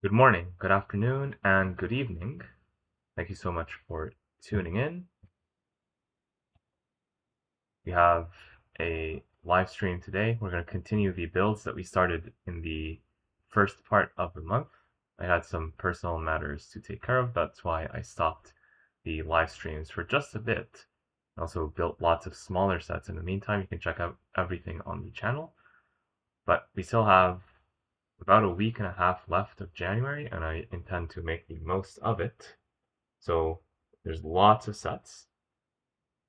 Good morning, good afternoon, and good evening. Thank you so much for tuning in. We have a live stream today. We're going to continue the builds that we started in the first part of the month. I had some personal matters to take care of. That's why I stopped the live streams for just a bit. I also built lots of smaller sets in the meantime. You can check out everything on the channel. But we still have about a week and a half left of January, and I intend to make the most of it. So there's lots of sets.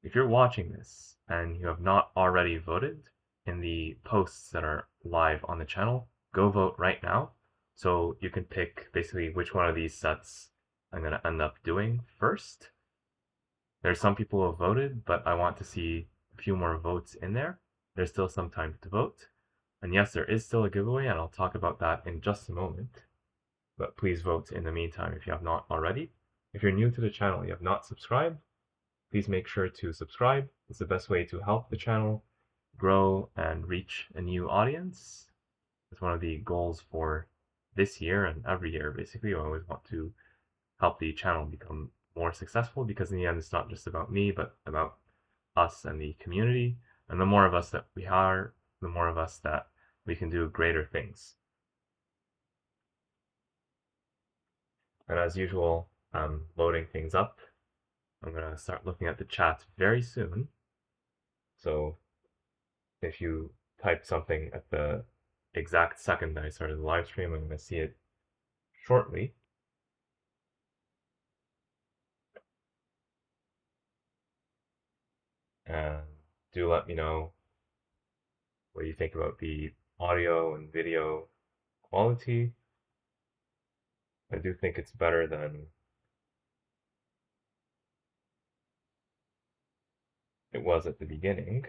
If you're watching this and you have not already voted in the posts that are live on the channel, go vote right now. So you can pick basically which one of these sets I'm going to end up doing first. There's some people who have voted, but I want to see a few more votes in there. There's still some time to vote. And yes, there is still a giveaway, and I'll talk about that in just a moment. But please vote in the meantime if you have not already. If you're new to the channel and you have not subscribed, please make sure to subscribe. It's the best way to help the channel grow and reach a new audience. It's one of the goals for this year and every year, basically. I always want to help the channel become more successful because in the end, it's not just about me, but about us and the community. And the more of us that we are, the more of us that we can do greater things. And as usual, I'm loading things up. I'm going to start looking at the chat very soon. So if you type something at the exact second that I started the live stream, I'm going to see it shortly. And do let me know what you think about the audio and video quality. I do think it's better than it was at the beginning.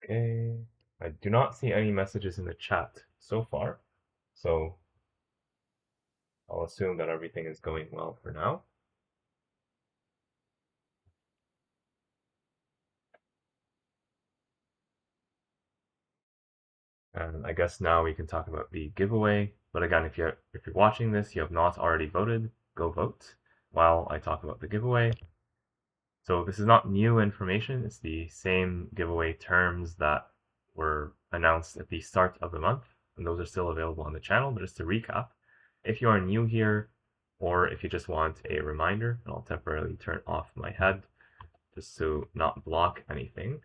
Okay, I do not see any messages in the chat so far, so I'll assume that everything is going well for now. And I guess now we can talk about the giveaway. But again, if you're watching this, you have not already voted, go vote while I talk about the giveaway. So this is not new information. It's the same giveaway terms that were announced at the start of the month, and those are still available on the channel. But just to recap, if you are new here, or if you just want a reminder, and I'll temporarily turn off my head just to not block anything.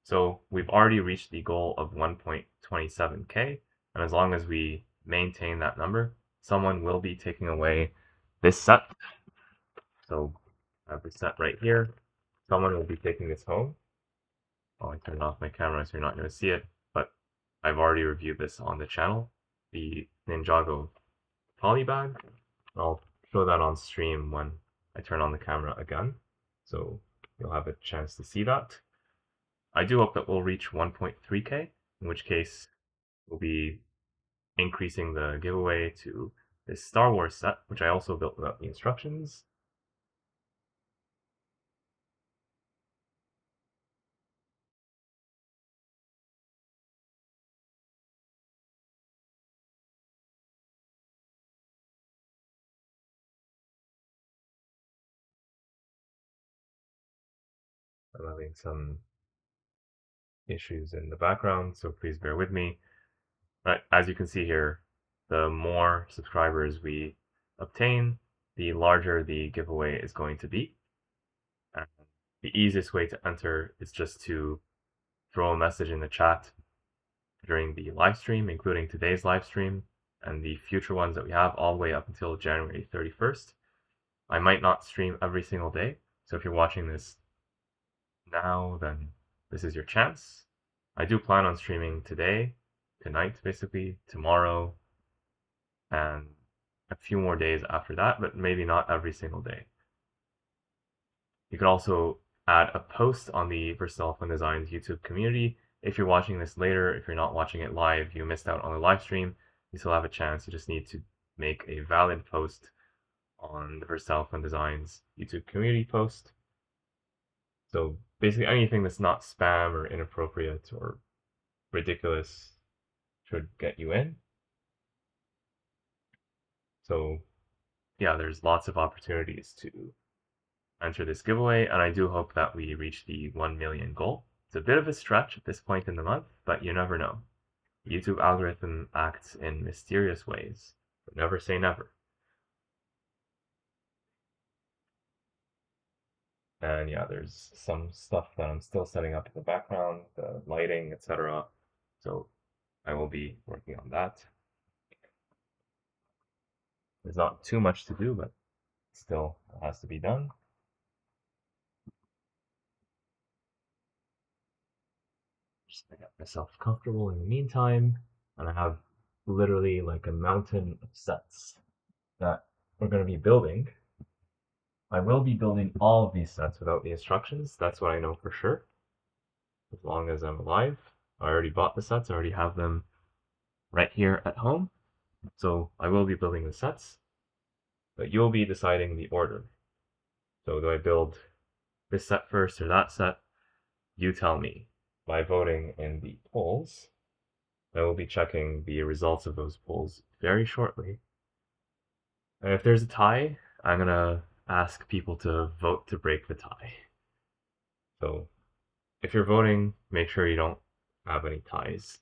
So we've already reached the goal of 1.27K, and as long as we maintain that number, someone will be taking away this set. So I have the set right here. Someone will be taking this home. I turned off my camera so you're not going to see it, but I've already reviewed this on the channel, the Ninjago polybag. I'll show that on stream when I turn on the camera again, so you'll have a chance to see that. I do hope that we'll reach 1.3K, in which case we'll be increasing the giveaway to this Star Wars set, which I also built without the instructions. I'm having some issues in the background, so please bear with me. But as you can see here, the more subscribers we obtain, the larger the giveaway is going to be. And the easiest way to enter is just to throw a message in the chat during the live stream, including today's live stream and the future ones that we have all the way up until January 31st. I might not stream every single day, so if you're watching this now, then this is your chance. I do plan on streaming today, tonight basically, tomorrow, and a few more days after that, but maybe not every single day. You can also add a post on the Versatile Fun Designs YouTube community if you're watching this later, if you're not watching it live, you missed out on the live stream, you still have a chance. You just need to make a valid post on the Versailles Fun Designs YouTube community post. So basically anything that's not spam or inappropriate or ridiculous should get you in. So yeah, there's lots of opportunities to enter this giveaway, and I do hope that we reach the 1 million goal. It's a bit of a stretch at this point in the month, but you never know. The YouTube algorithm acts in mysterious ways, but never say never. And yeah, there's some stuff that I'm still setting up in the background, the lighting, etc. So I will be working on that. There's not too much to do, but still has to be done. Just to get myself comfortable in the meantime, and I have literally like a mountain of sets that we're going to be building. I will be building all of these sets without the instructions. That's what I know for sure. As long as I'm alive. I already bought the sets. I already have them right here at home. So I will be building the sets, but you'll be deciding the order. So do I build this set first or that set? You tell me. By voting in the polls, I will be checking the results of those polls very shortly. And if there's a tie, I'm going to ask people to vote to break the tie. So if you're voting, make sure you don't have any ties.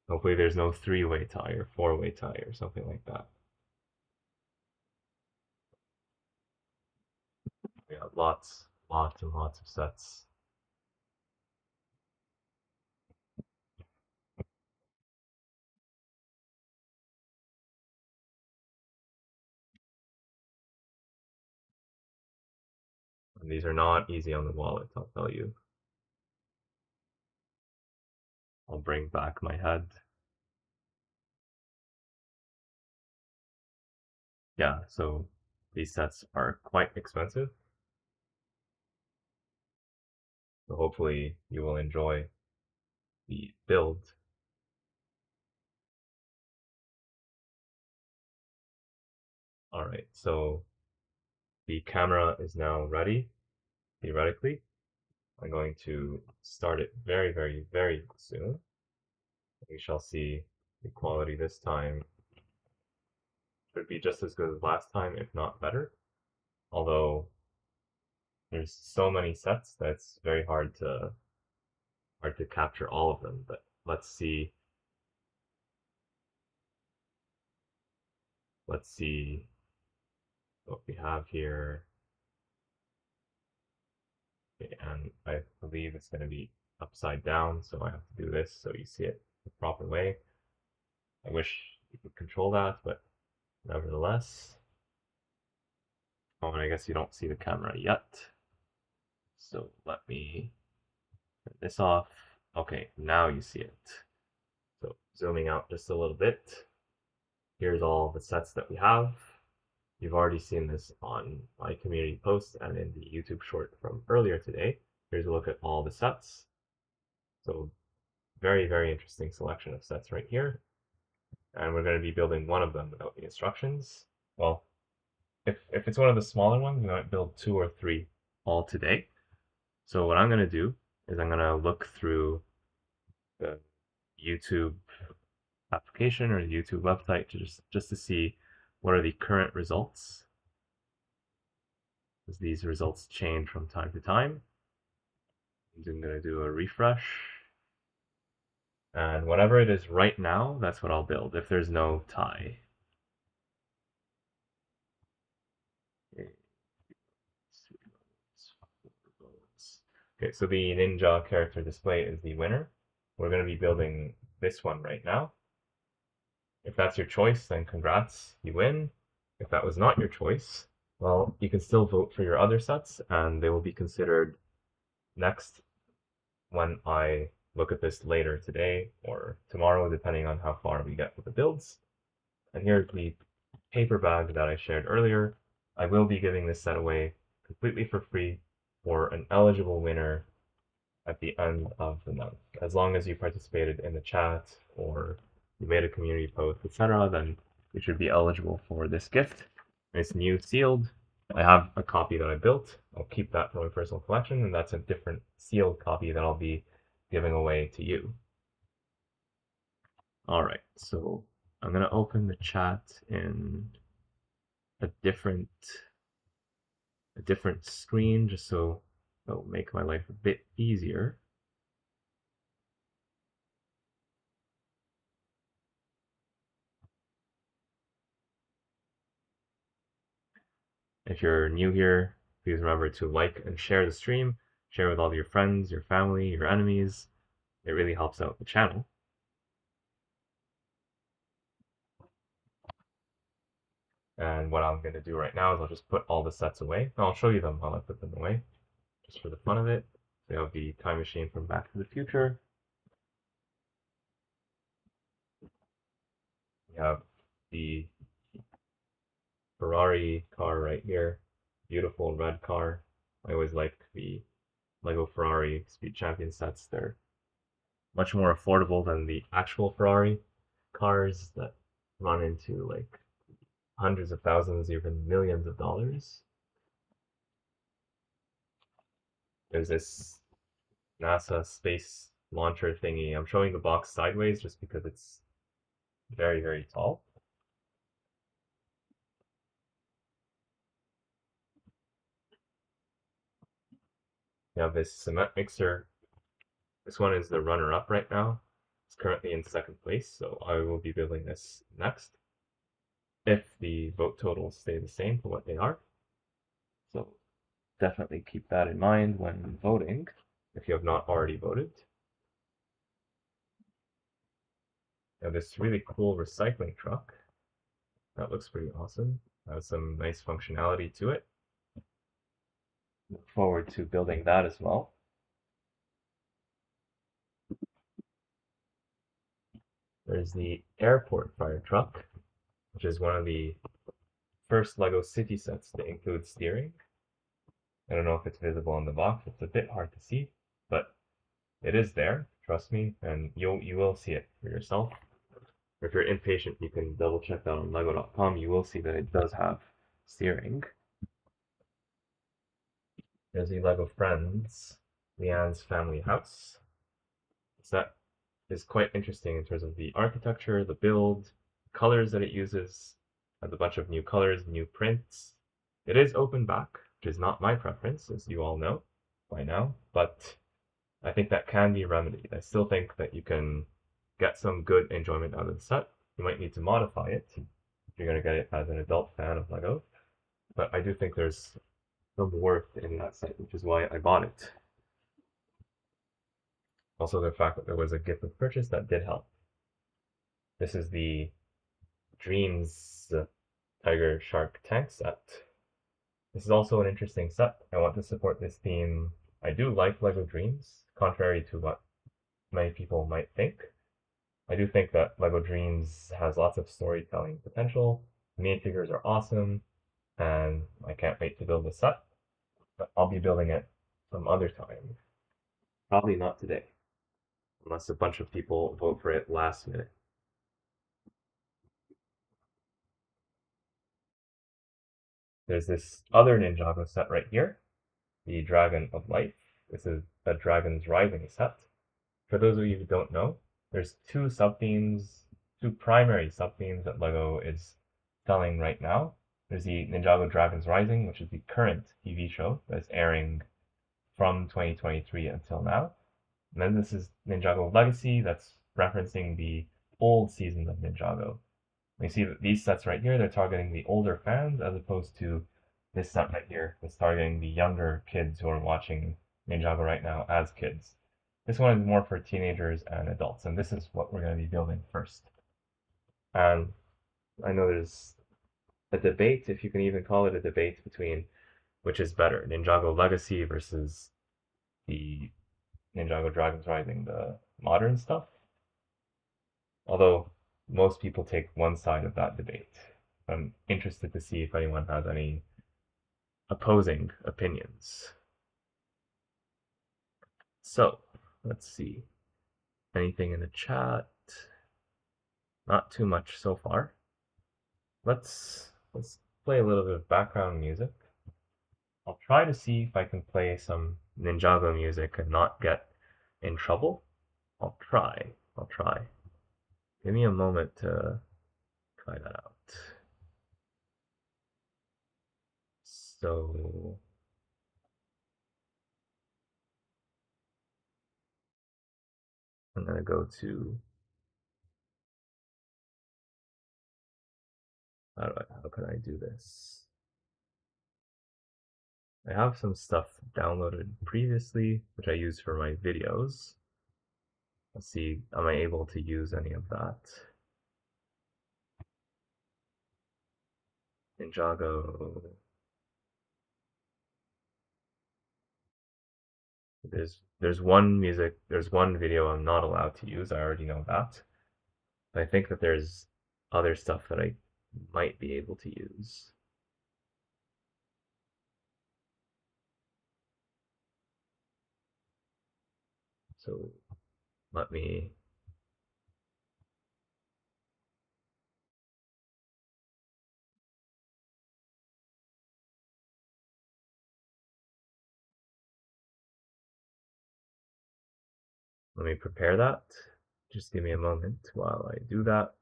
Hopefully there's no three-way tie or four-way tie or something like that. We got lots and lots of sets. And these are not easy on the wallet, I'll tell you. I'll bring back my head. Yeah, so these sets are quite expensive. So hopefully you will enjoy the build. Alright, so the camera is now ready, theoretically. I'm going to start it very, very, very soon. We shall see the quality this time should be just as good as last time, if not better. Although there's so many sets that it's very hard to capture all of them. But let's see. Let's see what we have here. Okay, and I believe it's going to be upside down, so I have to do this so you see it the proper way. I wish you could control that, but nevertheless. Oh, and I guess you don't see the camera yet. So let me turn this off. Okay, now you see it. So zooming out just a little bit. Here's all the sets that we have. You've already seen this on my community post and in the YouTube short from earlier today. Here's a look at all the sets. So very, very interesting selection of sets right here. And we're going to be building one of them without the instructions. Well, if it's one of the smaller ones, we might build two or three all today. So what I'm going to do is I'm going to look through the YouTube application or the YouTube website to just to see what are the current results, as these results change from time to time. I'm going to do a refresh, and whatever it is right now, that's what I'll build if there's no tie. Okay, so the ninja character display is the winner. We're going to be building this one right now. If that's your choice, then congrats, you win. If that was not your choice, well, you can still vote for your other sets, and they will be considered next when I look at this later today or tomorrow, depending on how far we get with the builds. And here's the paper bag that I shared earlier. I will be giving this set away completely for free for an eligible winner at the end of the month. As long as you participated in the chat or you made a community post, etc., then you should be eligible for this gift. It's new sealed. I have a copy that I built. I'll keep that for my personal collection, and that's a different sealed copy that I'll be giving away to you. All right, so I'm gonna open the chat in a different screen just so it'll make my life a bit easier. If you're new here, please remember to like and share the stream. Share with all your friends, your family, your enemies. It really helps out the channel. And what I'm going to do right now is I'll just put all the sets away. And I'll show you them while I put them away, just for the fun of it. So you have the time machine from Back to the Future. You have the Ferrari car right here. Beautiful red car. I always liked the Lego Ferrari Speed Champion sets. They're much more affordable than the actual Ferrari cars that run into like hundreds of thousands, even millions of dollars. There's this NASA space launcher thingy. I'm showing the box sideways just because it's very, very tall. You have this cement mixer. This one is the runner-up right now. It's currently in second place, so I will be building this next if the vote totals stay the same for what they are. So definitely keep that in mind when voting, if you have not already voted. You have this really cool recycling truck. That looks pretty awesome. Has some nice functionality to it. Look forward to building that as well. There's the airport fire truck, which is one of the first LEGO City sets to include steering. I don't know if it's visible on the box. It's a bit hard to see, but it is there. Trust me, and you will see it for yourself. If you're impatient, you can double check that on lego.com. You will see that it does have steering. There's the Lego Friends, Leanne's family house. Set is quite interesting in terms of the architecture, the build, colors that it uses. Has a bunch of new colors, new prints. It is open back, which is not my preference, as you all know by now, but I think that can be remedied. I still think that you can get some good enjoyment out of the set. You might need to modify it if you're going to get it as an adult fan of LEGO, but I do think there's some worth in that set, which is why I bought it. Also, the fact that there was a gift of purchase that did help. This is the Dreams Tiger Shark tank set. This is also an interesting set. I want to support this theme. I do like LEGO Dreams, contrary to what many people might think. I do think that LEGO Dreams has lots of storytelling potential. The minifigures are awesome, and I can't wait to build the set. But I'll be building it some other time. Probably not today, unless a bunch of people vote for it last minute. There's this other Ninjago set right here, the Dragon of Life. This is a Dragon's Rising set. For those of you who don't know, there's two sub-themes, two primary sub-themes that LEGO is selling right now. There's the Ninjago Dragon's Rising, which is the current TV show that's airing from 2023 until now. And then this is Ninjago Legacy, that's referencing the old seasons of Ninjago. You see that these sets right here, they're targeting the older fans as opposed to this set right here that's targeting the younger kids who are watching Ninjago right now as kids. This one is more for teenagers and adults, and this is what we're going to be building first. And I know there's a debate, if you can even call it a debate, between which is better, Ninjago Legacy versus the Ninjago Dragons Rising, the modern stuff. Although most people take one side of that debate. I'm interested to see if anyone has any opposing opinions. So, let's see. Anything in the chat? Not too much so far. Let's play a little bit of background music. I'll try to see if I can play some Ninjago music and not get in trouble. I'll try. I'll try. Give me a moment to try that out. So I'm gonna go to how can I do this? I have some stuff downloaded previously, which I use for my videos. Let's see, am I able to use any of that? Ninjago. There's one video I'm not allowed to use. I already know that. But I think that there's other stuff that I might be able to use. So let me prepare that. Just give me a moment while I do that.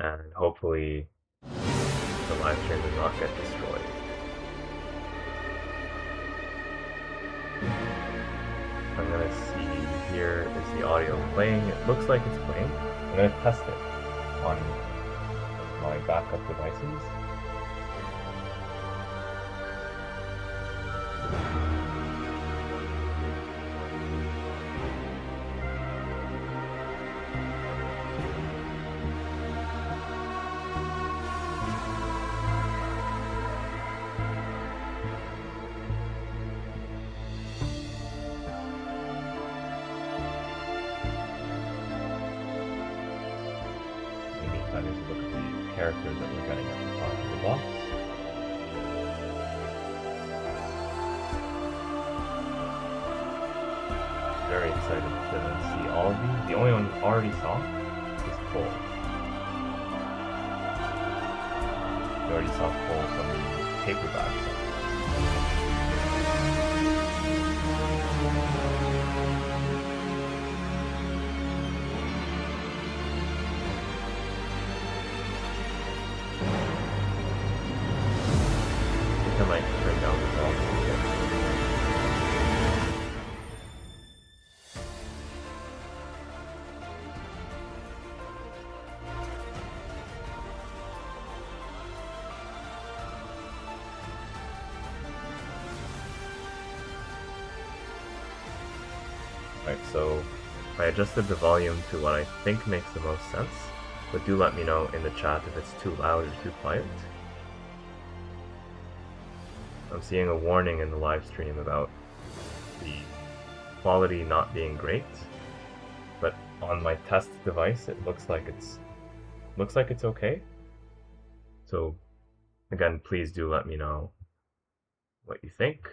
And hopefully the live stream does not get destroyed. I'm gonna see, here is the audio playing. It looks like it's playing. I'm gonna test it on my backup devices. Meantime, just look at the characters that we're getting at the top of the box. Very excited to see all of these. The only one I already saw is Cole. We already saw Cole from the paperback section. I might bring down the volume again. Alright, so I adjusted the volume to what I think makes the most sense, but do let me know in the chat if it's too loud or too quiet. I'm seeing a warning in the live stream about the quality not being great, but on my test device it looks like it's okay. So again, please do let me know what you think.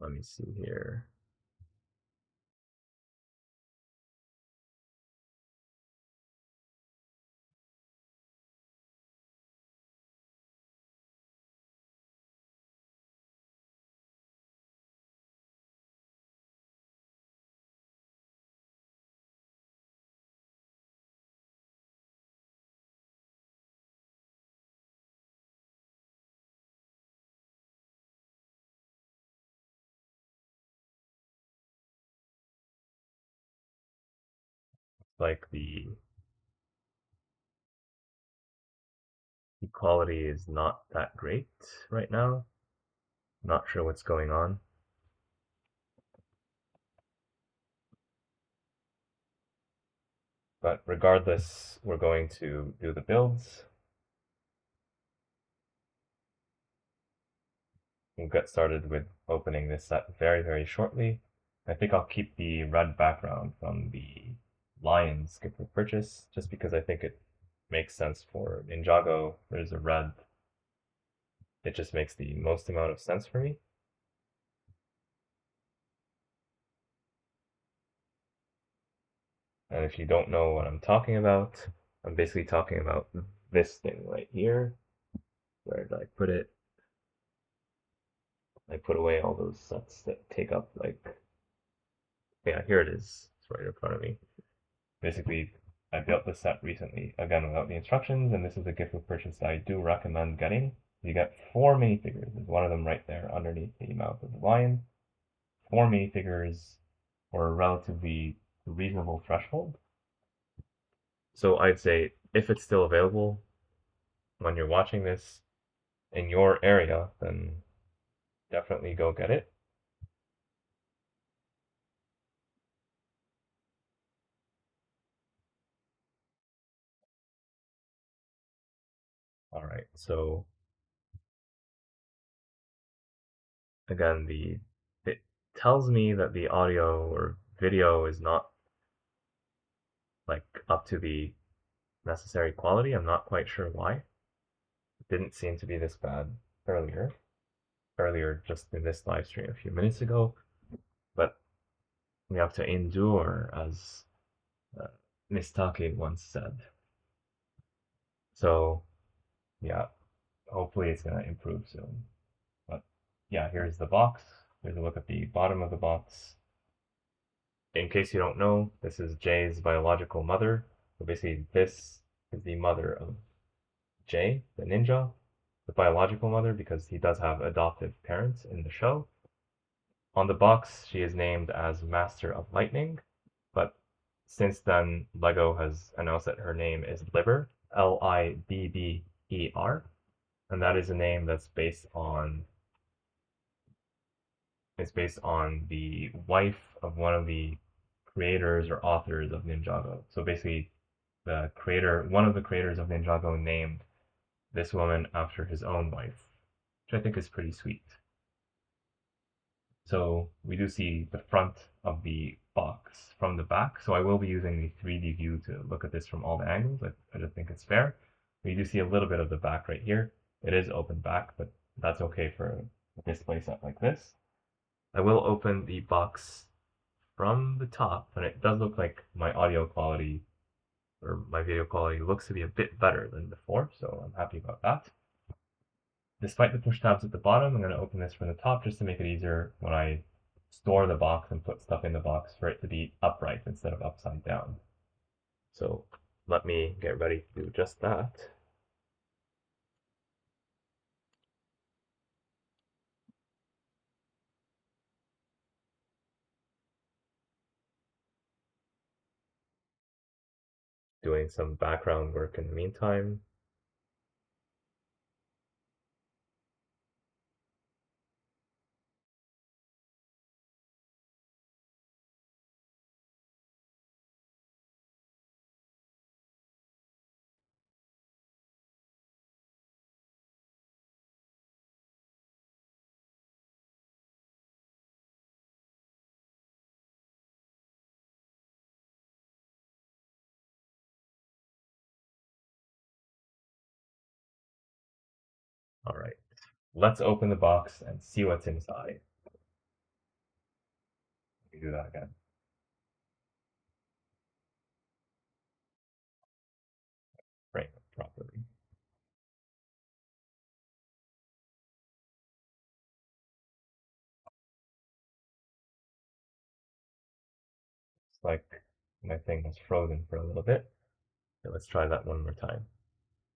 Let me see here. Like the quality is not that great right now. Not sure what's going on. But regardless, we're going to do the builds. We'll get started with opening this set very, very shortly. I think I'll keep the red background from the lion skip with purchase, just because I think it makes sense for Ninjago. There's a red. It just makes the most amount of sense for me. And if you don't know what I'm talking about, I'm basically talking about this thing right here. Where did I put it? I put away all those sets that take up like, yeah, here it is. It's right in front of me. Basically, I built this set recently, again without the instructions, and this is a gift with purchase that I do recommend getting. You get 4 minifigures. There's one of them right there underneath the mouth of the lion. 4 minifigures for a relatively reasonable threshold. So I'd say if it's still available when you're watching this in your area, then definitely go get it. All right, so again, it tells me that the audio or video is not like up to the necessary quality. I'm not quite sure why. It didn't seem to be this bad earlier. Earlier, just in this live stream a few minutes ago, but we have to endure, as uh, Mistake once said. So, yeah, hopefully it's going to improve soon. But yeah, here's the box. Here's a look at the bottom of the box. In case you don't know, this is Jay's biological mother. So basically, this is the mother of Jay, the ninja, the biological mother, because he does have adoptive parents in the show. On the box, she is named as Master of Lightning, but since then, LEGO has announced that her name is Libber, Libber, and that is a name that's based on the wife of one of the creators or authors of Ninjago. So basically, one of the creators of Ninjago named this woman after his own wife, which I think is pretty sweet. So we do see the front of the box from the back. So I will be using the 3D view to look at this from all the angles. I just think it's fair. We do see a little bit of the back right here. It is open back, but that's okay for a display set like this. I will open the box from the top, and it does look like my audio quality or my video quality looks to be a bit better than before, so I'm happy about that. Despite the push tabs at the bottom, I'm going to open this from the top just to make it easier when I store the box and put stuff in the box for it to be upright instead of upside down. So let me get ready to do just that. Doing some background work in the meantime. All right, let's open the box and see what's inside. Let me do that again. Frame it properly. It's like my thing was frozen for a little bit. Okay, let's try that one more time.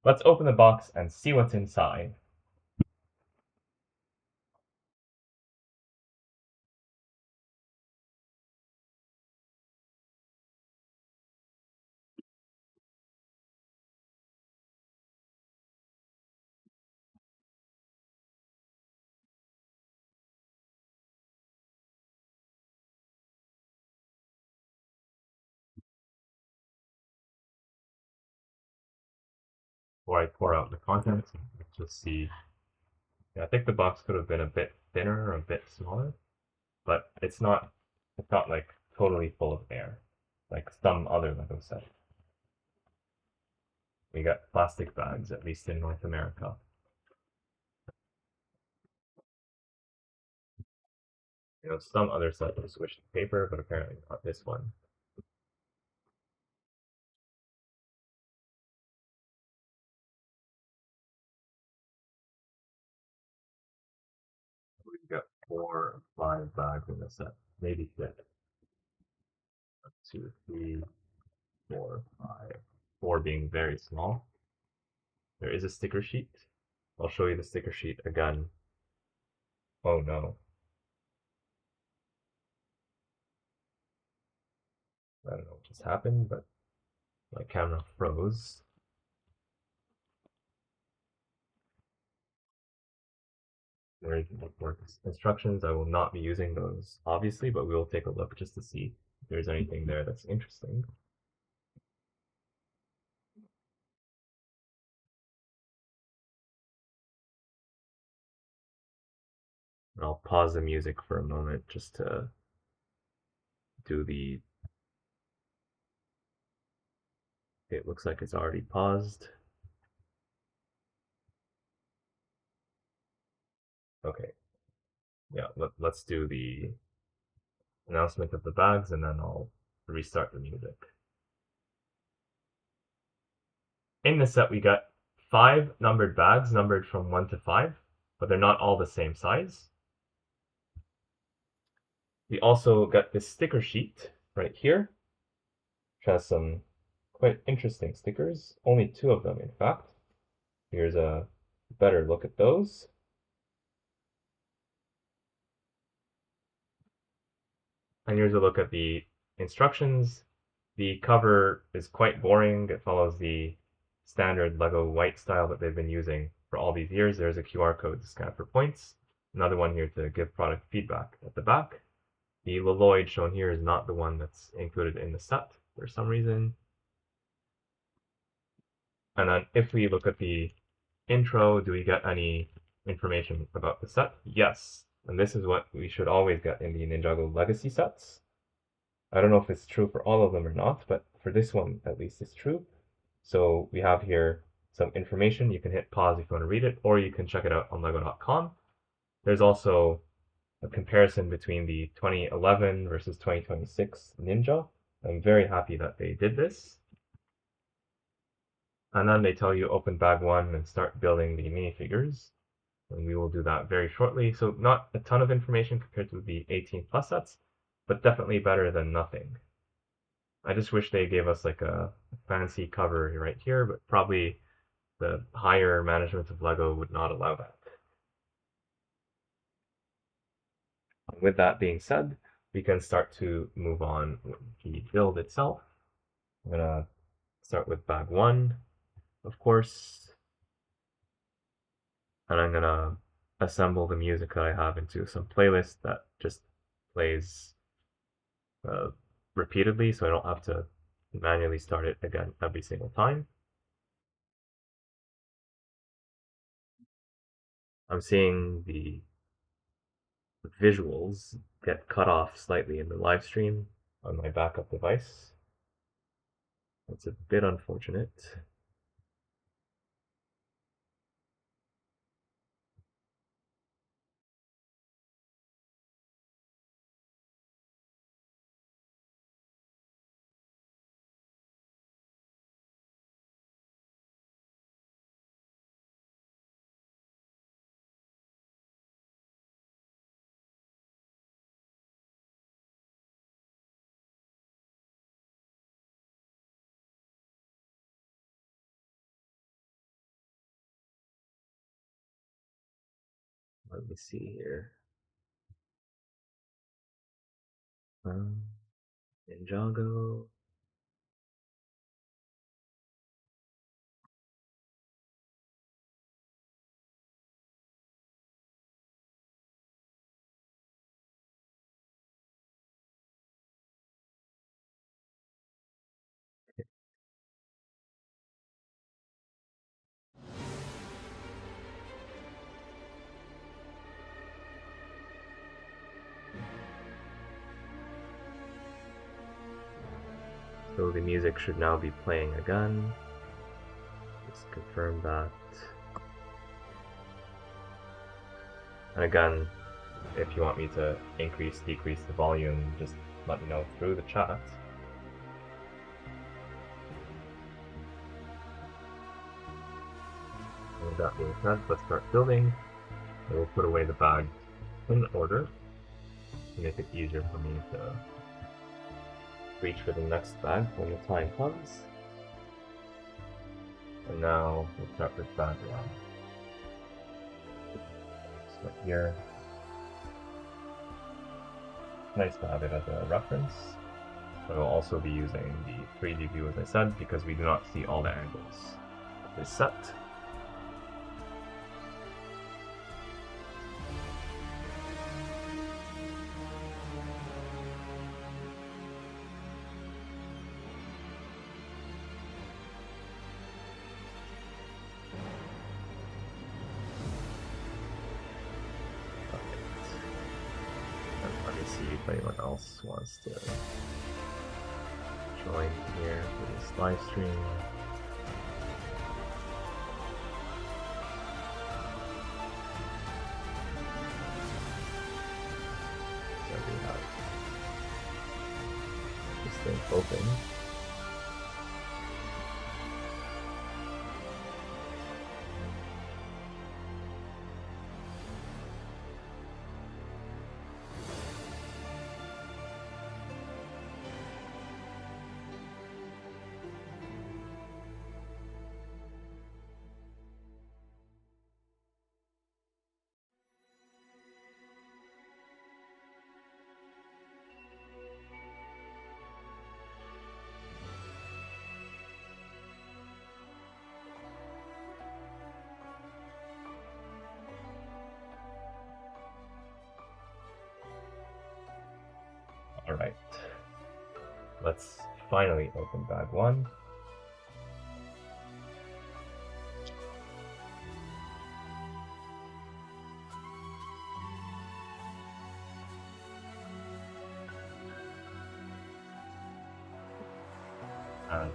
Let's open the box and see what's inside. before I pour out the contents, let's just see. Yeah, I think the box could have been a bit thinner or a bit smaller, but it's not like totally full of air, like some other Lego set. We got plastic bags, at least in North America. You know, some other sets are switched to paper, but apparently not this one. We've got 4 or 5 bags in the set, maybe 6. 2, 3, 4, 5. 4 being very small. There is a sticker sheet. I'll show you the sticker sheet again. Oh no, I don't know what just happened, but my camera froze. There's more instructions. I will not be using those, obviously, but we will take a look just to see if there's anything there that's interesting. And I'll pause the music for a moment just to do the. It looks like it's already paused. Okay, yeah, let's do the announcement of the bags and then I'll restart the music. In the set, we got 5 numbered bags, numbered from 1 to 5, but they're not all the same size. We also got this sticker sheet right here, which has some quite interesting stickers. Only 2 of them, in fact. Here's a better look at those. And here's a look at the instructions. The cover is quite boring. It follows the standard Lego white style that they've been using for all these years. There's a QR code to scan for points. Another one here to give product feedback. At the back, the Leloid shown here is not the one that's included in the set for some reason. And then if we look at the intro, do we get any information about the set? Yes. And this is what we should always get in the Ninjago Legacy sets. I don't know if it's true for all of them or not, but for this one at least it's true. So we have here some information. You can hit pause if you want to read it, or you can check it out on lego.com. There's also a comparison between the 2011 versus 2026 Ninja. I'm very happy that they did this. And then they tell you open bag 1 and start building the minifigures. And we will do that very shortly. So not a ton of information compared to the 18 plus sets, but definitely better than nothing. I just wish they gave us like a fancy cover right here, but probably the higher management of Lego would not allow that. With that being said, we can start to move on with the build itself. I'm gonna start with bag 1, of course, and I'm gonna assemble the music that I have into some playlist that just plays uh, repeatedly, so I don't have to manually start it again every single time. I'm seeing the visuals get cut off slightly in the live stream on my backup device. That's a bit unfortunate. Let me see here. Um, Ninjago. So the music should now be playing again. Just confirm that. And again, if you want me to increase, decrease the volume, just let me know through the chat. With that being said, let's start building. I will put away the bag in order to make it easier for me to reach for the next bag when the time comes. And now we'll start with bag one. Start here. Nice to have it as a reference. But we'll also be using the 3D view as I said because we do not see all the angles of this set. See if anyone else wants to join here for this live stream. So we have this thing open. Alright, let's finally open bag one. As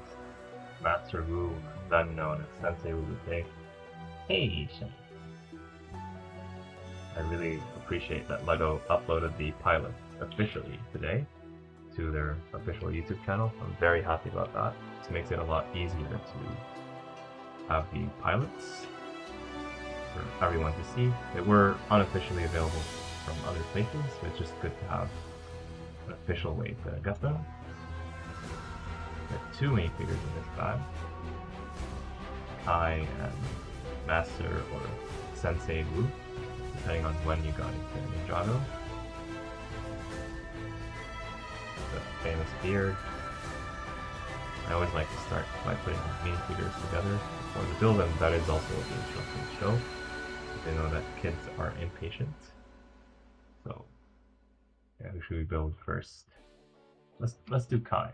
Master Wu, then known as Sensei Wu, say, "Hey, Shen." I really appreciate that LEGO uploaded the pilot officially today to their official YouTube channel. I'm very happy about that. This makes it a lot easier to have the pilots for everyone to see. They were unofficially available from other places, so it's just good to have an official way to get them. There are two minifigures in this bag. Kai and Master or Sensei Wu, depending on when you got into Ninjago. The famous beard. I always like to start by putting minifigures together before the build, and that is also what the instructions show. They know that kids are impatient. So, yeah, who should we build first? Let's do Kai.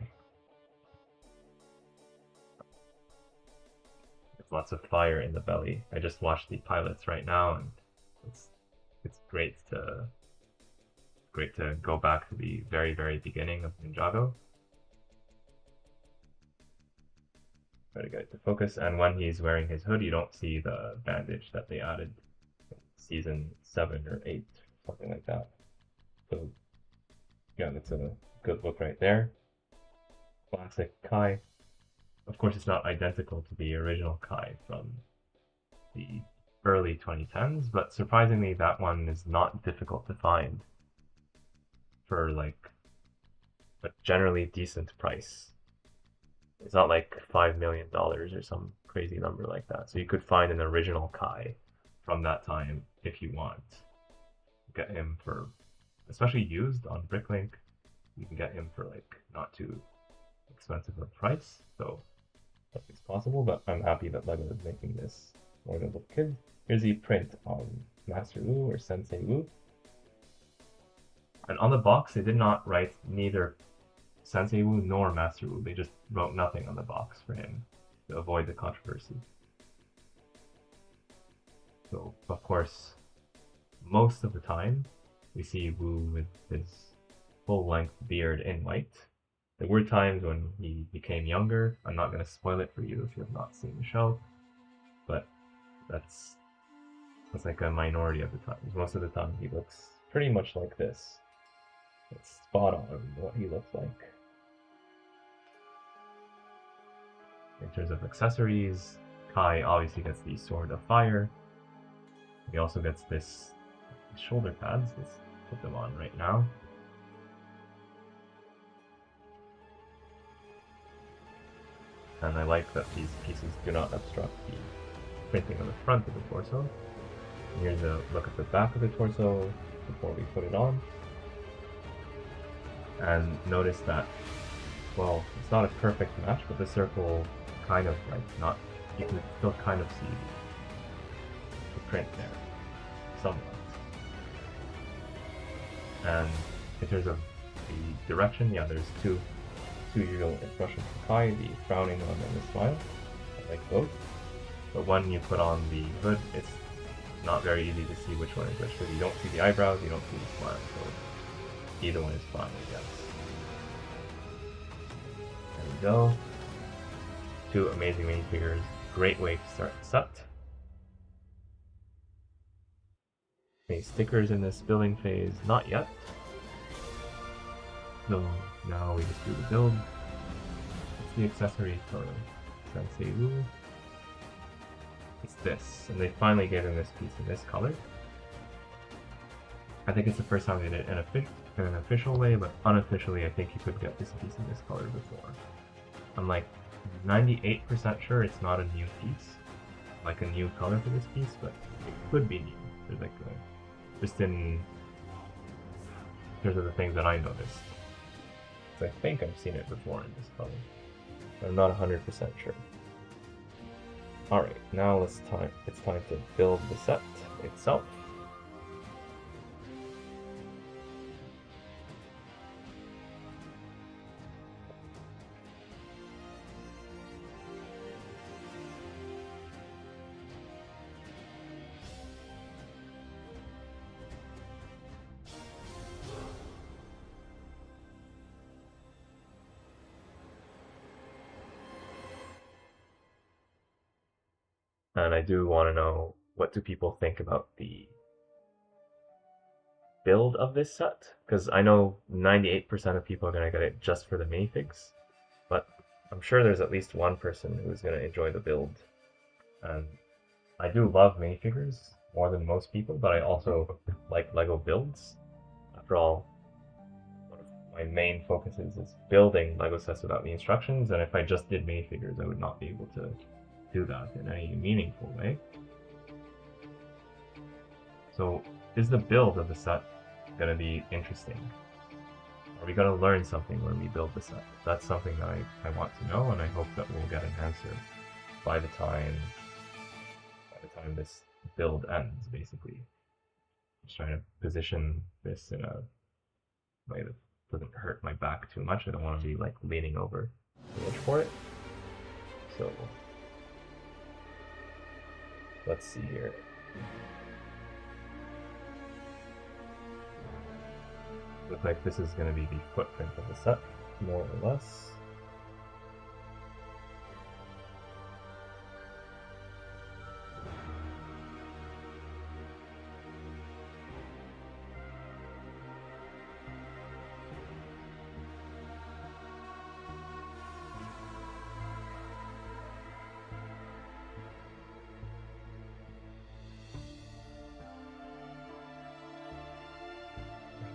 There's lots of fire in the belly. I just watched the pilots right now, and it's great to go back to the very beginning of Ninjago. Try to get it to focus, and when he's wearing his hood, you don't see the bandage that they added in season 7 or 8, something like that. So yeah, that's a good look right there. Classic Kai. Of course, it's not identical to the original Kai from the early 2010s, but surprisingly that one is not difficult to find for like a generally decent price. It's not like $5 million or some crazy number like that. So you could find an original Kai from that time if you want. Get him for, especially used on Bricklink, you can get him for like not too expensive of a price. So it's possible, but I'm happy that LEGO is making this more than a kid. Here's the print on Master Wu or Sensei Wu. And on the box, they did not write neither Sensei Wu nor Master Wu. They just wrote nothing on the box for him to avoid the controversy. So, of course, most of the time, we see Wu with his full-length beard in white. There were times when he became younger. I'm not going to spoil it for you if you have not seen the show, but that's like a minority of the times. Most of the time he looks pretty much like this. It's spot on what he looks like. In terms of accessories, Kai obviously gets the Sword of Fire. He also gets this shoulder pads. Let's put them on right now. And I like that these pieces do not obstruct the printing on the front of the torso. And here's a look at the back of the torso before we put it on. And notice that, well, it's not a perfect match, but the circle kind of like not, you can still kind of see the print there, somewhat. And in terms of the direction, yeah, there's two usual expressions for Kai, the frowning one and the smile. I like both. But when you put on the hood, it's not very easy to see which one is which, because you don't see the eyebrows, you don't see the smile, so either one is fine, I guess. There we go. Two amazing minifigures. Great way to start the set. Any stickers in this building phase? Not yet. So now we just do the build. It's the accessory for Sensei Wu. It's this, and they finally gave him this piece in this color. I think it's the first time they did it in an official way, but unofficially I think you could get this piece in this color before. I'm like 98% sure it's not a new piece, like a new color for this piece, but it could be new. There's like just in terms of the things that I noticed. I think I've seen it before in this color, but I'm not 100% sure. Alright, now it's time to build the set itself. And I do want to know, what do people think about the build of this set? Because I know 98% of people are going to get it just for the minifigs, but I'm sure there's at least one person who's going to enjoy the build. And I do love minifigures more than most people, but I also like Lego builds. After all, one of my main focuses is building Lego sets without the instructions, and if I just did minifigures, I would not be able to do that in any meaningful way. So, is the build of the set going to be interesting? Are we going to learn something when we build the set? That's something that I want to know, and I hope that we'll get an answer by the time this build ends, basically. Just trying to position this in a way that doesn't hurt my back too much. I don't want to be like leaning over too much for it. So let's see here. Looks like this is going to be the footprint of the set, more or less.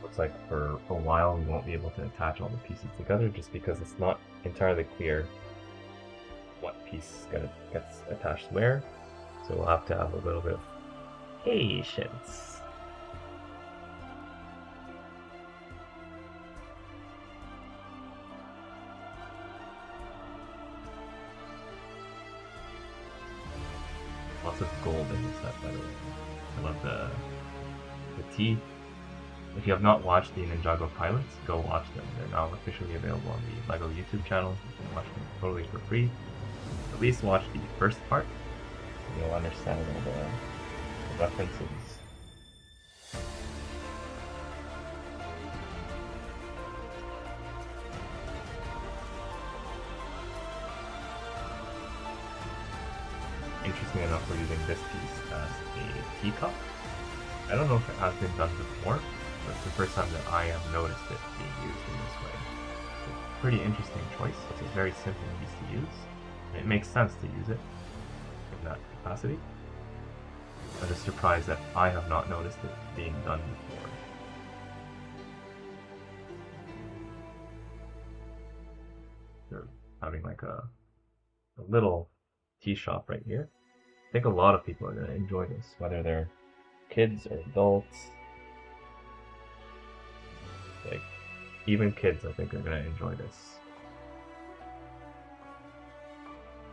Looks like for a while we won't be able to attach all the pieces together just because it's not entirely clear what piece gets attached where. So we'll have to have a little bit of patience. Lots of gold in this set, by the way. I love the teeth. If you have not watched the Ninjago pilots, go watch them. They're now officially available on the LEGO YouTube channel. You can watch them totally for free. At least watch the first part, and you'll understand all the references. interesting enough, we're using this piece as a teacup. I don't know if it has been done before, but it's the first time that I have noticed it being used in this way. It's a pretty interesting choice. It's a very simple piece to use. It makes sense to use it in that capacity. I'm just surprised that I have not noticed it being done before. They're having like a little tea shop right here. I think a lot of people are going to enjoy this, whether they're kids or adults. Like, even kids, I think, are going to enjoy this.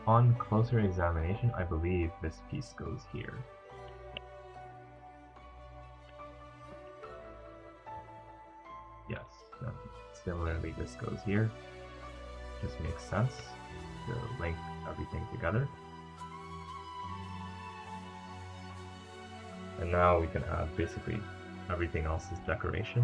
On closer examination, I believe this piece goes here. Yes, similarly this goes here. Just makes sense to link everything together. And now we can have basically everything else is decoration.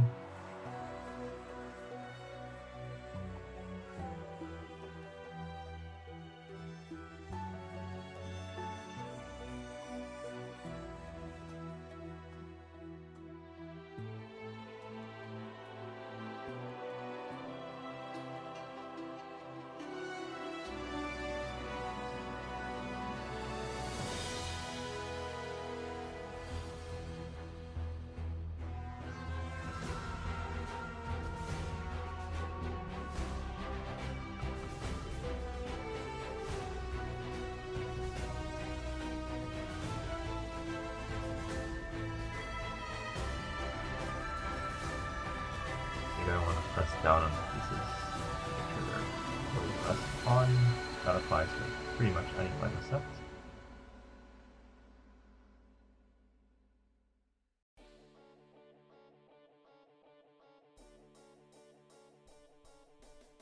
You're going to want to press down on the pieces to make sure they're fully pressed on. That applies to pretty much any Lego set.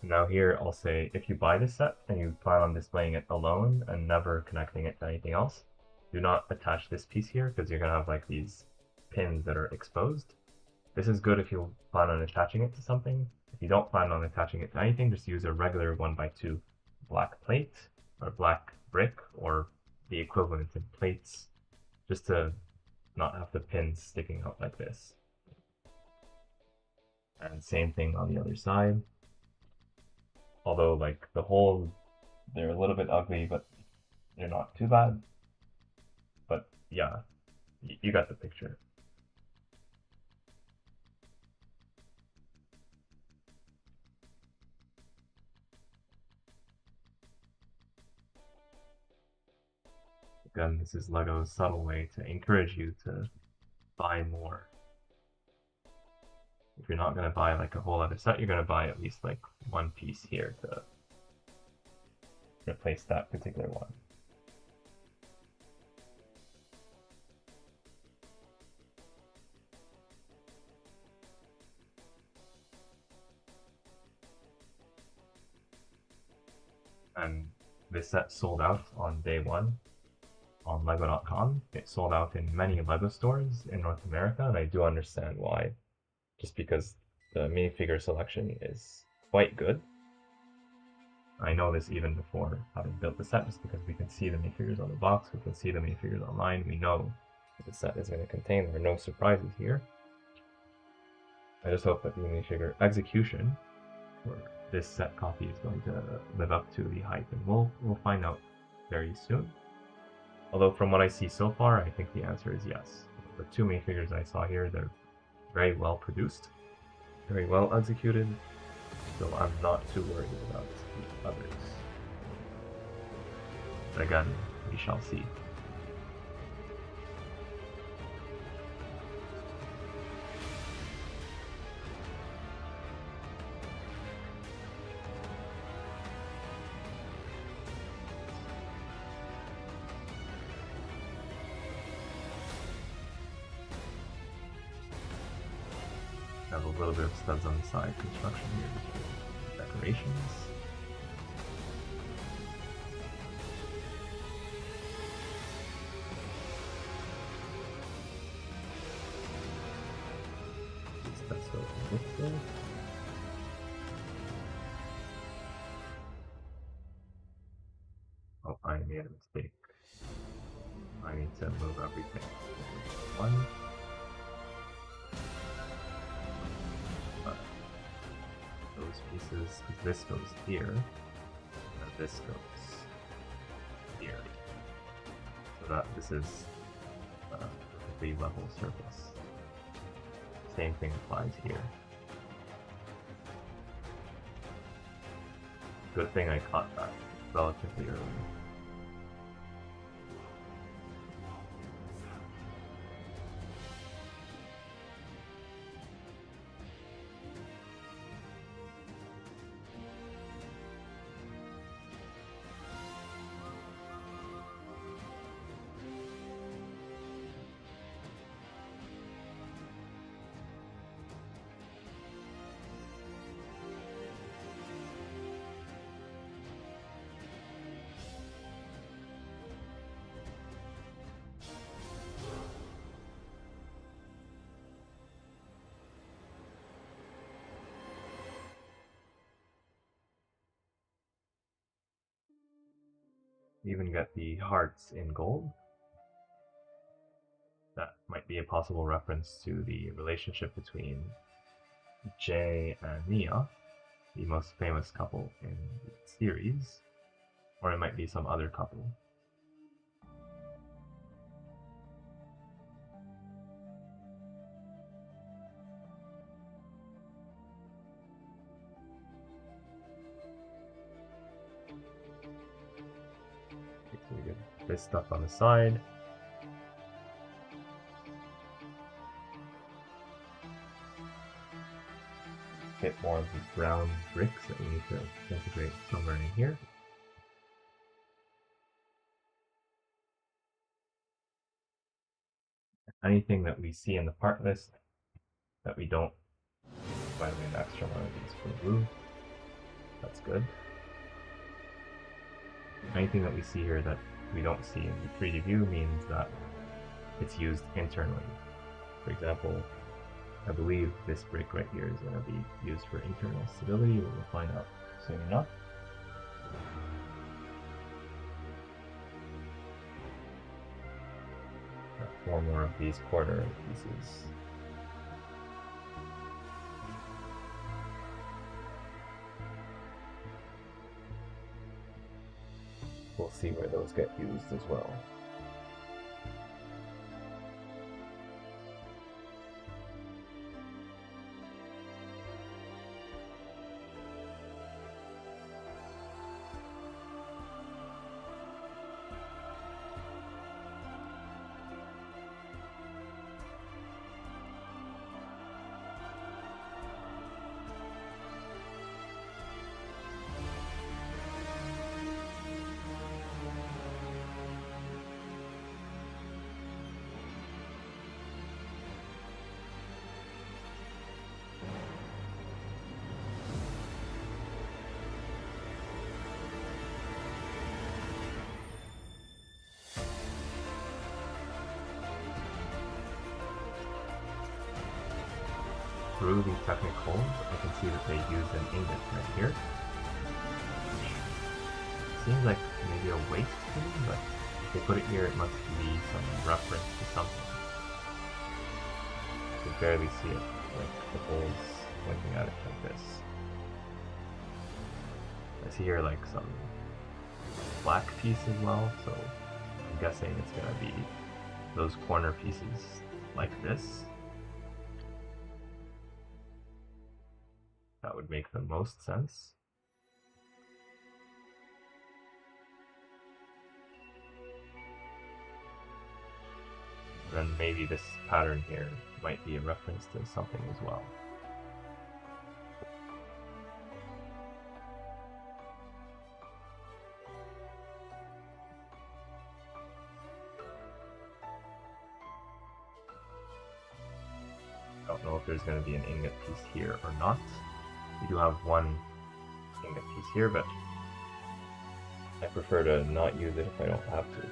Now here I'll say, if you buy this set and you plan on displaying it alone and never connecting it to anything else, do not attach this piece here because you're going to have like these pins that are exposed. This is good if you plan on attaching it to something. If you don't plan on attaching it to anything, just use a regular 1x2 black plate or black brick or the equivalent in plates, just to not have the pins sticking out like this. And same thing on the other side. Although like the holes, they're a little bit ugly, but they're not too bad. But yeah, you got the picture. Again, this is Lego's subtle way to encourage you to buy more. If you're not going to buy like a whole other set, you're going to buy at least like one piece here to replace that particular one. And this set sold out on day one on Lego.com. It sold out in many Lego stores in North America, and I do understand why. Just because the minifigure selection is quite good. I know this even before having built the set, just because we can see the minifigures on the box, we can see the minifigures online, we know what the set is going to contain. There are no surprises here. I just hope that the minifigure execution for this set copy is going to live up to the hype, and we'll find out very soon. Although from what I see so far, I think the answer is yes. The two minifigures I saw here, they're very well produced, very well executed, so I'm not too worried about the others. But again, we shall see. Have a little bit of studs on the side construction here just for decorations. Just that's what it looks like. Oh, I made a mistake. I need to move everything. One. Those pieces, because this goes here, and this goes here. So that this is a perfectly level surface. Same thing applies here. Good thing I caught that relatively early. Even get the hearts in gold. That might be a possible reference to the relationship between Jay and Nia, the most famous couple in the series, or it might be some other couple. Okay, so we get this stuff on the side. Get more of the brown bricks that we need to integrate somewhere in here. Anything that we see in the part list that we don't, by the way, an extra one of these for the roof. That's good. Anything that we see here that we don't see in the 3D view means that it's used internally. For example, I believe this brick right here is going to be used for internal stability. We will find out soon enough. Got 4 more of these corner pieces. We'll see where those get used as well. Through the technicals, I can see that they used an ingot right here. Seems like maybe a waste to me, but if they put it here, it must be some reference to something. I can barely see it, like the holes pointing at it like this. I see here like some black piece as well, so I'm guessing it's gonna be those corner pieces like this. That would make the most sense. Then maybe this pattern here might be a reference to something as well. I don't know if there's going to be an ingot piece here or not. We do have one ingot piece here, but I prefer to not use it if I don't have to.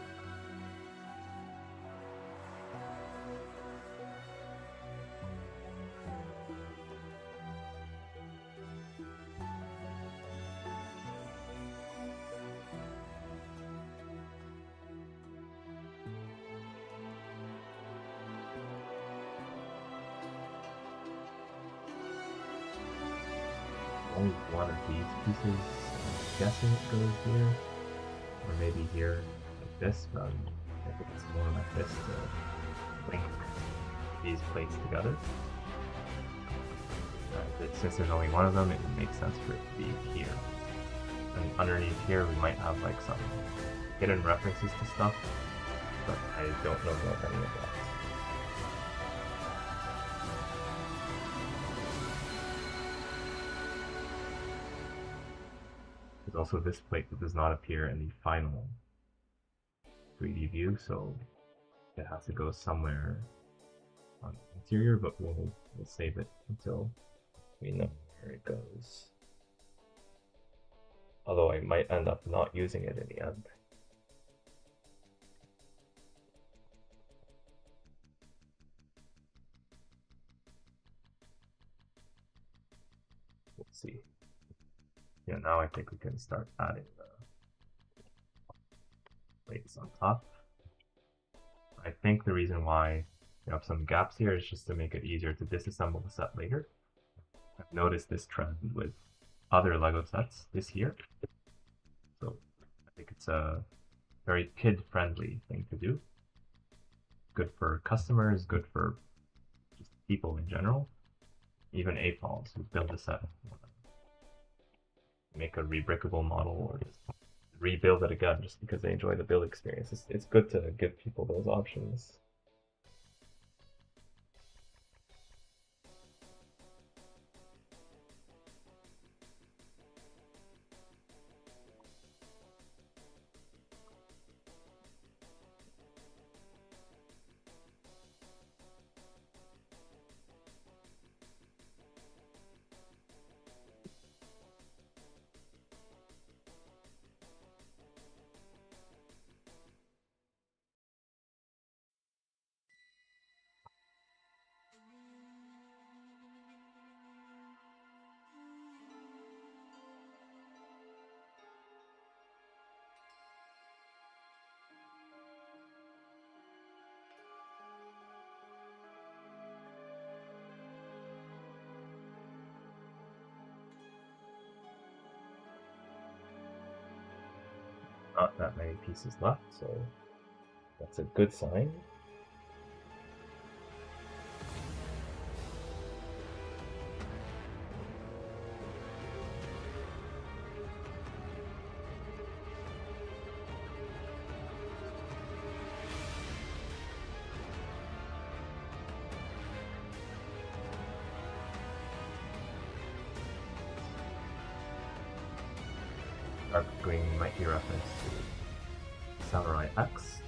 only one of these pieces. I'm guessing it goes here, or maybe here like this, but I think it's more like this to link these plates together. Since there's only one of them, it would make sense for it to be here. And underneath here, we might have like some hidden references to stuff, but I don't know about any of that. There's also this plate that does not appear in the final 3D view, so it has to go somewhere on the interior, but we'll save it until we know where it goes. Although I might end up not using it in the end. We'll see. Yeah, now I think we can start adding the plates on top. I think the reason why you have some gaps here is just to make it easier to disassemble the set later. I've noticed this trend with other LEGO sets this year. So I think it's a very kid-friendly thing to do. Good for customers, good for just people in general. Even AFOLs who build a set, make a rebrickable model or just rebuild it again just because they enjoy the build experience. It's good to give people those options. Not that many pieces left, so that's a good sign. Dark green might be reference to Samurai X.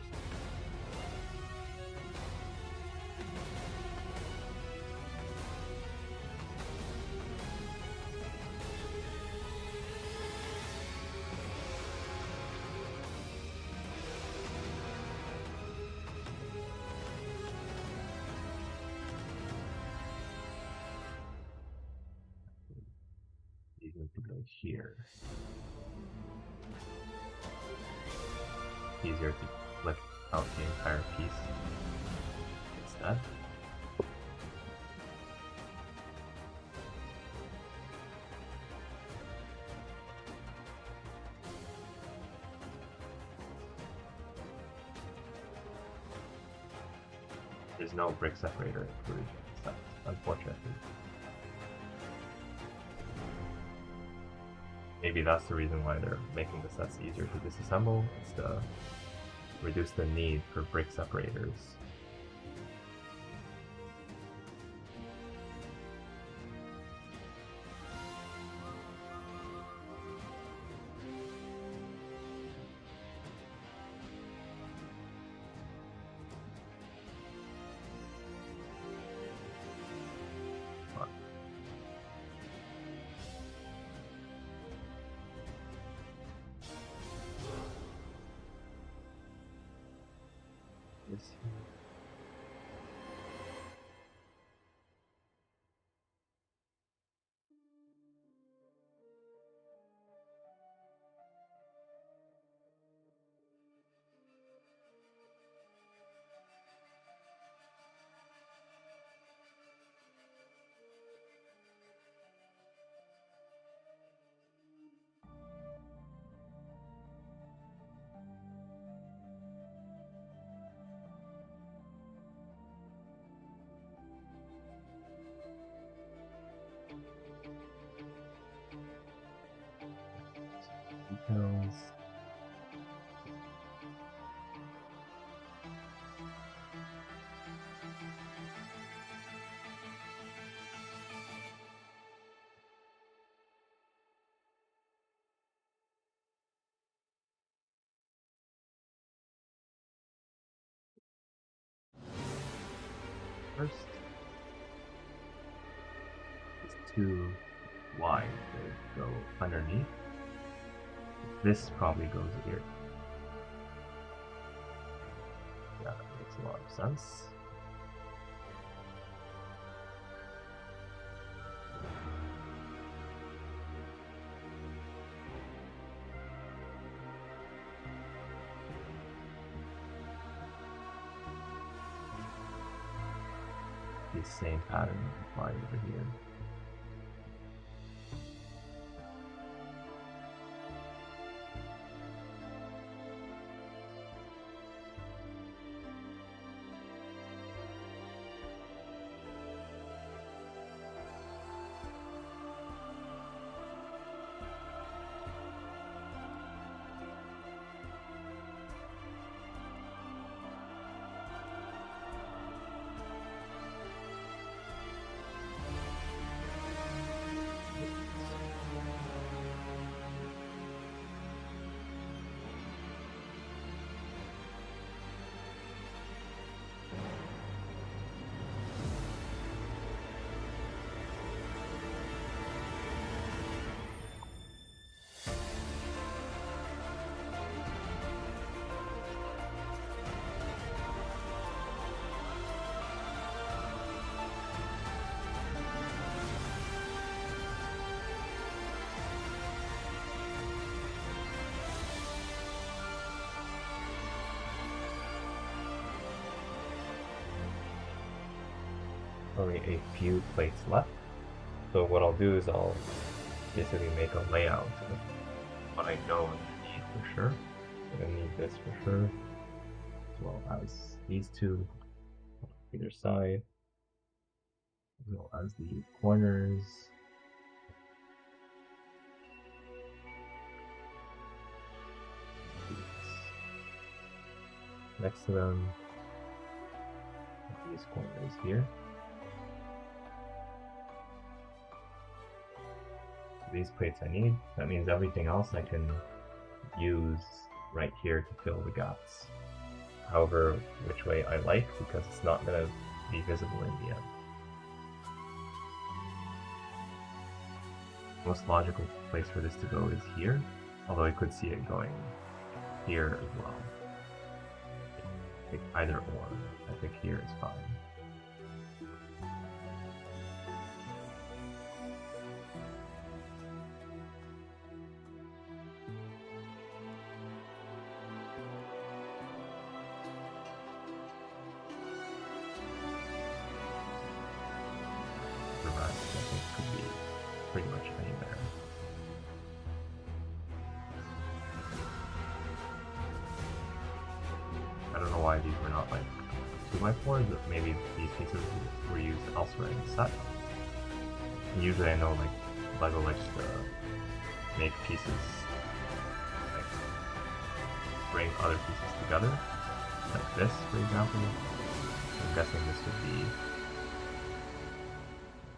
These need to go here. Easier to lift out the entire piece instead. There's no brick separator included in the set, unfortunately. Maybe that's the reason why they're making the sets easier to disassemble, is to reduce the need for brick separators. details. First, it's too wide to go underneath. This probably goes here. Yeah, that makes a lot of sense. The same pattern applied over here. Only a few plates left. So what I'll do is I'll basically make a layout of what I know I need for sure. I'm gonna need this for sure, as well as these two on either side, as well as the corners. Next to them, these corners here. These plates I need. That means everything else I can use right here to fill the gaps. However, which way I like, because it's not going to be visible in the end. Most logical place for this to go is here, although I could see it going here as well. I think either or. I think here is fine. Pretty much anywhere. I don't know why these were not like 2x4s, but maybe these pieces were used elsewhere in the set. And usually I know like LEGO likes to make pieces, like bring other pieces together, like this for example. I'm guessing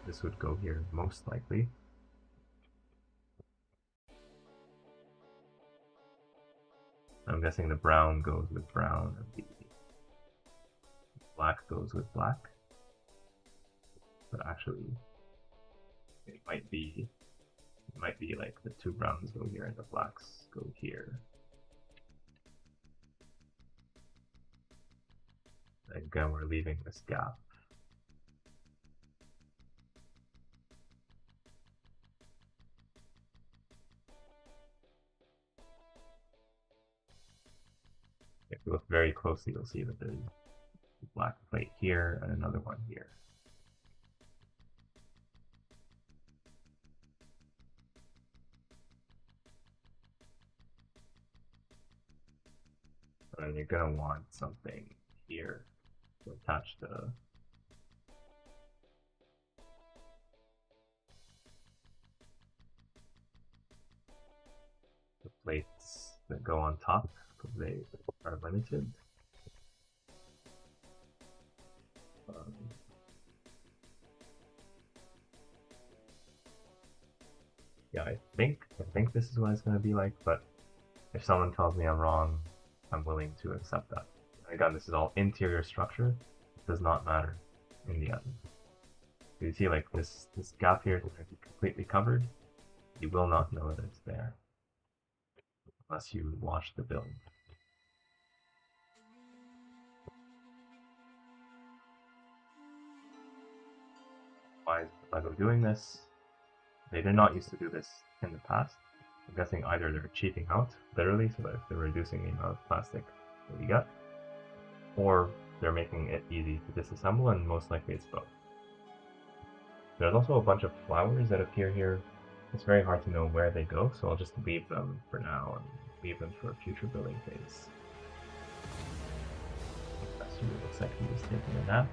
this would go here most likely. I'm guessing the brown goes with brown and the black goes with black. But actually, it might be like the two browns go here and the blacks go here. Again, we're leaving this gap. If you look very closely, you'll see that there's a black plate here and another one here. And you're going to want something here to attach the plates that go on top because they are limited. Yeah, I think this is what it's going to be like, but if someone tells me I'm wrong, I'm willing to accept that. Again, this is all interior structure. It does not matter in the end. You see, like this gap here is going to be completely covered. You will not know that it's there unless you watch the build. Why is LEGO doing this? They did not used to do this in the past. I'm guessing either they're cheaping out, literally, so that they're reducing the amount of plastic that we get, or they're making it easy to disassemble, and most likely it's both. There's also a bunch of flowers that appear here. It's very hard to know where they go, so I'll just leave them for now and leave them for a future building phase. Looks like he was taking a nap.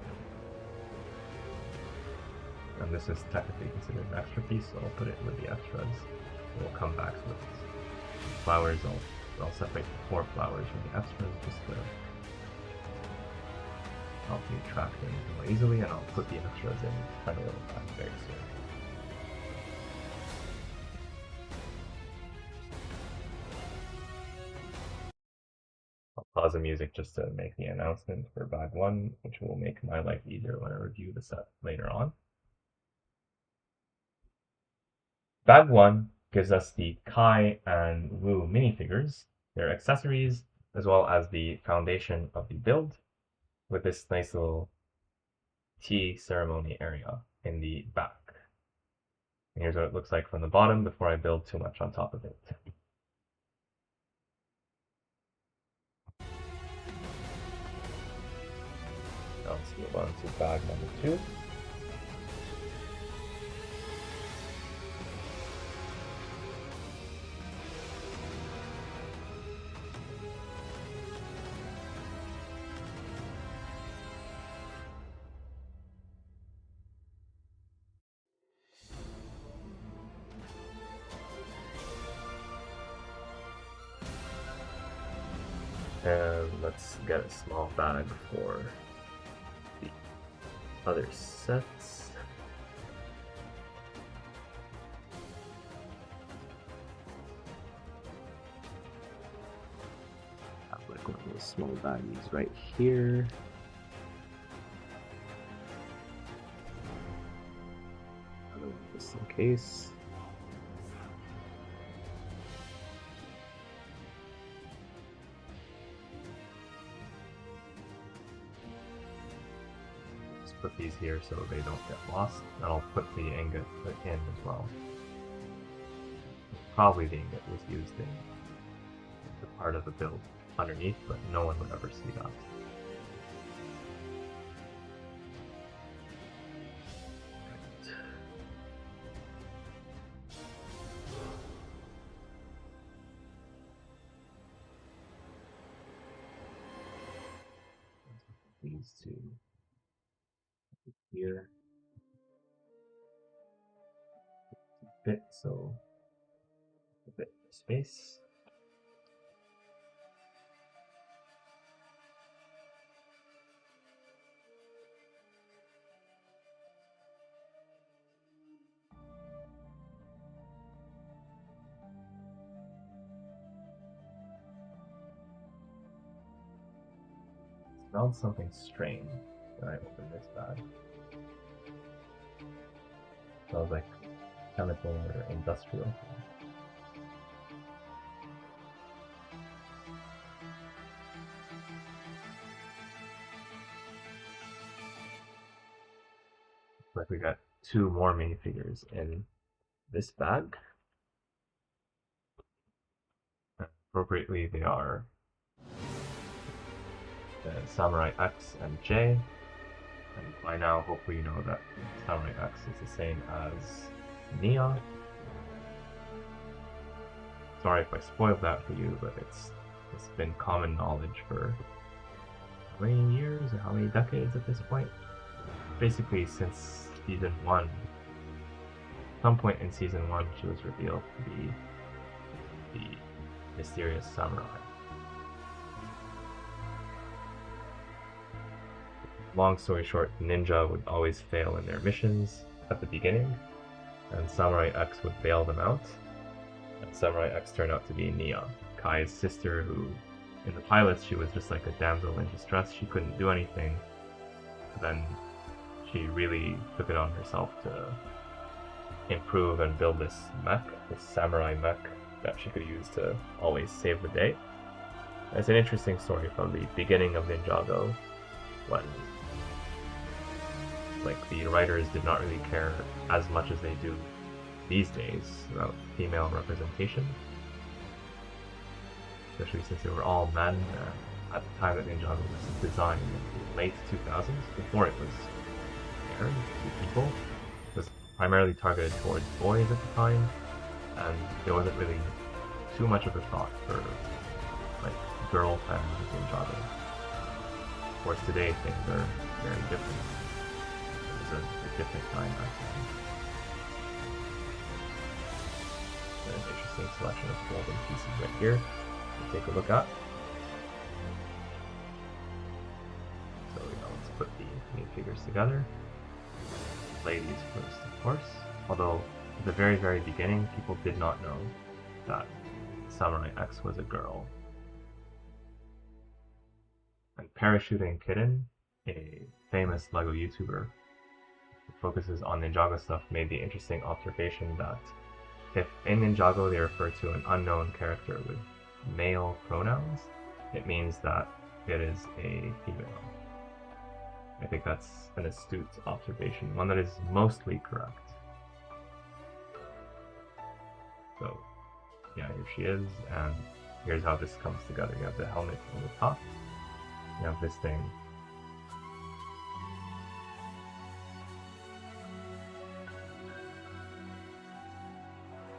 And this is technically considered an extra piece, so I'll put it with the extras. We'll come back to it. Flowers, I'll separate the 4 flowers from the extras just to help me track things more easily, and I'll put the extras in quite a little time very soon. I'll pause the music just to make the announcement for bag 1, which will make my life easier when I review the set later on. Bag 1 gives us the Kai and Wu minifigures, their accessories, as well as the foundation of the build, with this nice little tea ceremony area in the back. And here's what it looks like from the bottom before I build too much on top of it. Now let's move on to bag number 2. And let's get a small bag for the other sets. I have like one of those small baggies right here. Another one just in case. Put these here so they don't get lost, and I'll put the ingot in as well. Probably the ingot was used in the part of the build underneath, but no one would ever see that. These two here a bit, so a bit of space. Smelled something strange when I opened this bag. Smells like chemical or industrial. Looks like we got 2 more minifigures in this bag. Appropriately, they are the Samurai X and J. And by now, hopefully you know that Samurai X is the same as Nia. Sorry if I spoiled that for you, but it's been common knowledge for how many years or how many decades at this point? Basically since season 1. At some point in season 1 she was revealed to be the mysterious samurai. Long story short, ninja would always fail in their missions at the beginning, and Samurai X would bail them out. And Samurai X turned out to be Nia, Kai's sister, who in the pilots she was just like a damsel in distress. She couldn't do anything. But then she really took it on herself to improve and build this mech, this samurai mech that she could use to always save the day. It's an interesting story from the beginning of Ninjago, when like the writers did not really care as much as they do these days about female representation, especially since they were all men at the time that Ninjago was designed in the late 2000s, before it was aired to people. It was primarily targeted towards boys at the time, and there wasn't really too much of a thought for like girl fans of Ninjago. Of course, today things are very different. It was a different time back then. An interesting selection of golden pieces right here to take a look at. So let's put the new figures together. Ladies first, of course. Although at the very, very beginning, people did not know that Samurai X was a girl. And Parachuting Kitten, a famous LEGO YouTuber who focuses on Ninjago stuff, made the interesting observation that if in Ninjago they refer to an unknown character with male pronouns, it means that it is a female. I think that's an astute observation, one that is mostly correct. So, yeah, here she is, and here's how this comes together. You have the helmet on the top, you have this thing.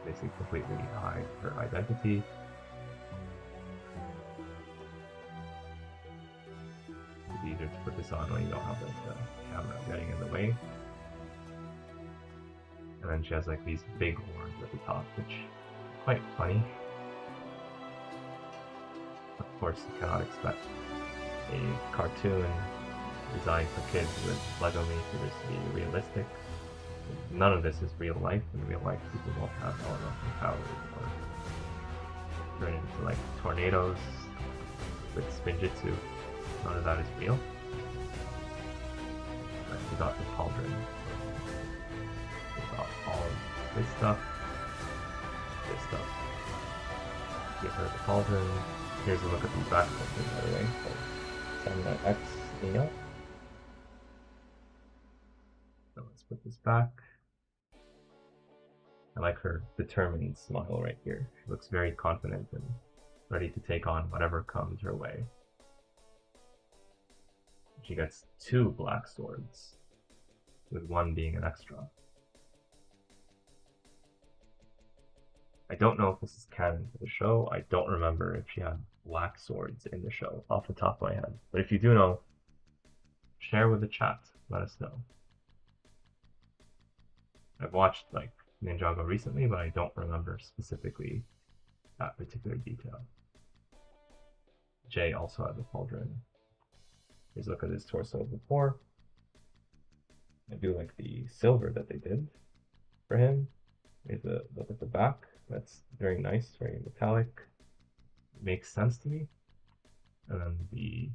Basically completely hide her identity. It's easier to put this on when you don't have like the camera getting in the way. And then she has like these big horns at the top, which is quite funny. Of course, you cannot expect a cartoon designed for kids with LEGO minifigures to be realistic. None of this is real life. In real life, people won't have elemental powers or turn into like tornadoes with spinjitzu. None of that is real. Right, we got the cauldron. We got all of this stuff. Give her the cauldron. Here's a look at the back cauldron, by the way. So, Samurai X, Neo. So let's put this back. I like her determined smile right here. She looks very confident and ready to take on whatever comes her way. She gets 2 black swords, with one being an extra. I don't know if this is canon for the show. I don't remember if she had black swords in the show off the top of my head. But if you do know, share with the chat. Let us know. I've watched like Ninjago recently, but I don't remember specifically that particular detail. Jay also had the cauldron. Here's a look at his torso before. I do like the silver that they did for him. Here's a look at the back. That's very nice, very metallic. It makes sense to me. And then the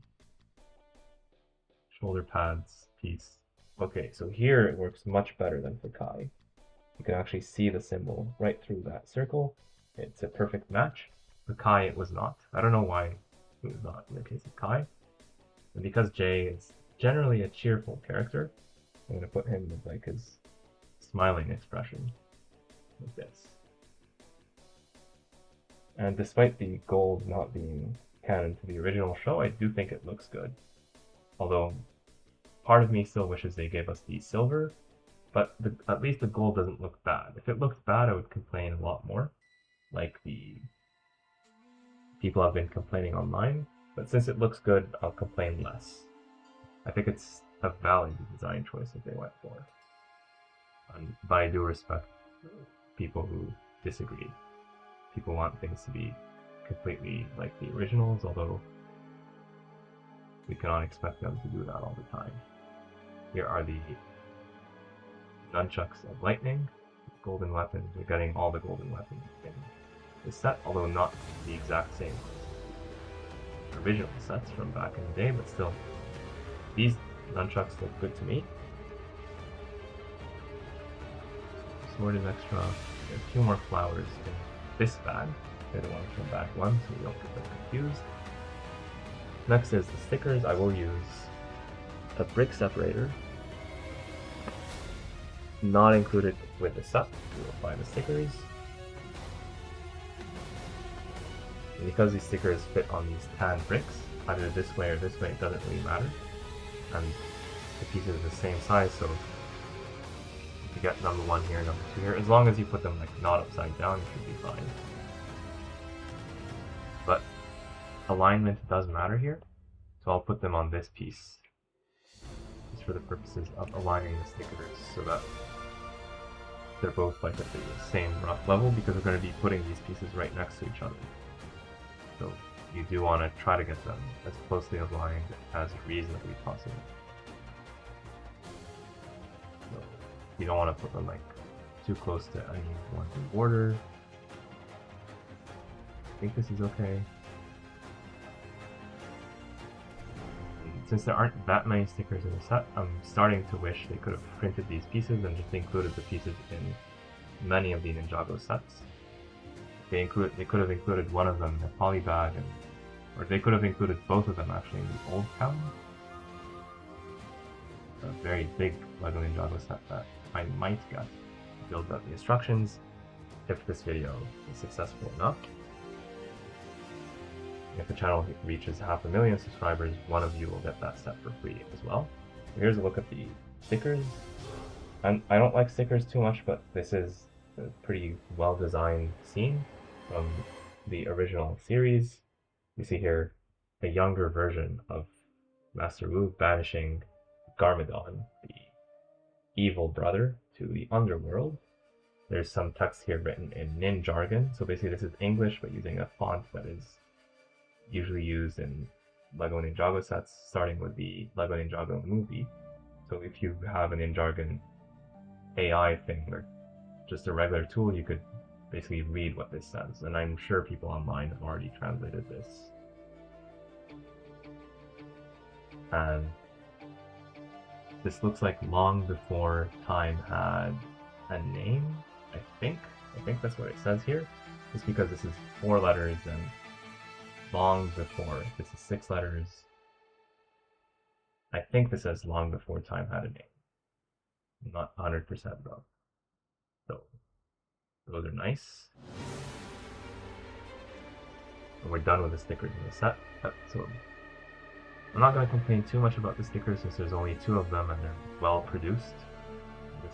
shoulder pads piece. Okay, so here it works much better than for Kai. You can actually see the symbol right through that circle. It's a perfect match. For Kai, it was not. I don't know why it was not in the case of Kai. And because Jay is generally a cheerful character, I'm going to put him with like his smiling expression, like this. And despite the gold not being canon to the original show, I do think it looks good. Although, part of me still wishes they gave us the silver, but at least the gold doesn't look bad. If it looked bad, I would complain a lot more, like the people have been complaining online. But since it looks good, I'll complain less. I think it's a valid design choice that they went for. But I do respect people who disagree. People want things to be completely like the originals, although we cannot expect them to do that all the time. Here are the nunchucks of lightning, golden weapons. We're getting all the golden weapons in this set, although not the exact same original sets from back in the day, but still, these nunchucks look good to me. Sword is extra. There's a few more flowers in this bag. They're the ones from bag 1, so you don't get them confused. Next is the stickers. I will use a brick separator, not included with the set, to apply the stickers. And because these stickers fit on these tan bricks, either this way or this way, it doesn't really matter. And the pieces are the same size, so you get number 1 here, number 2 here. As long as you put them like not upside down, you should be fine. But alignment does matter here, so I'll put them on this piece, just for the purposes of aligning the stickers so that they're both like at the same rough level, because we're going to be putting these pieces right next to each other. So you do want to try to get them as closely aligned as reasonably possible. So you don't want to put them like too close to any one border. I think this is okay. Since there aren't that many stickers in the set, I'm starting to wish they could have printed these pieces and just included the pieces in many of the Ninjago sets. They could have included one of them in the polybag, or they could have included both of them actually in the Old Town. A very big LEGO Ninjago set that I might get to build out the instructions if this video is successful enough. If the channel reaches 500,000 subscribers, one of you will get that set for free as well. Here's a look at the stickers. I don't like stickers too much, but this is a pretty well designed scene from the original series. You see here a younger version of Master Wu banishing Garmadon, the evil brother, to the underworld. There's some text here written in Nin jargon, so basically this is English but using a font that is usually used in LEGO Ninjago sets, starting with the LEGO Ninjago movie. So if you have an in-jargon AI thing or just a regular tool, you could basically read what this says, and I'm sure people online have already translated this. And this looks like long before time had a name, I think that's what it says here. Just because this is 4 letters and long before, this is 6 letters. I think this says long before time had a name. I'm not 100% though. So those are nice. And we're done with the stickers in the set. So I'm not going to complain too much about the stickers since there's only 2 of them and they're well produced.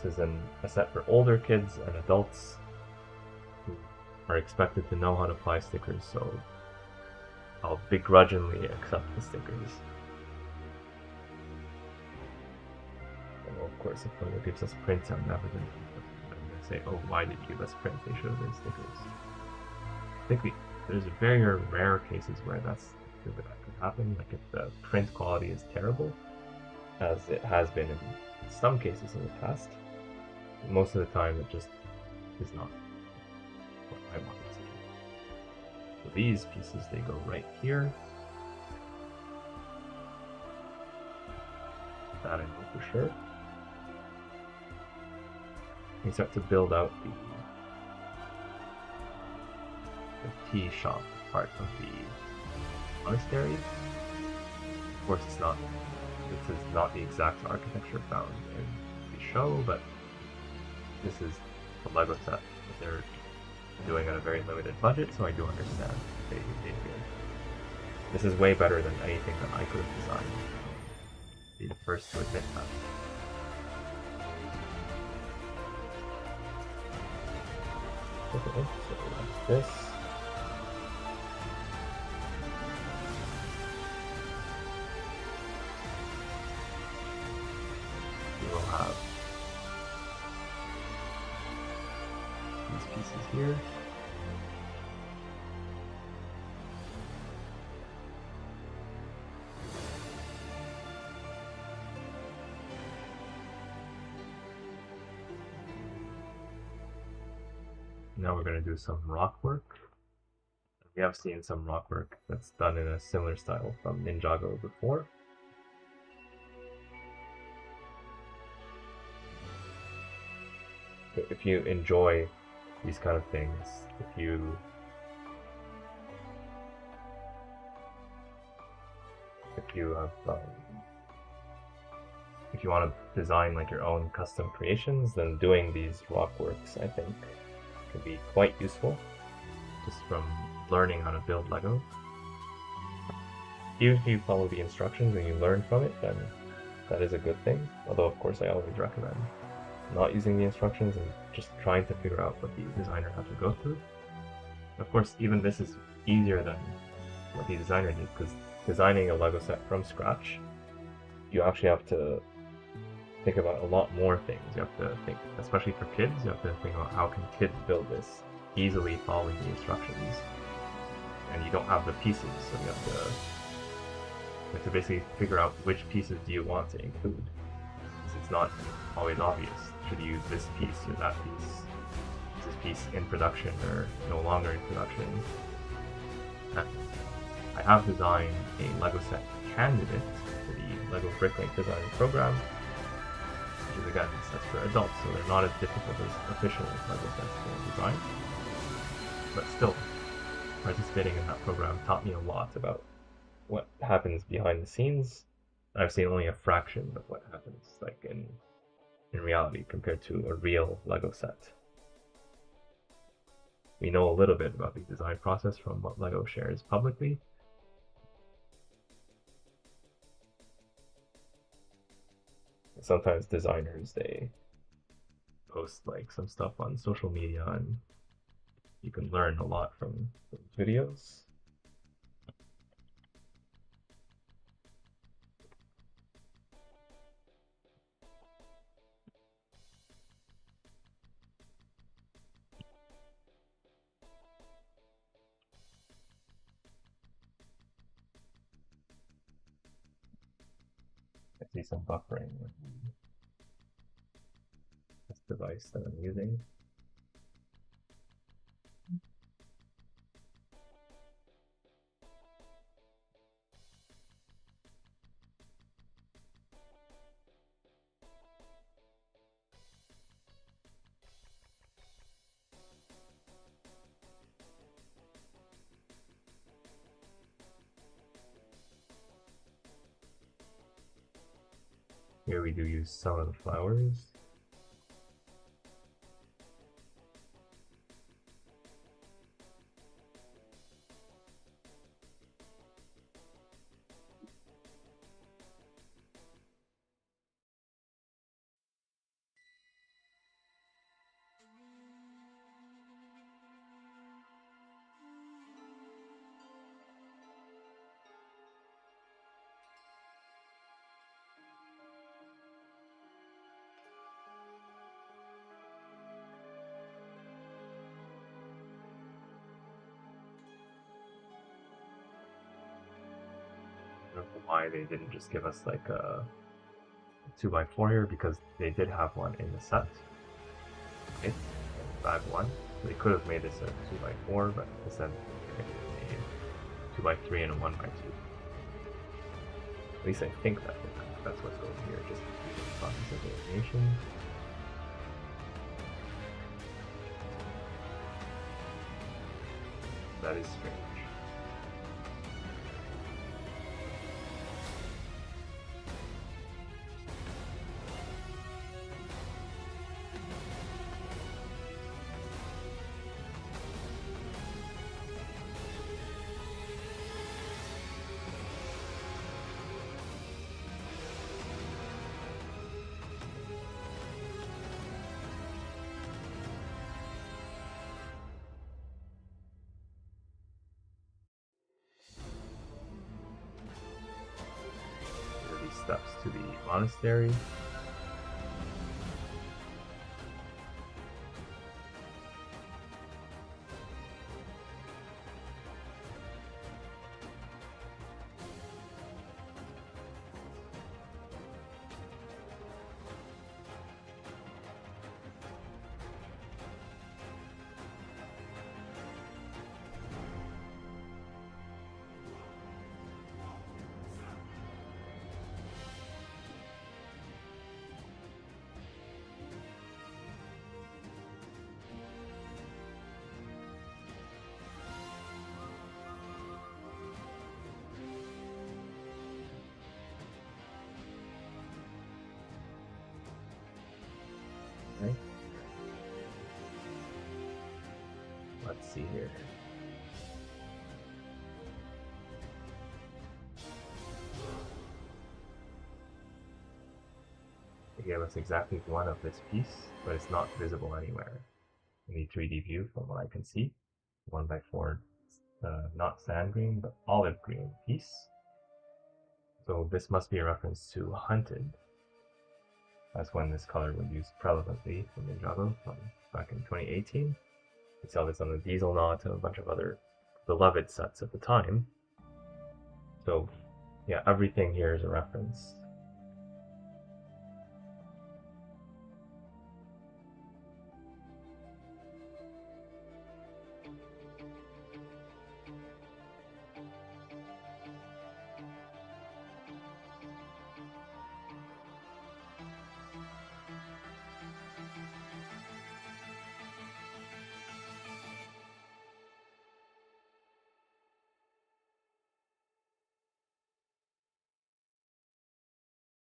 This is a set for older kids and adults who are expected to know how to apply stickers, so I'll begrudgingly accept the stickers. And of course, if LEGO gives us prints, I'm never going to say, oh, why did you give us prints? They should have been stickers. I think there's very rare cases where that could happen, like if the print quality is terrible, as it has been in some cases in the past. Most of the time, it just is not what I want to see. So these pieces, they go right here. That I know for sure. We start to build out the tea shop part of the monastery. Of course, this is not the exact architecture found in the show, but this is the LEGO set that they're doing at a very limited budget, so I do understand they did here. This is way better than anything that I could have designed. I'll be the first to admit that. Okay, so that's this. We will have these pieces here. Now we're going to do some rock work. We have seen some rock work that's done in a similar style from Ninjago before. If you enjoy these kind of things, if you want to design like your own custom creations, then doing these rock works, I think, can be quite useful, just from learning how to build Lego. Even if you follow the instructions and you learn from it, then that is a good thing. Although, of course, I always recommend not using the instructions and just trying to figure out what the designer had to go through. Of course, even this is easier than what the designer did, because designing a Lego set from scratch, you actually have to think about a lot more things. You have to think, especially for kids, you have to think about how can kids build this easily following the instructions. And you don't have the pieces, so you have to basically figure out which pieces do you want to include. Because it's not always obvious. Should you use this piece or that piece? Is this piece in production or no longer in production? I have designed a Lego set candidate for the Lego Bricklink design program, which is again sets for adults, so they're not as difficult as official Lego sets for design. But still, participating in that program taught me a lot about what happens behind the scenes. I've seen only a fraction of what happens like in reality compared to a real Lego set. We know a little bit about the design process from what Lego shares publicly. Sometimes designers, they post like some stuff on social media and you can learn a lot from those videos. I see some buffering with this device that I'm using. Here we do use some of the flowers. I don't know why they didn't just give us like a 2x4 here, because they did have one in the set. Okay, bag one. They could have made this a 2x4, but instead they made a 2x3 and a 1x2. At least I think that's what's going here, just the process of elimination. That is strange. Steps to the monastery. let's see here. They gave us exactly one of this piece, but it's not visible anywhere in the 3D view from what I can see. 1x4, not sand green, but olive green piece. So this must be a reference to Hunted. That's when this color was used prevalently from Ninjago from back in 2018. We saw this on the Diesel Knot and a bunch of other beloved sets at the time. So yeah, everything here is a reference.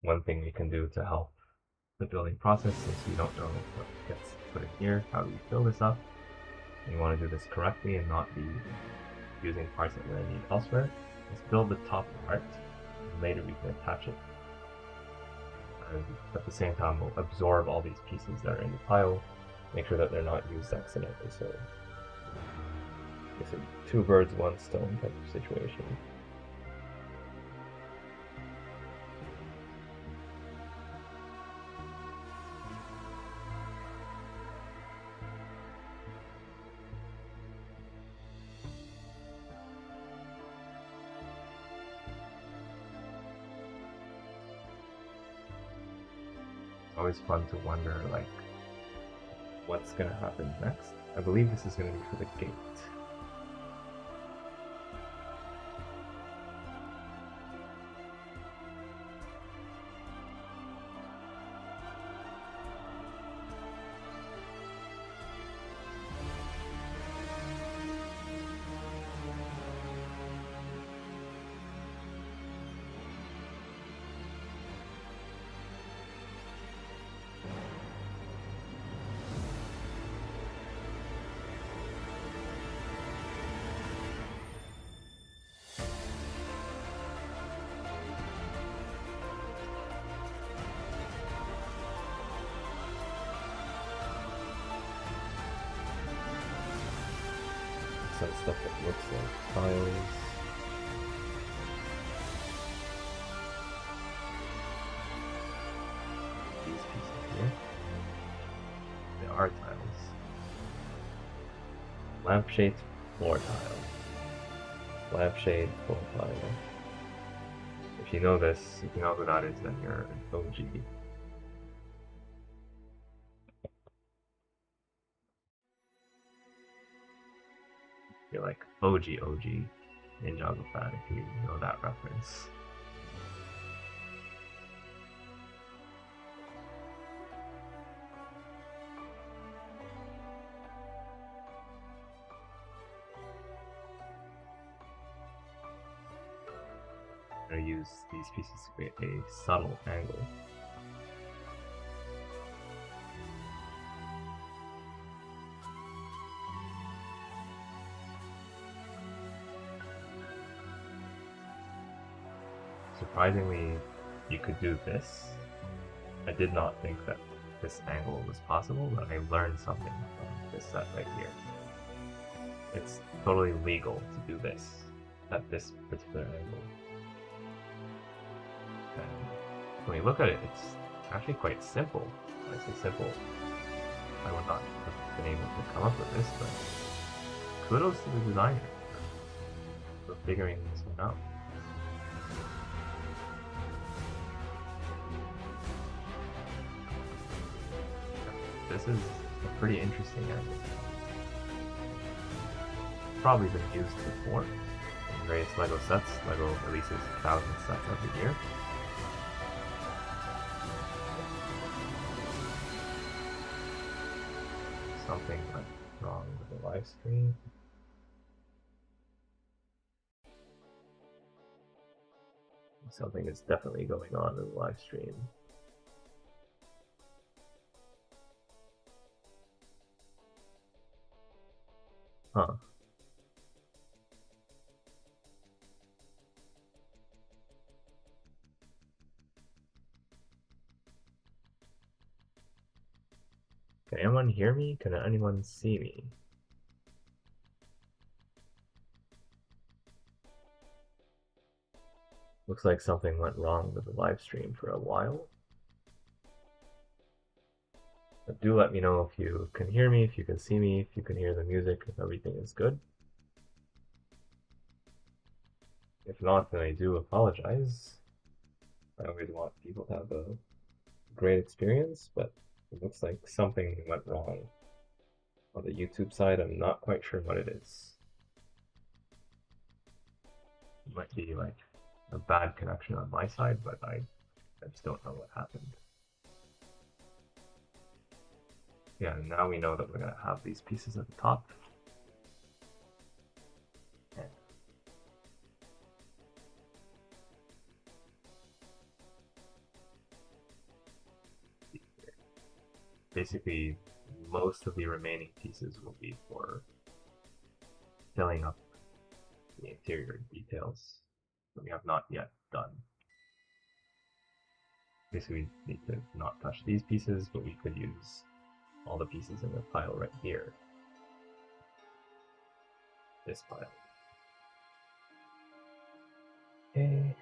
One thing we can do to help the building process, since you don't know what gets put in here, how do you fill this up? And you want to do this correctly and not be using parts that we're going to need elsewhere. Let's build the top part, and later we can attach it. And at the same time, we'll absorb all these pieces that are in the pile, make sure that they're not used accidentally. So it's a two birds, one stone type of situation. Always fun to wonder, like, what's gonna happen next. I believe this is gonna be for the gate. Some stuff that looks like tiles. These pieces here. They are tiles. Lampshade, floor tile. Lampshade, floor tile. If you know this, if you know who that is, then you're an OG. You're like OG Ninjago fan if you know that reference. I'm going to use these pieces to create a subtle angle. Surprisingly, you could do this. I did not think that this angle was possible, but I learned something from this set right here. It's totally legal to do this at this particular angle. And when you look at it, it's actually quite simple. When I say simple, I would not have been able to come up with this, but kudos to the designer for figuring this one out. This is a pretty interesting angle. Probably been used before in various LEGO sets. LEGO releases 1,000 sets every year. Something went wrong with the live stream. Something is definitely going on in the live stream. Huh. Can anyone hear me? Can anyone see me? Looks like something went wrong with the live stream for a while. But do let me know if you can hear me, if you can see me, if you can hear the music, if everything is good. If not, then I do apologize. I always want people to have a great experience, but it looks like something went wrong on the YouTube side. I'm not quite sure what it is. It might be like a bad connection on my side, but I just don't know what happened. Yeah, now we know that we're gonna have these pieces at the top. Basically, most of the remaining pieces will be for filling up the interior details that we have not yet done. Basically, we need to not touch these pieces, but we could use all the pieces in the pile right here. This pile. Okay.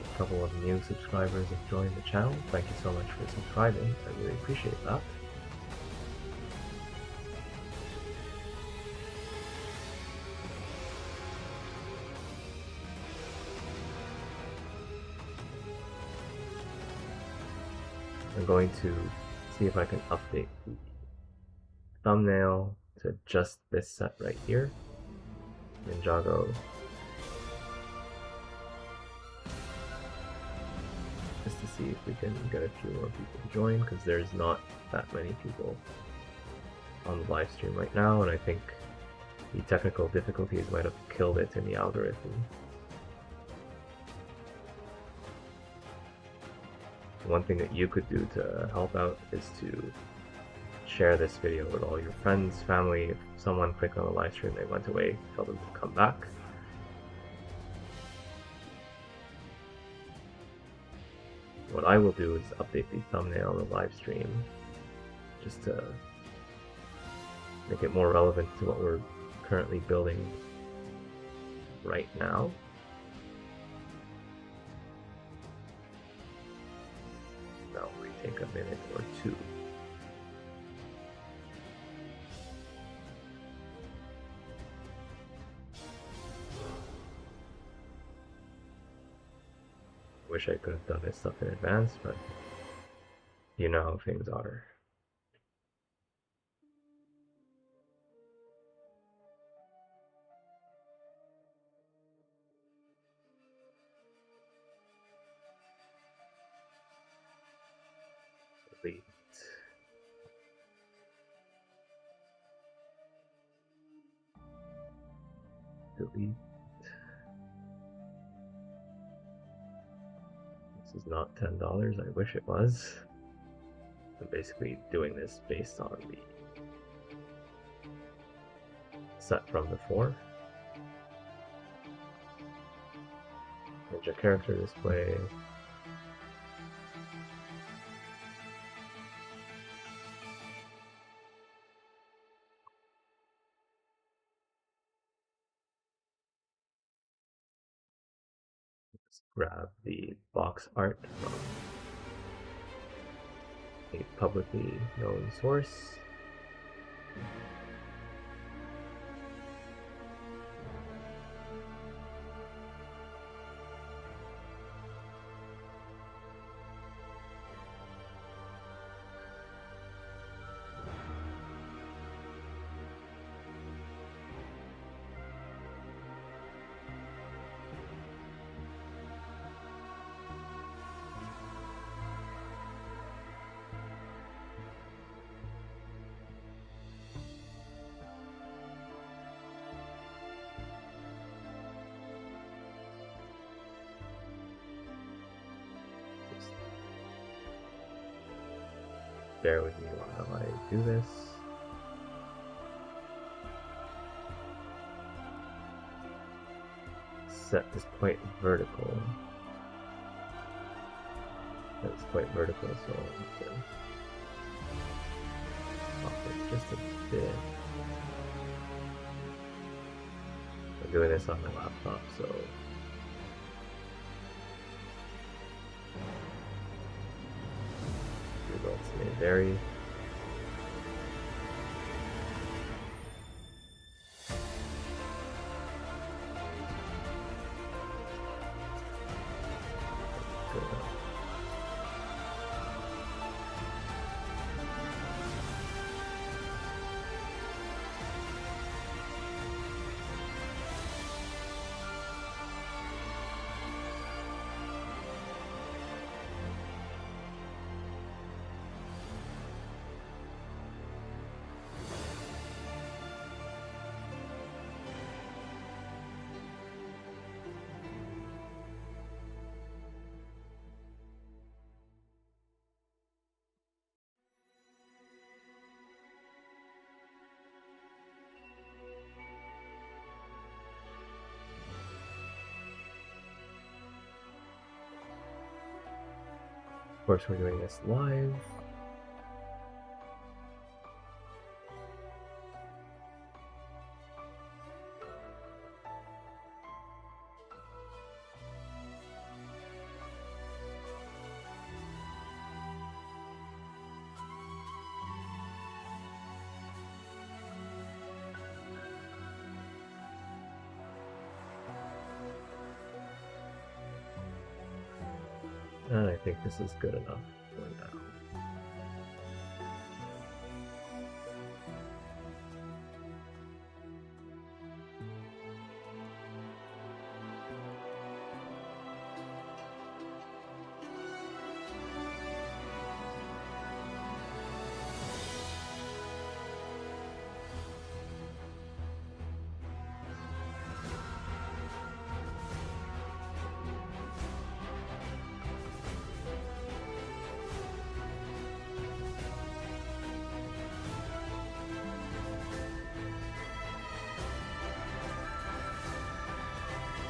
A couple of new subscribers have joined the channel. Thank you so much for subscribing. I really appreciate that. I'm going to see if I can update the thumbnail to just this set right here. Ninjago. Just to see if we can get a few more people to join, because there's not that many people on the live stream right now, and I think the technical difficulties might have killed it in the algorithm. One thing that you could do to help out is to share this video with all your friends, family. If someone clicked on the live stream, they went away, tell them to come back. What I will do is update the thumbnail of the live stream just to make it more relevant to what we're currently building right now. That might take a minute or two. Wish I could have done this stuff in advance, but you know how things are. Delete. Delete. This is not $10. I wish it was. I'm basically doing this based on the set from before. Change a character display. Let's grab the box art from a publicly known source. bear with me while I do this. Set this point vertical. Set this point vertical, so I'll have to pop it just a bit. I'm doing this on my laptop, so results may vary. Of course, we're doing this live. And I think this is good enough for now.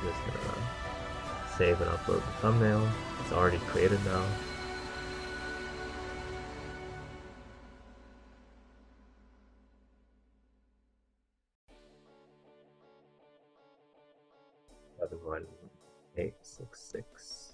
Just gonna save and upload the thumbnail. It's already created now. Seven 866.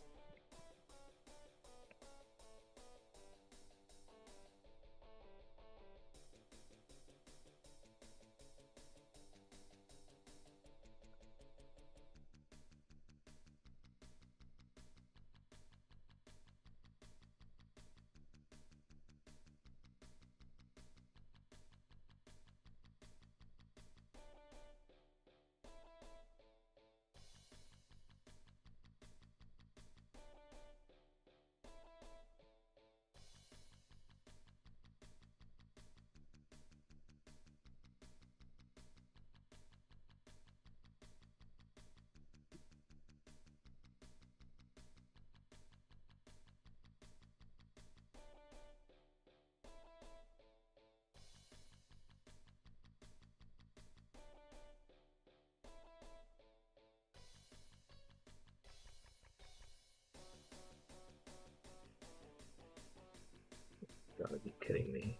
Gotta be kidding me.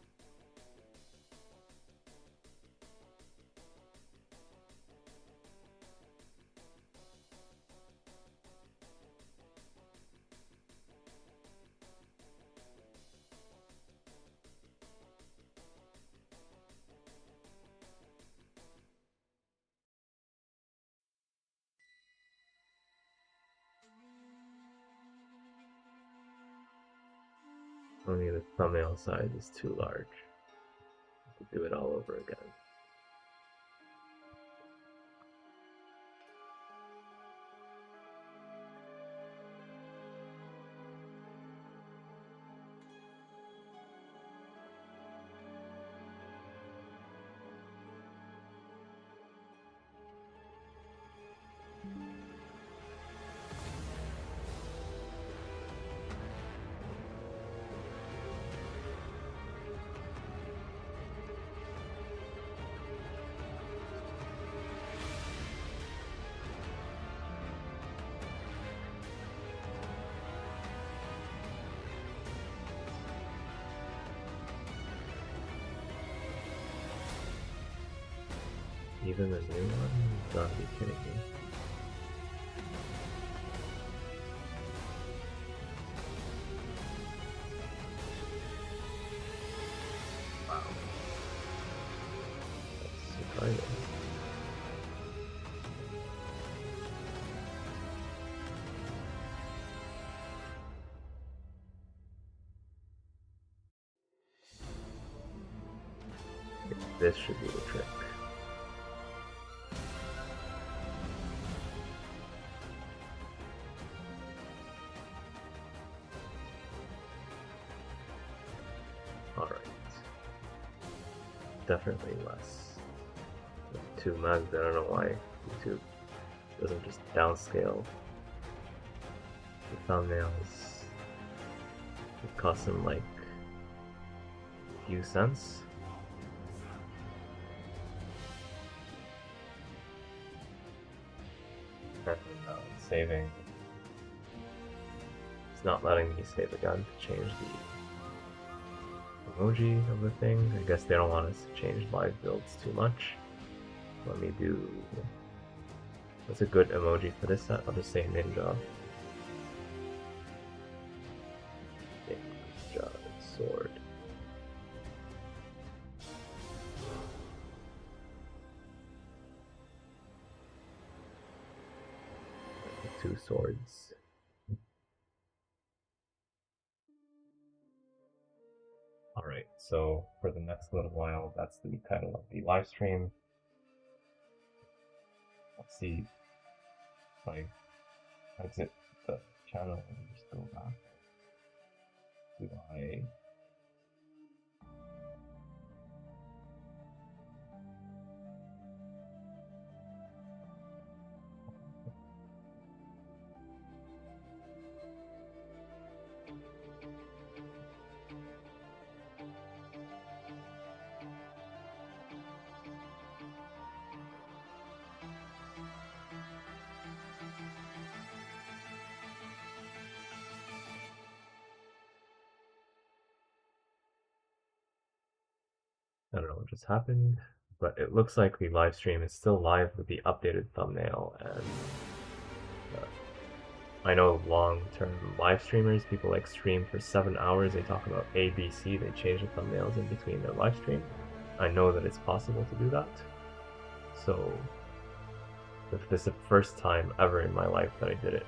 Only the thumbnail size is too large. I have to do it all over again. Even the new one? You gotta be kidding me. Wow. That's surprising. This should be the trick. Alright. Definitely less. With 2 megs, I don't know why YouTube doesn't just downscale the thumbnails. It costs them like a few cents. And saving. It's not letting me save again to change the emoji of the thing. I guess they don't want us to change live builds too much. Let me do. What's a good emoji for this set? I'll just say ninja. Ninja sword. Two swords. Alright, so for the next little while, that's the title of the live stream. Let's see if I exit the channel and just go back. Do I? I don't know what just happened, but it looks like the live stream is still live with the updated thumbnail, and I know long-term live streamers, people like stream for 7 hours, they talk about A, B, C, they change the thumbnails in between their live stream. I know that it's possible to do that, so if this is the first time ever in my life that I did it,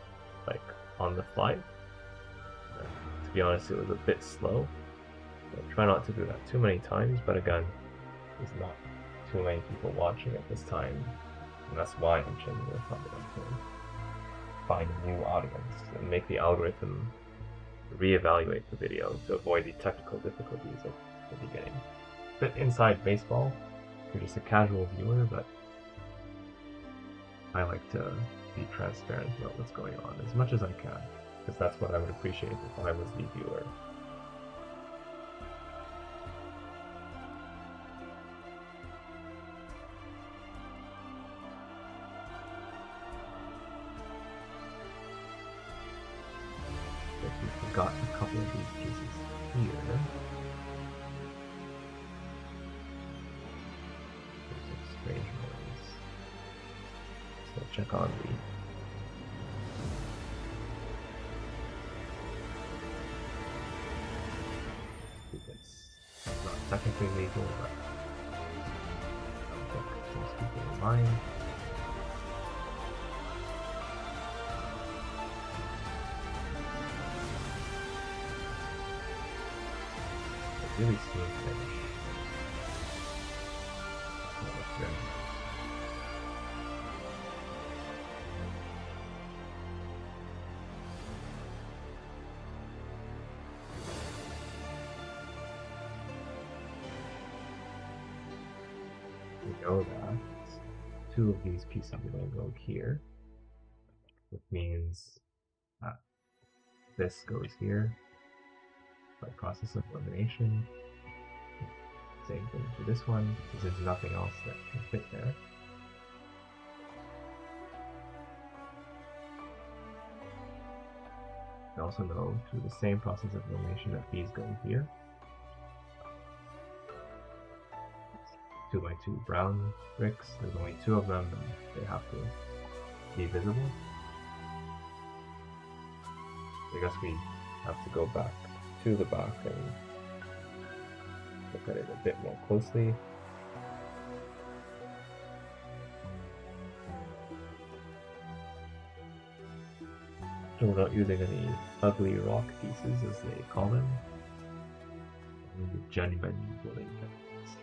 like, on the fly, to be honest, it was a bit slow. I'll try not to do that too many times, but again, there's not too many people watching at this time, and that's why I'm changing the thumbnail to find a new audience and make the algorithm reevaluate the video to avoid the technical difficulties of the beginning. A bit inside baseball, if you're just a casual viewer, but I like to be transparent about what's going on as much as I can, because that's what I would appreciate if I was the viewer. We got a couple of these pieces here. There's some strange noise. So check on the it's not technically legal, but I don't think most people will mind. Really smooth finish. That's good. We know that 2 of these pieces are going to go here, which means that this goes here. By process of elimination. Same thing for this one, because there's nothing else that can fit there. We also know through the same process of elimination that these go here. 2x2 brown bricks. There's only two of them, and they have to be visible. I guess we have to go back to the back and look at it a bit more closely. So we're not using any ugly rock pieces, as they call them. Only genuine building techniques.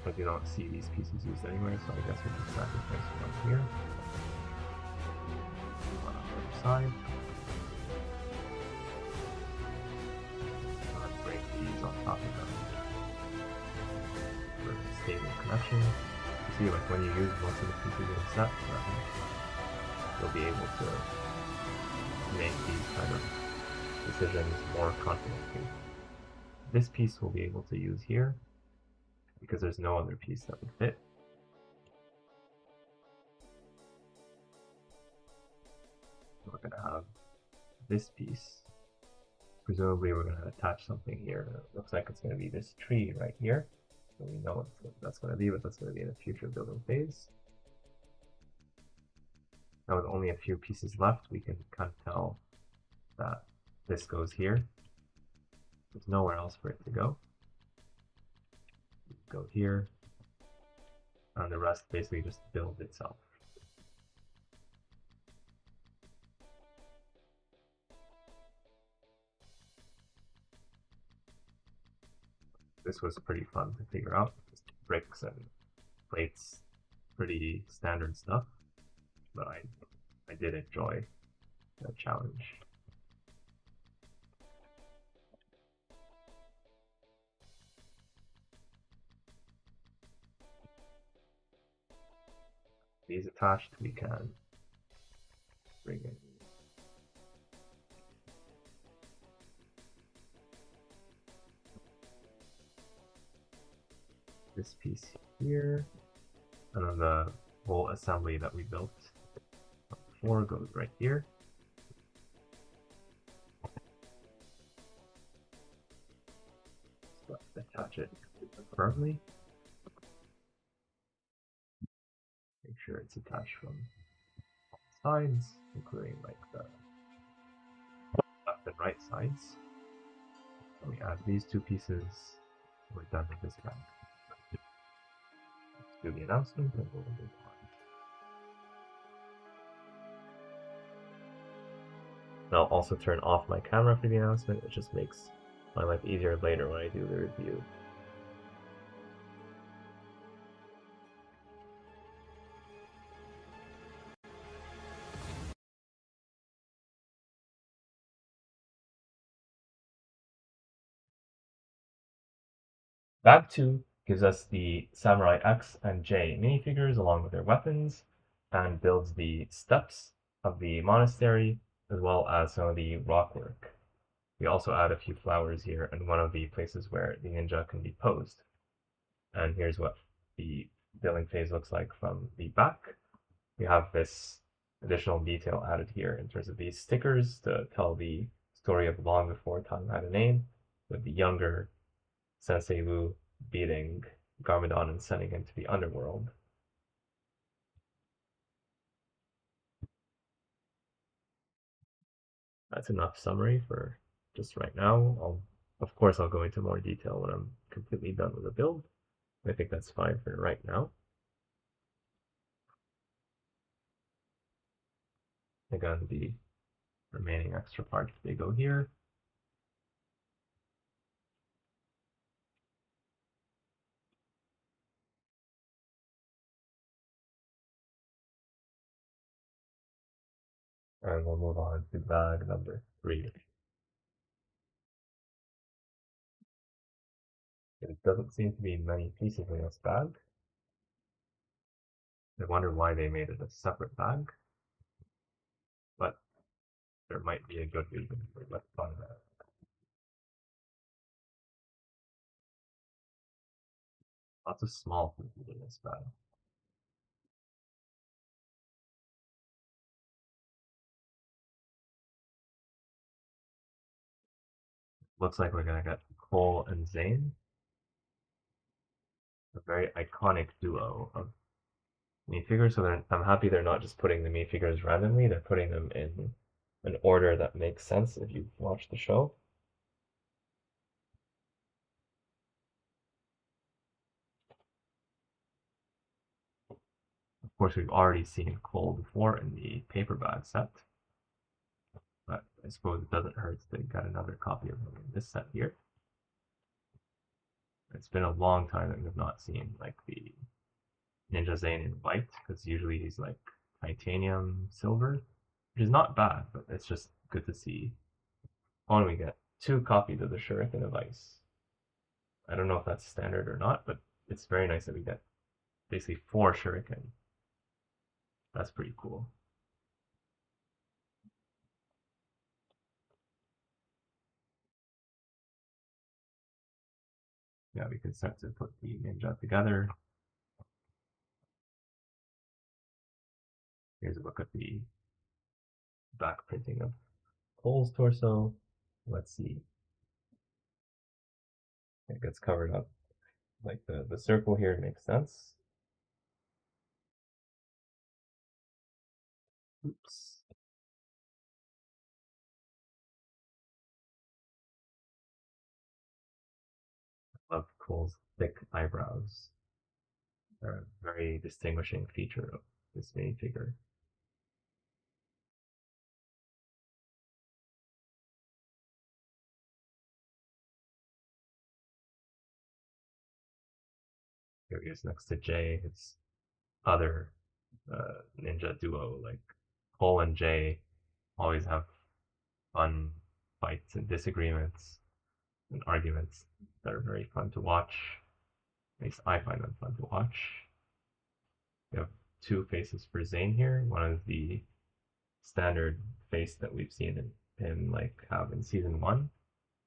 But you don't see these pieces used anywhere, so I guess we can sacrifice one here. One on the other side. Break these on top of them for stable connection. You see, like when you use most of the pieces in a set, you'll be able to make these kind of decisions more confidently. This piece we'll be able to use here because there's no other piece that would fit. We're going to have this piece. Presumably we're going to attach something here. It looks like it's going to be this tree right here. So we know what that's going to be, but that's going to be in a future building phase. Now with only a few pieces left, we can kind of tell that this goes here. There's nowhere else for it to go. Go here, and the rest basically just builds itself. This was pretty fun to figure out. Just bricks and plates, pretty standard stuff, but I did enjoy the challenge. These attached, we can bring in this piece here, and then the whole assembly that we built before goes right here. So attach it firmly. Make sure it's attached from sides, including like the left and right sides. And we add these two pieces. We're done with this bag. Let's do the announcement and we'll move on. I'll also turn off my camera for the announcement. It just makes my life easier later when I do the review. Bag 2 gives us the Samurai X and J minifigures along with their weapons, and builds the steps of the monastery as well as some of the rock work. We also add a few flowers here and one of the places where the ninja can be posed. And here's what the building phase looks like from the back. We have this additional detail added here in terms of these stickers to tell the story of long before time had a name, with the younger Sensei Wu beating Garmadon and sending him to the underworld. That's enough summary for just right now. Of course, I'll go into more detail when I'm completely done with the build. I think that's fine for right now. Again, the remaining extra parts, they go here. And we'll move on to bag number 3. There doesn't seem to be many pieces in this bag. I wonder why they made it a separate bag, but there might be a good reason. Let's find out. Lots of small pieces in this bag. Looks like we're gonna get Cole and Zayn, a very iconic duo of minifigures. So I'm happy they're not just putting the minifigures randomly, they're putting them in an order that makes sense if you've watched the show. Of course, we've already seen Cole before in the paperback set, but I suppose it doesn't hurt to get another copy of him in this set here. It's been a long time that we've not seen like the Ninja Zayn in white, because usually he's like titanium silver, which is not bad, but it's just good to see. Oh, and we get two copies of the Shuriken of Ice. I don't know if that's standard or not, but it's very nice that we get basically four Shuriken. That's pretty cool. Yeah, we can start to put the ninja together. Here's a look at the back printing of Cole's torso. Let's see. It gets covered up. Like the circle here makes sense. Oops. Love Cole's thick eyebrows. They're a very distinguishing feature of this minifigure. Here he is next to Jay, his other ninja duo. Like Cole and Jay always have fun fights and disagreements and arguments that are very fun to watch. At least I find them fun to watch. We have two faces for Zane here. One is the standard face that we've seen him like have in season one,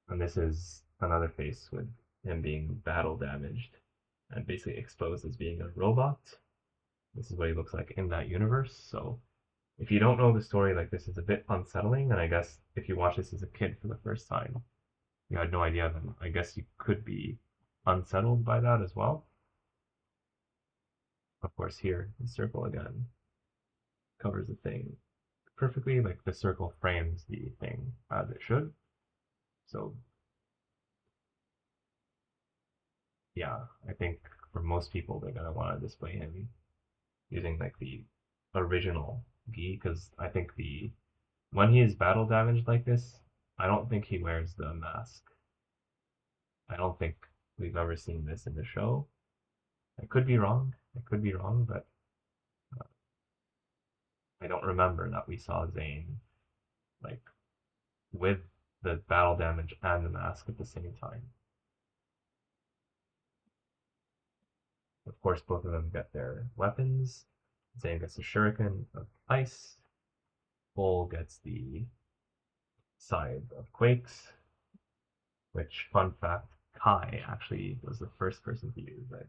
and this is another face with him being battle damaged and basically exposed as being a robot. This is what he looks like in that universe. So if you don't know the story, like this is a bit unsettling, and I guess if you watch this as a kid for the first time, you had no idea, then I guess you could be unsettled by that as well. Of course, here the circle again covers the thing perfectly. Like the circle frames the thing as it should. So yeah, I think for most people they're gonna want to display him using like the original gi, because I think the when he is battle damaged like this, I don't think he wears the mask. I don't think we've ever seen this in the show. I could be wrong. I could be wrong, but I don't remember that we saw Zane like with the battle damage and the mask at the same time. Of course, both of them get their weapons. Zane gets a shuriken of ice. Bull gets the side of quakes, which, fun fact, Kai actually was the first person to use it.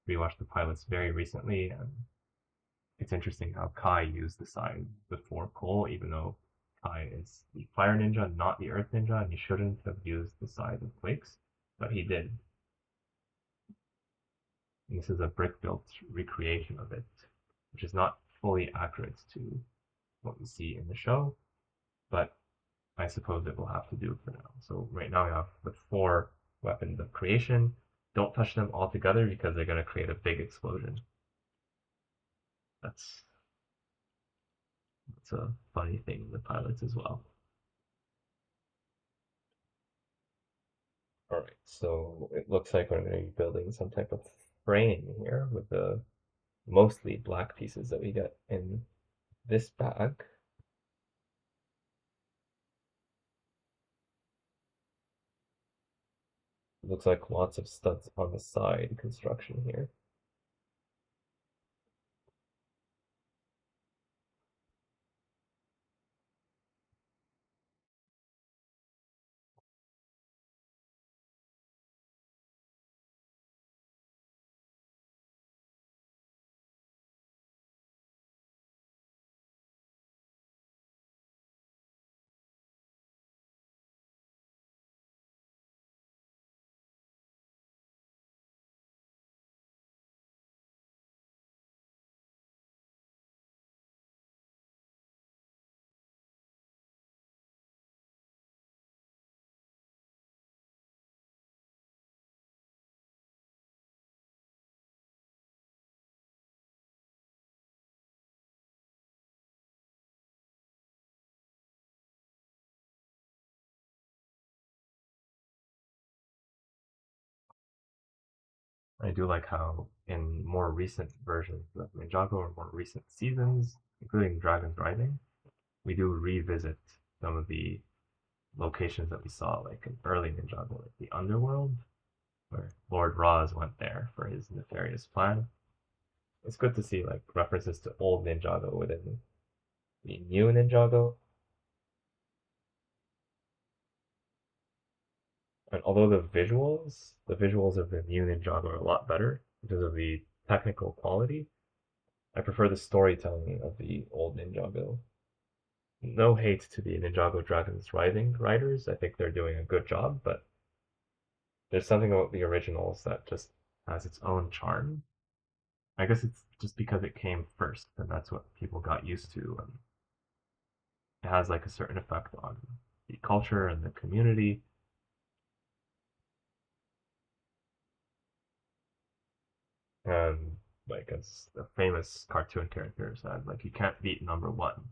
We watched the pilots very recently, and it's interesting how Kai used the side before Cole, even though Kai is the fire ninja, not the earth ninja, and he shouldn't have used the side of quakes, but he did. And this is a brick built recreation of it, which is not fully accurate to what we see in the show, but I suppose it will have to do for now. So right now we have the four weapons of creation. Don't touch them all together because they're going to create a big explosion. That's a funny thing in the pilots as well. All right, so it looks like we're going to be building some type of frame here with the mostly black pieces that we get in this bag. It looks like lots of studs on the side construction here. I do like how in more recent versions of Ninjago or more recent seasons, including Dragon's Rising, we do revisit some of the locations that we saw like in early Ninjago, like the underworld, where Lord Raz went there for his nefarious plan. It's good to see like references to old Ninjago within the new Ninjago. And although the visuals of the new Ninjago are a lot better because of the technical quality, I prefer the storytelling of the old Ninjago. No hate to the Ninjago Dragons Rising writers. I think they're doing a good job, but there's something about the originals that just has its own charm. I guess it's just because it came first, and that's what people got used to, and it has like a certain effect on the culture and the community. And like as a famous cartoon character said, like you can't beat number one.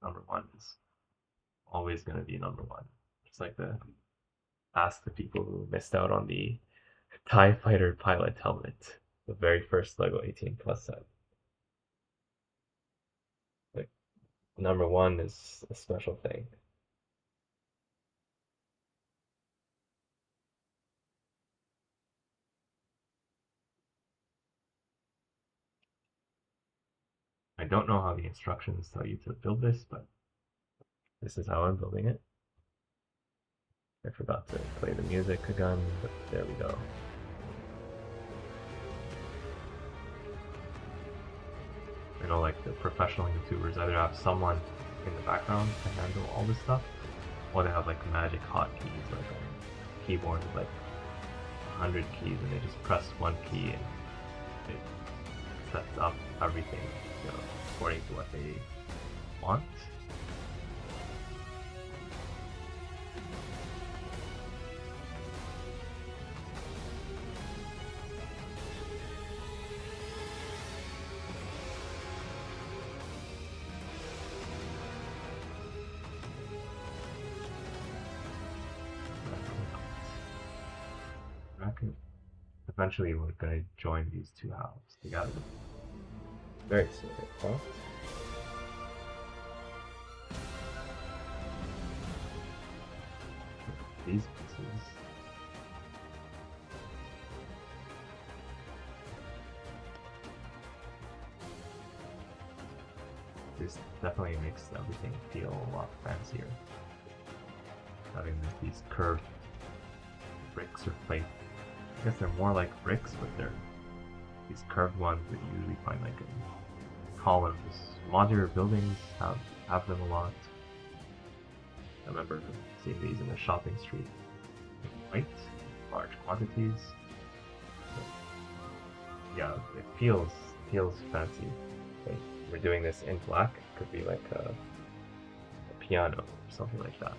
Number one is always going to be number one. Just like the ask the people who missed out on the TIE Fighter pilot helmet, the very first Lego 18 plus set. Like number one is a special thing. I don't know how the instructions tell you to build this, but this is how I'm building it. I forgot to play the music again, but there we go. I know like the professional YouTubers either have someone in the background to handle all this stuff, or they have like magic hotkeys, like a keyboard with like 100 keys, and they just press one key and it sets up everything, you know, according to what they want. Eventually, we're gonna join these two halves together. Very excited, huh? These pieces. This definitely makes everything feel a lot fancier. Having these curved bricks or plate. I guess they're more like bricks, but they're these curved ones that you usually find like in columns. Modular buildings have them a lot. I remember seeing these in the shopping street in white, large quantities. But yeah, it feels fancy. Like we're doing this in black. It could be like a piano or something like that.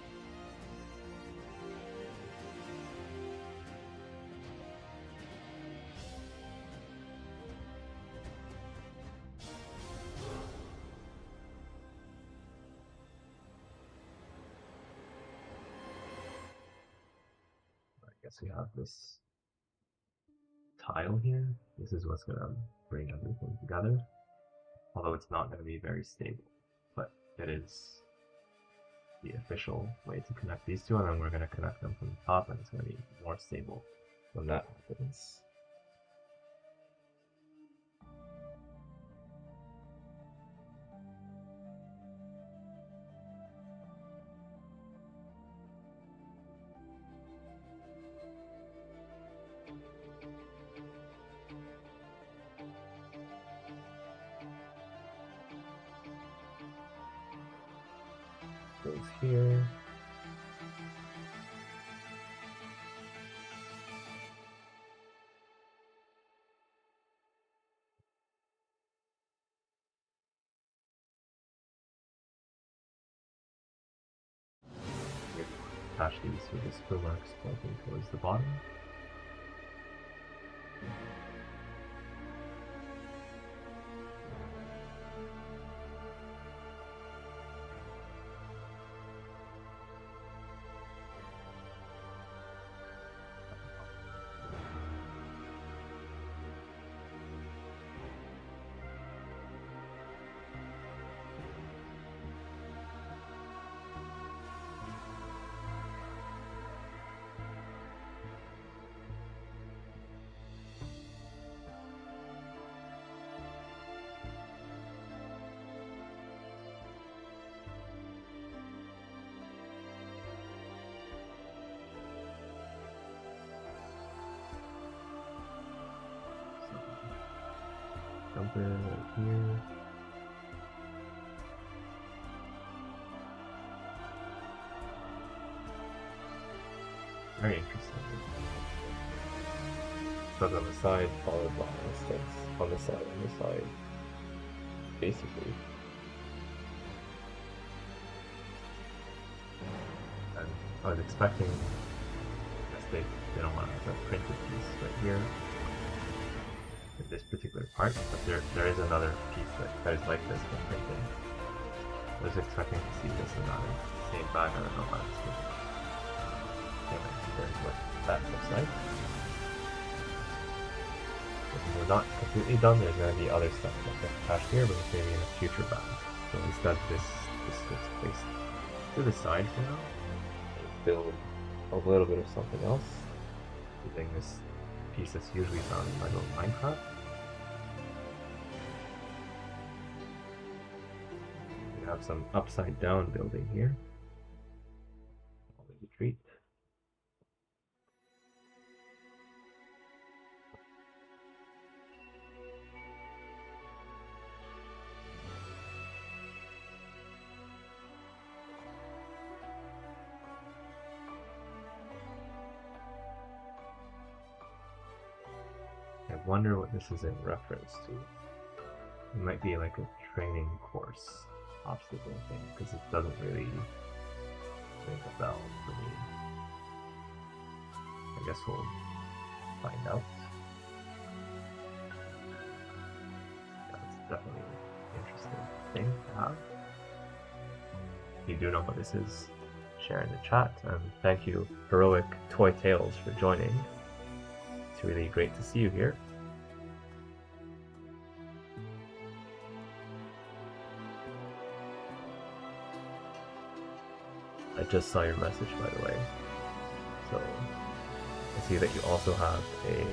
I guess we have this tile here. This is what's gonna bring everything together. Although it's not gonna be very stable, but it is the official way to connect these two, and then we're gonna connect them from the top, and it's gonna be more stable when that happens. Goes here. Attach these with the screw marks pointing towards the bottom. jumper right here. Very interesting. Studs on the side, followed by studs on the side, basically. And I was expecting, I guess they don't want to have a printed piece right here in this particular part, but there is another piece that is like this but printed. I was expecting to see this in the same bag. I don't know how it's going. Anyway, there's what that looks like. If we're not completely done, there's going to be other stuff like attached here, but it's maybe in a future bag. So instead, this gets placed to the side for now. Build a little bit of something else using this piece that's usually found in Lego Minecraft. We have some upside down building here. Always a treat. I wonder what this is in reference to. It might be like a training course obstacle thing, because it doesn't really ring a bell for me. I guess we'll find out. That's definitely an interesting thing to have. If you do know what this is, share in the chat, and thank you, Heroic Toy Tales, for joining. It's really great to see you here. I just saw your message, by the way. So I see that you also have a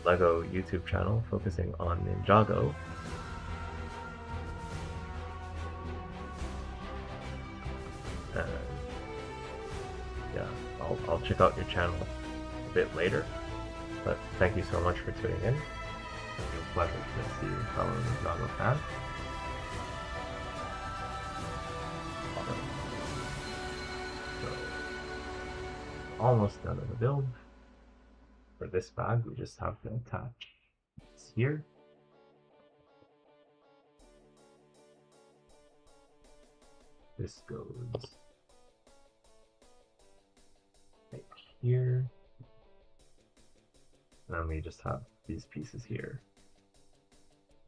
Lego YouTube channel focusing on Ninjago. And yeah, I'll check out your channel a bit later. But thank you so much for tuning in. It's been a pleasure to see you fellow Ninjago fan. Almost done with the build. For this bag, we just have to attach this here. This goes right here. And then we just have these pieces here.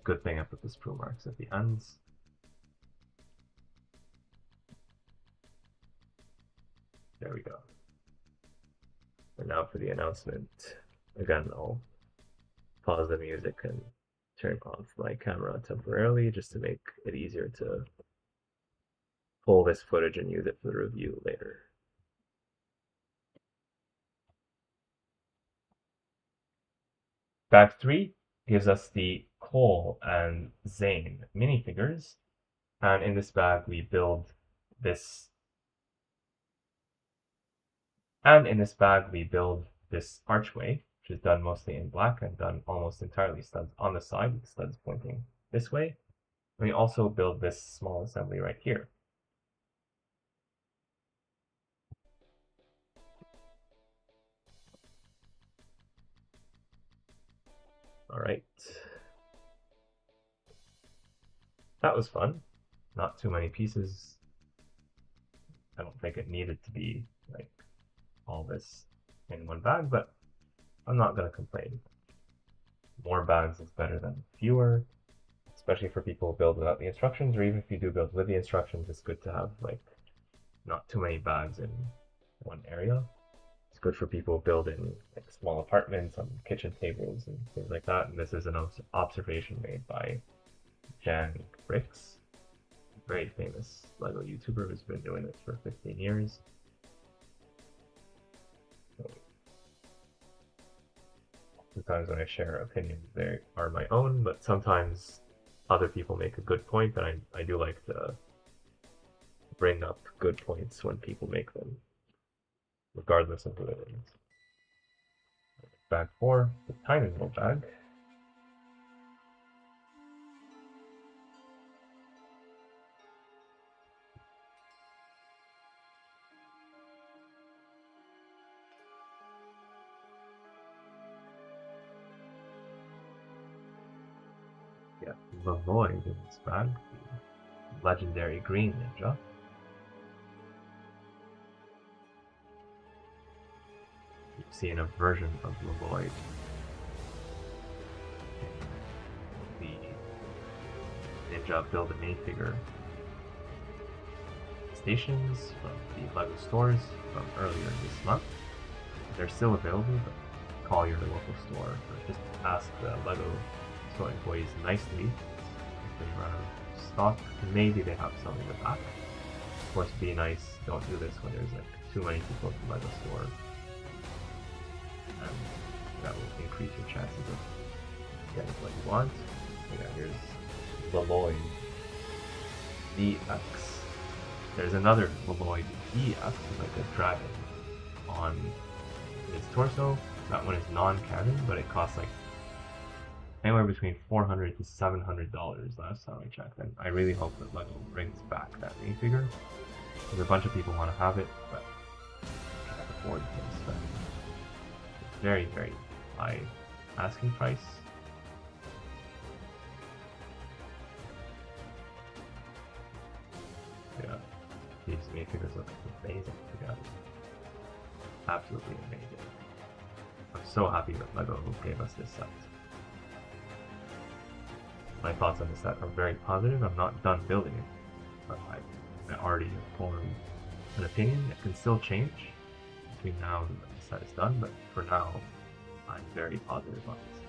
Good thing I put the sprue marks at the ends. There we go. And now for the announcement. Again, I'll pause the music and turn off my camera temporarily just to make it easier to pull this footage and use it for the review later. Bag 3 gives us the Cole and Zane minifigures, and in this bag we build this. And in this bag we build this archway, which is done mostly in black and done almost entirely studs on the side, with studs pointing this way. And we also build this small assembly right here. Alright. That was fun. Not too many pieces. I don't think it needed to be like all this in one bag, but I'm not going to complain. More bags is better than fewer, especially for people who build without the instructions, or even if you do build with the instructions, it's good to have like not too many bags in one area. It's good for people who build in like small apartments on kitchen tables and things like that. And this is an observation made by Jan Bricks, a very famous Lego YouTuber who's been doing this for 15 years. Sometimes when I share opinions, they are my own, but sometimes other people make a good point, and I do like to bring up good points when people make them, regardless of who it is. Bag 4, the tiny little bag. Yeah, the Void in this bag, the legendary green ninja. You've seen a version of the Void in the Ninja Build a Minifigure stations from the LEGO stores from earlier this month. They're still available, but call your local store or just ask the LEGO store employees nicely if they run out of stock. Maybe they have some in the back. Of course, be nice. Don't do this when there's like too many people at the LEGO store, and that will increase your chances of getting what you want. Yeah, here's Lloyd DX. There's another Lloyd DX, like a dragon, on his torso. That one is non-canon, but it costs like anywhere between $400 to $700 last time I checked. And I really hope that LEGO brings back that minifigure, because a bunch of people want to have it, but can't afford to spend very, very high asking price. Yeah, these minifigures look amazing together. Absolutely amazing. I'm so happy that LEGO gave us this set. My thoughts on this set are very positive. I'm not done building it, but I already have formed an opinion. It can still change between now and when the set is done, but for now, I'm very positive on this set.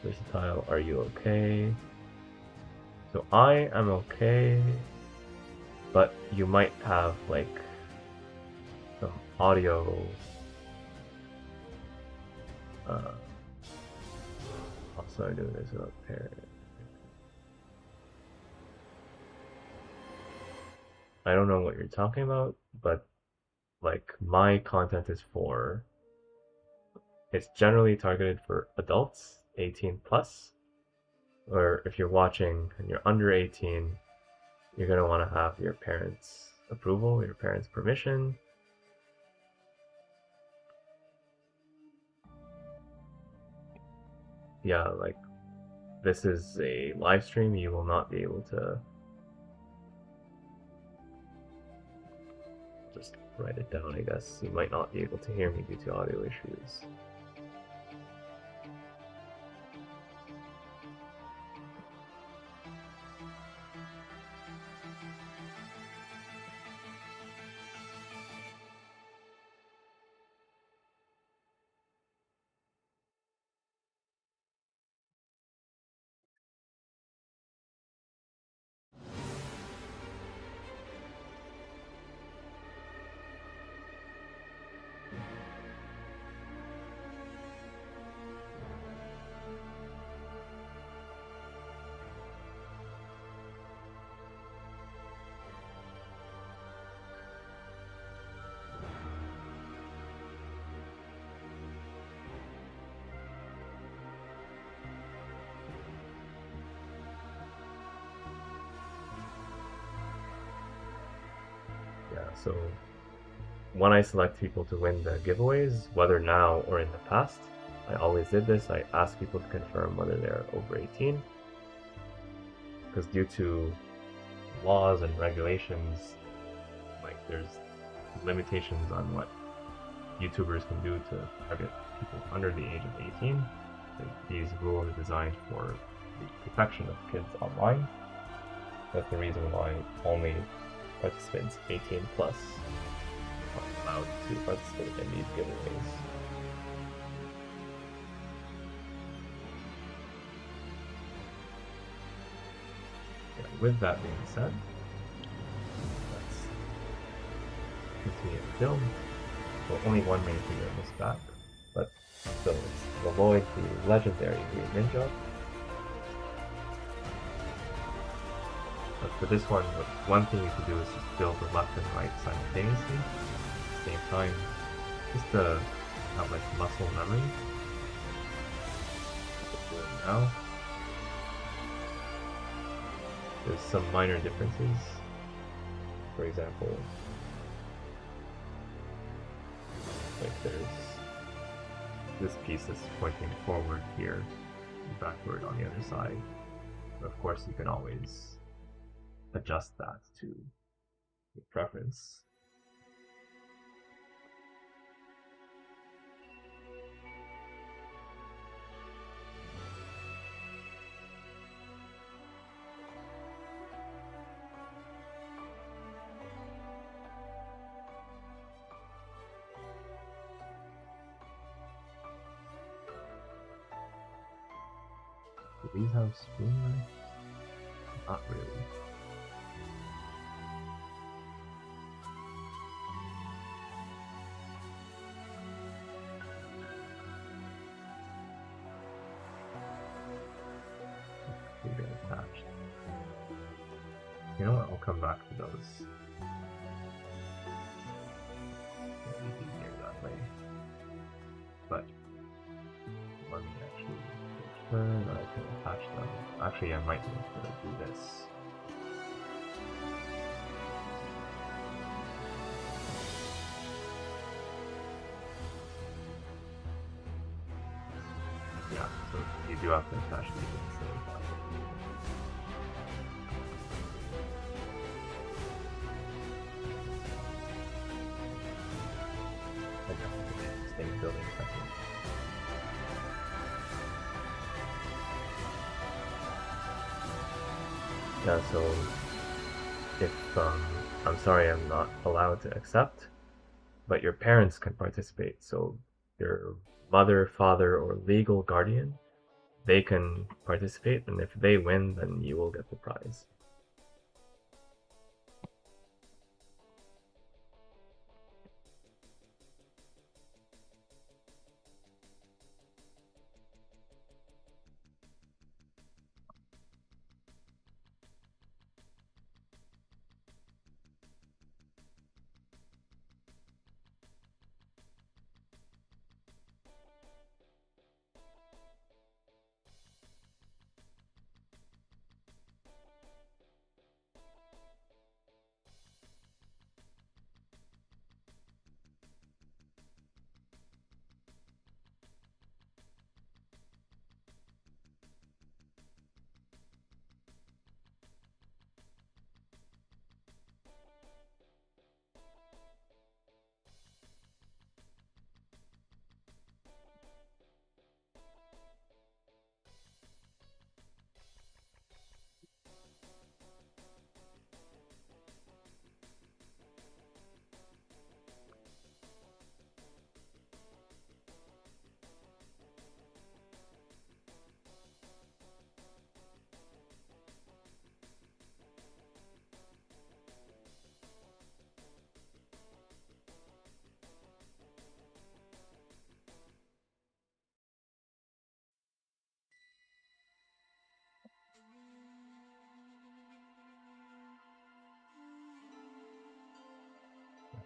Versatile, are you okay? So I am okay, but you might have like some audio also I'm doing this without pair. I don't know what you're talking about, but like my content is it's generally targeted for adults 18 plus, or if you're watching and you're under 18, you're going to want to have your parents' approval, your parents' permission. Yeah, like this is a live stream, you will not be able to just write it down, I guess. You might not be able to hear me due to audio issues. Yeah, so when I select people to win the giveaways, whether now or in the past, I always did this. I asked people to confirm whether they're over 18, because due to laws and regulations, like there's limitations on what YouTubers can do to target people under the age of 18. These rules are designed for the protection of kids online. That's the reason why only participants 18 plus are allowed to participate in these giveaways. Yeah, with that being said, let's continue to film. Well, only one minifigure in this back, but still, it's the Lloyd, the legendary Green Ninja. But for this one thing you can do is just build the left and right simultaneously at the same time, just to have like muscle memory. Let's do it now. There's some minor differences. For example, Like there's this piece that's pointing forward here, and backward on the other side. But of course, you can always adjust that to your preference. Do these have spoon knives? Not really. They get attached. You know what? I'll come back to those. Maybe easier that way. But let me actually make sure that I can attach them. Actually, I might be able to do this. Yeah, so you do have to attach these at the same time. I guess it's the same building technique. Yeah, so if I'm sorry I'm not allowed to accept, but your parents can participate. So your mother, father, or legal guardian, they can participate, and if they win, then you will get the prize.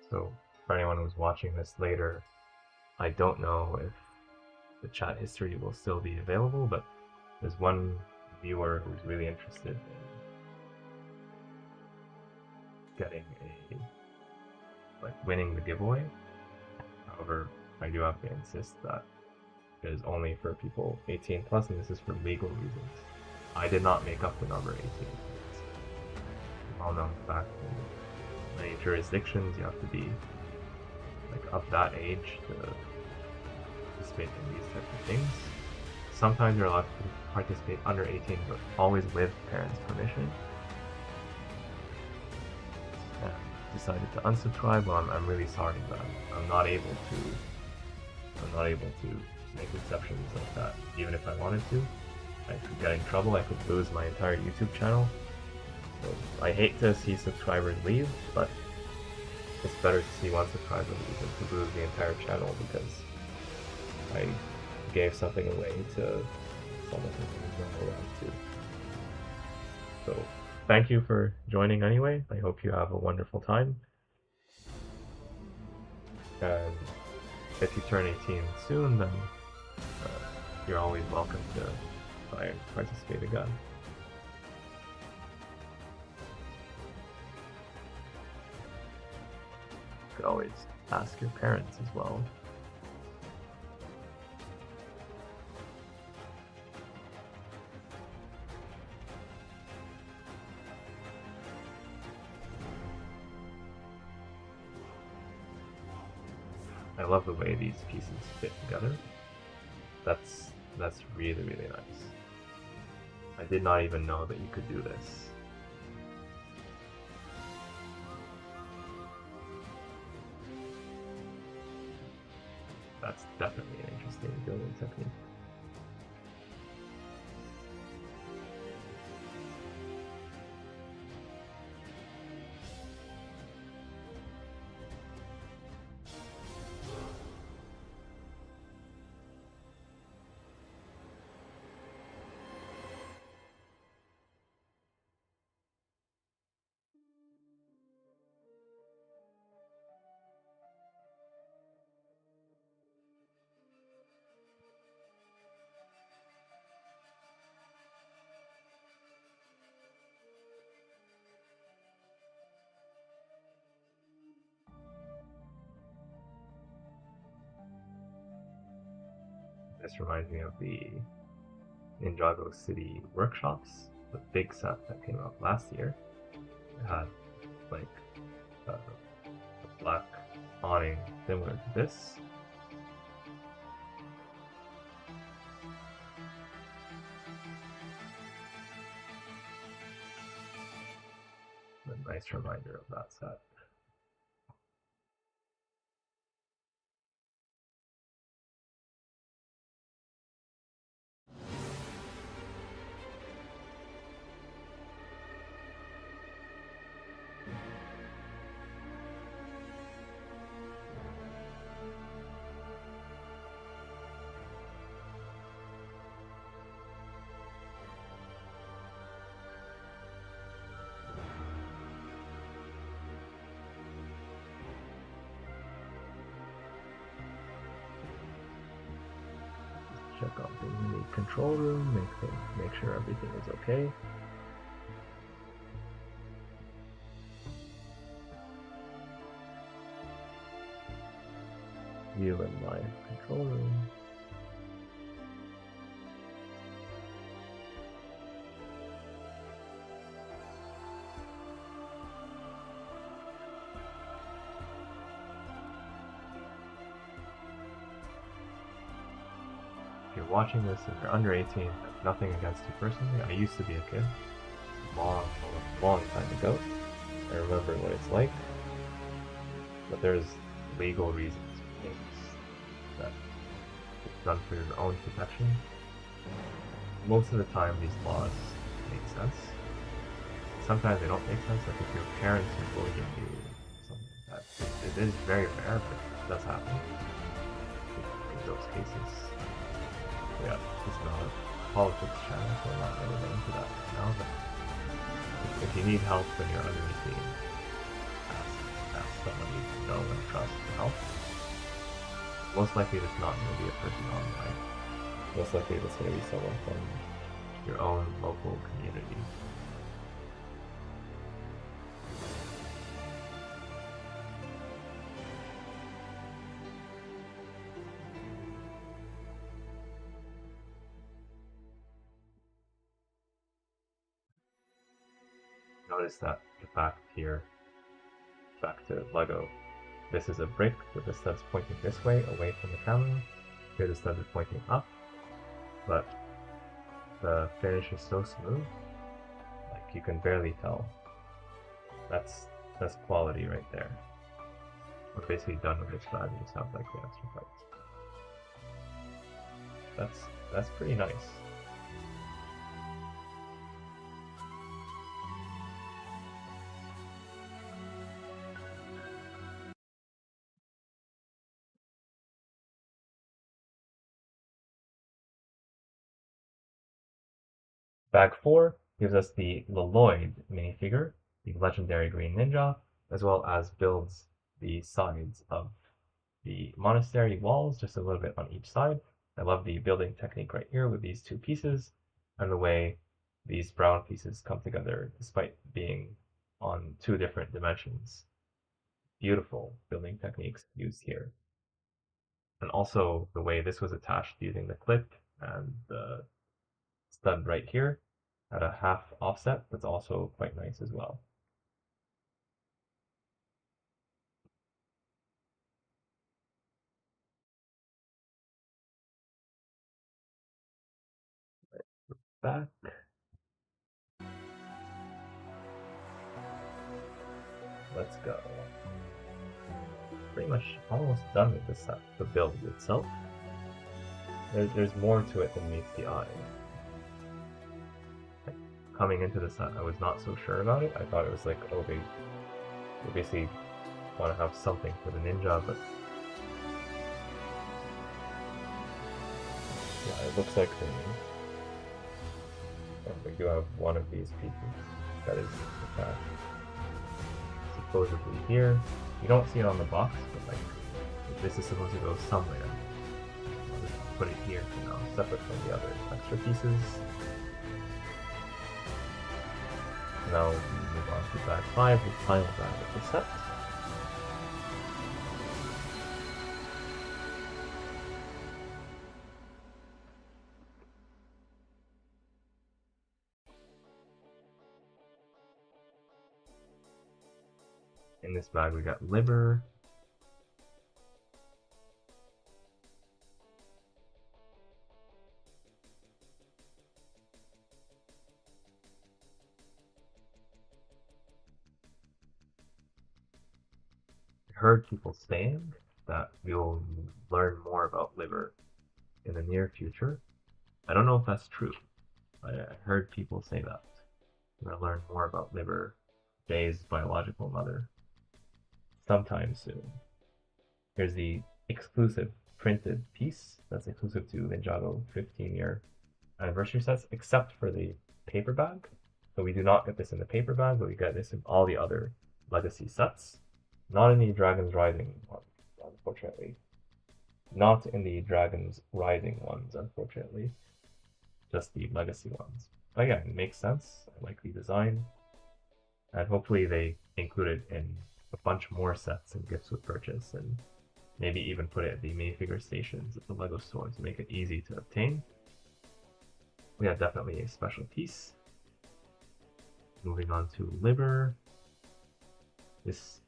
So for anyone who's watching this later, I don't know if the chat history will still be available, but there's one viewer who's really interested in getting winning the giveaway. However, I do have to insist that it is only for people 18 plus, and this is for legal reasons. I did not make up the number 18. It's a well-known fact. In many jurisdictions, you have to be of that age to participate in these types of things. Sometimes you're allowed to participate under 18, but always with parents' permission. And decided to unsubscribe. Well, I'm really sorry, but I'm not able to make exceptions like that. Even if I wanted to, I could get in trouble. I could lose my entire YouTube channel. So I hate to see subscribers leave, but it's better to see one subscriber leave than to lose the entire channel because I gave something away to someone who's not allowed to. So thank you for joining anyway. I hope you have a wonderful time. And if you turn 18 soon, then you're always welcome to try and participate again. You could always ask your parents as well. I love the way these pieces fit together. That's really, really nice. I did not even know that you could do this. That's definitely an interesting building technique. This reminds me of the Ninjago City workshops, the big set that came out last year. It had like a black awning similar to this. A nice reminder of that set. Check out the unique control room, make sure everything is okay. View and live control room. If you're watching this and you're under 18, nothing against you personally. I used to be a kid, long time ago. I remember what it's like, but there's legal reasons for things that it's done for your own protection. Most of the time, these laws make sense. Sometimes they don't make sense. Like if your parents are bullying you, something like that. It is very rare, but it does happen in those cases. Yeah, it's not a politics channel, so I'm not really getting into that right now. But if you need help when you're under 18, ask someone you know and trust for help. Most likely, it's not going to be a person online. Most likely, it's going to be someone from your own local community. Notice that the fact here, back to Lego, this is a brick with the studs pointing this way, away from the camera. Here the studs are pointing up, but the finish is so smooth, like you can barely tell. That's quality right there. We're basically done with this side, we just have like the extra parts. That's pretty nice. Bag 4 gives us the Lloyd minifigure, the legendary green ninja, as well as builds the sides of the monastery walls just a little bit on each side. I love the building technique right here with these two pieces and the way these brown pieces come together despite being on two different dimensions. Beautiful building techniques used here. And also the way this was attached using the clip and the stud right here at a half offset, that's also quite nice as well. back. Let's go. Pretty much almost done with this set, the build itself. There's more to it than meets the eye. Coming into the set, I was not so sure about it. I thought it was like, oh, they basically want to have something for the ninja, but yeah, it looks like we do have one of these pieces that is attached supposedly here. You don't see it on the box, but like this is supposed to go somewhere. I'll just put it here for now, separate from the other extra pieces. Now we move on to bag 5, the final bag of the set. In this bag we got liver, I heard people saying that we'll learn more about liver in the near future. I don't know if that's true. I heard people say that. We're going to learn more about liver, Jay's biological mother, sometime soon. Here's the exclusive printed piece that's exclusive to Ninjago 15-year anniversary sets, except for the paper bag. So we do not get this in the paper bag, but we get this in all the other legacy sets. Not in the Dragon's Rising ones, unfortunately. Not in the Dragon's Rising ones, unfortunately. Just the legacy ones. But yeah, it makes sense. I like the design. And hopefully they include it in a bunch more sets and gifts with purchase, and maybe even put it at the minifigure stations at the LEGO store to make it easy to obtain. Yeah, definitely a special piece. Moving on to liver. This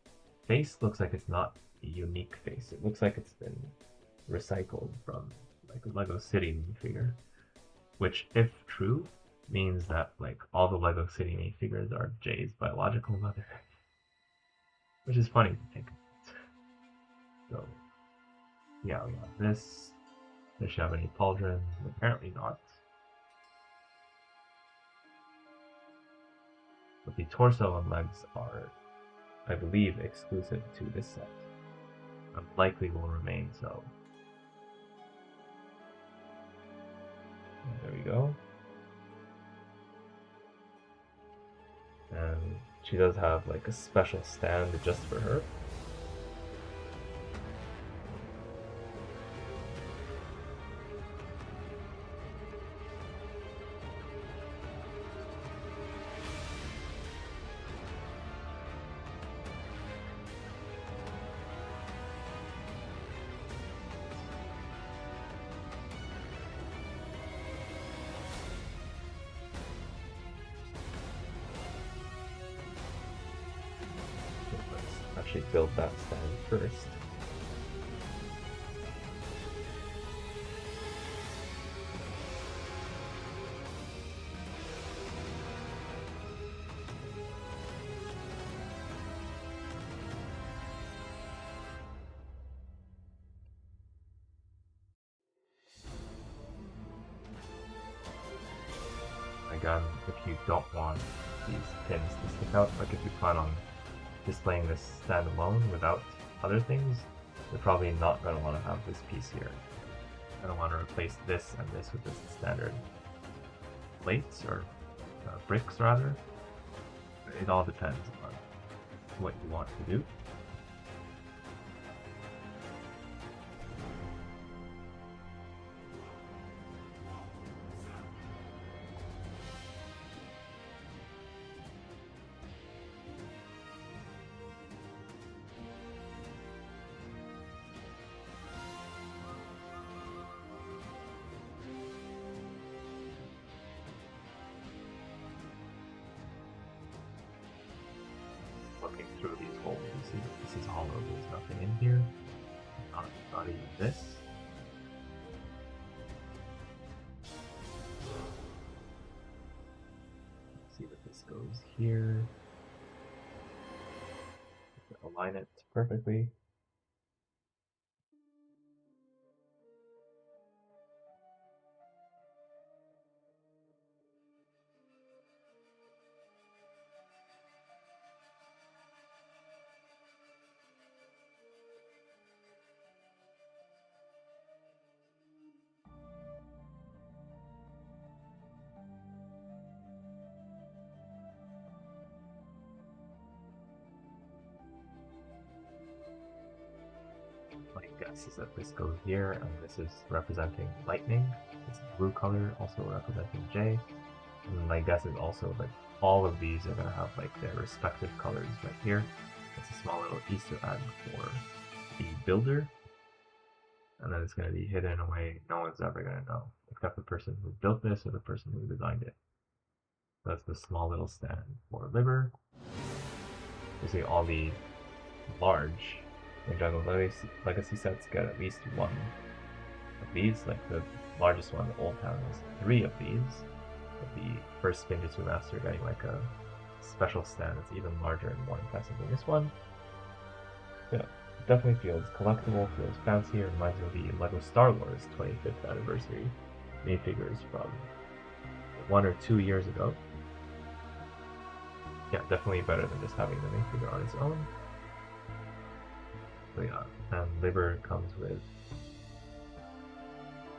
face looks like it's not a unique face. It looks like it's been recycled from like a LEGO City minifigure, which, if true, means that like all the LEGO City minifigures are Jay's biological mother, which is funny to think about. So yeah, we got this. Does she have any pauldrons? Apparently not. But the torso and legs are, I believe, exclusive to this set, and likely will remain so. And there we go. And she does have like a special stand just for her. Actually build that stand first. Again, if you don't want these pins to stick out, like if you plan on displaying this standalone without other things, you're probably not going to want to have this piece here. I don't want to replace this and this with just standard plates, or bricks rather. It all depends on what you want to do. Looking through these holes, you see that this is hollow, there's nothing in here. Not even this. goes here. Align it perfectly. My guess is that this goes here, and this is representing lightning. This blue color also representing J. And my guess is also that all of these are going to have like their respective colors right here. It's a small little Easter egg for the builder. And then it's going to be hidden in a way no one's ever going to know, except the person who built this or the person who designed it. That's the small little stand for liver. You see all the large Jungle Legacy sets get at least one of these. Like the largest one, the Old Town, has 3 of these. With the first Spinjitzu Master getting like a special stand that's even larger and more impressive than this one. Yeah, it definitely feels collectible, feels fancy. It reminds me of the LEGO Star Wars 25th anniversary minifigures from 1 or 2 years ago. Yeah, definitely better than just having the minifigure on its own. So yeah, and liver comes with,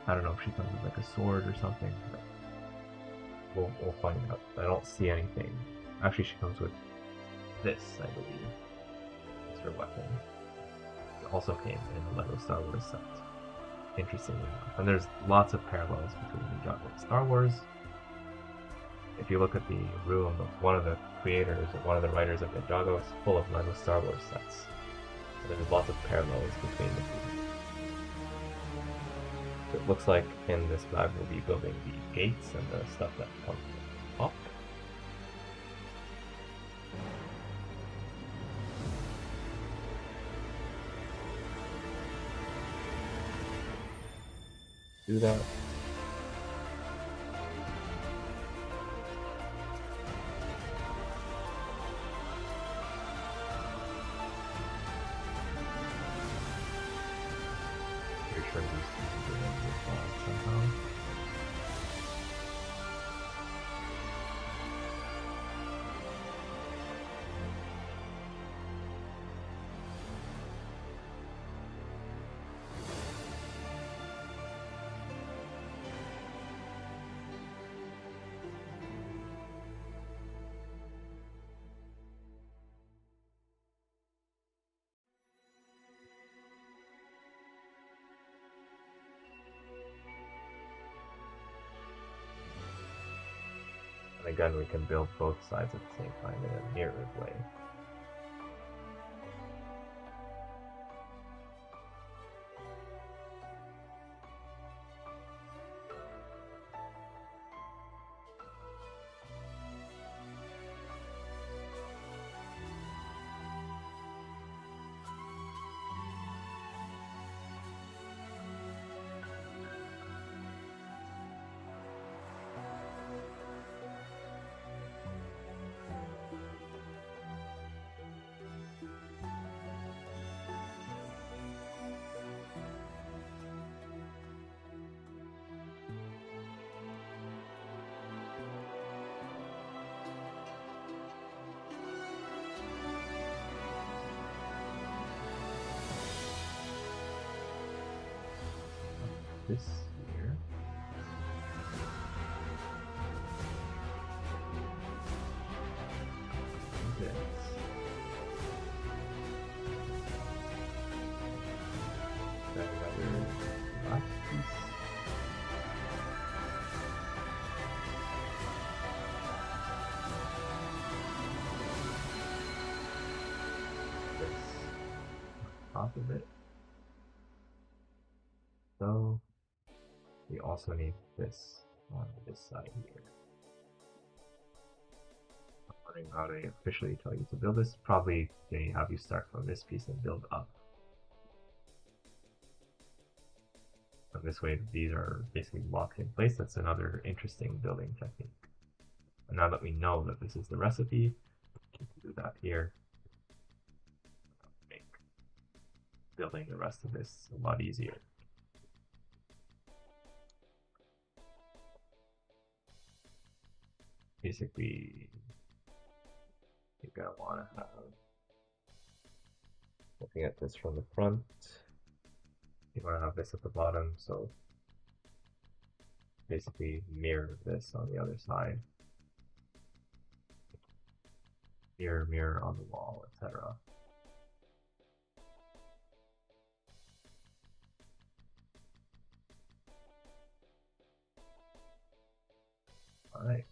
I don't know if she comes with like a sword or something. We'll find out. I don't see anything. Actually, she comes with this, I believe. It's her weapon. It also came in the LEGO Star Wars set. Interestingly enough. And there's lots of parallels between Ninjago and Star Wars. If you look at the room of one of the creators or one of the writers of Ninjago, it's full of LEGO Star Wars sets. So there's lots of parallels between the two. So it looks like in this bag we'll be building the gates and the stuff that comes from the top. Do that. Pretty sure these pieces are going to be applied somehow. And again, we can build both sides at the same time in a mirrored way. This here. This. Then another last piece. This on top of it. So we also need this on this side here. I'm wondering how to officially tell you to build this. Probably they have you start from this piece and build up. And this way these are basically locked in place. That's another interesting building technique. And now that we know that this is the recipe, we can do that here. Make building the rest of this a lot easier. Basically, you're gonna want to have, looking at this from the front, you want to have this at the bottom, so basically mirror this on the other side. Mirror, mirror on the wall, etc. Alright.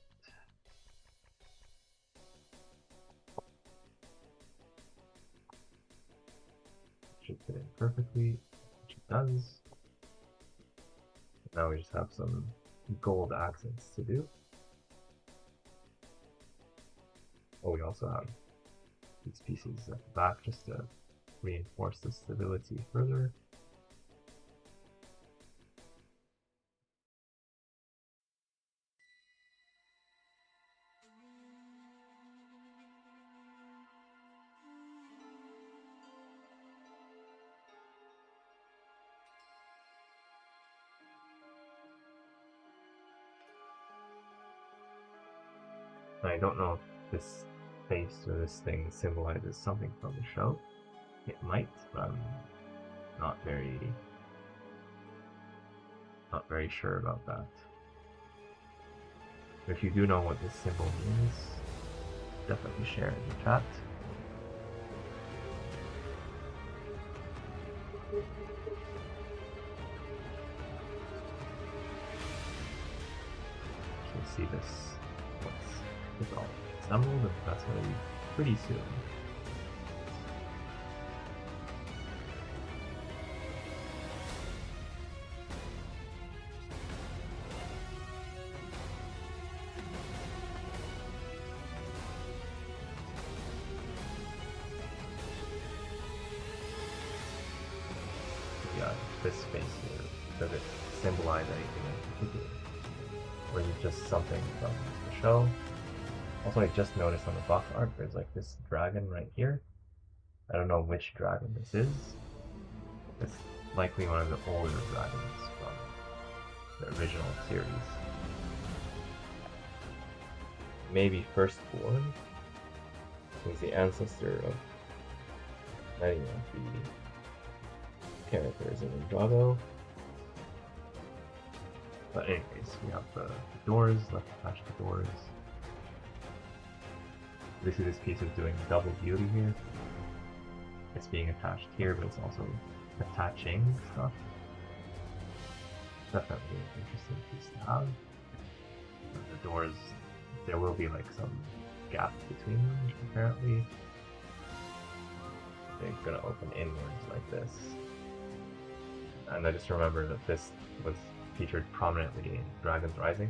Should fit in perfectly, which it does. Now we just have some gold accents to do. Oh, we also have these pieces at the back just to reinforce the stability further. I don't know if this face or this thing symbolizes something from the show. It might, but I'm not very sure about that. If you do know what this symbol means, definitely share in the chat. You'll see this once it's all assembled, and that's going to be pretty soon. Yeah, this space here, does it symbolize anything in particular? Or is it just something from the show? Also, I just noticed on the box art, there's like this dragon right here. I don't know which dragon this is. It's likely one of the older dragons from the original series. Maybe Firstborn, who's the ancestor of many of the characters in Ninjago. But anyways, we have the doors, left attached to doors. Basically this piece is doing double duty here. It's being attached here, but it's also attaching stuff. Definitely an interesting piece to have. And the doors, there will be like some gap between them, apparently. They're gonna open inwards like this. And I just remember that this was featured prominently in Dragon's Rising.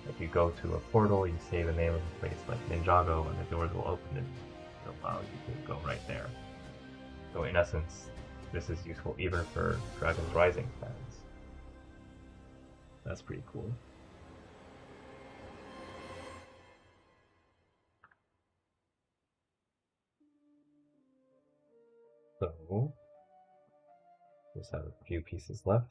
If you go to a portal, you say the name of the place like Ninjago, and the doors will open and it'll allow you to go right there. So in essence, this is useful even for Dragon's Rising fans. That's pretty cool. So, just have a few pieces left.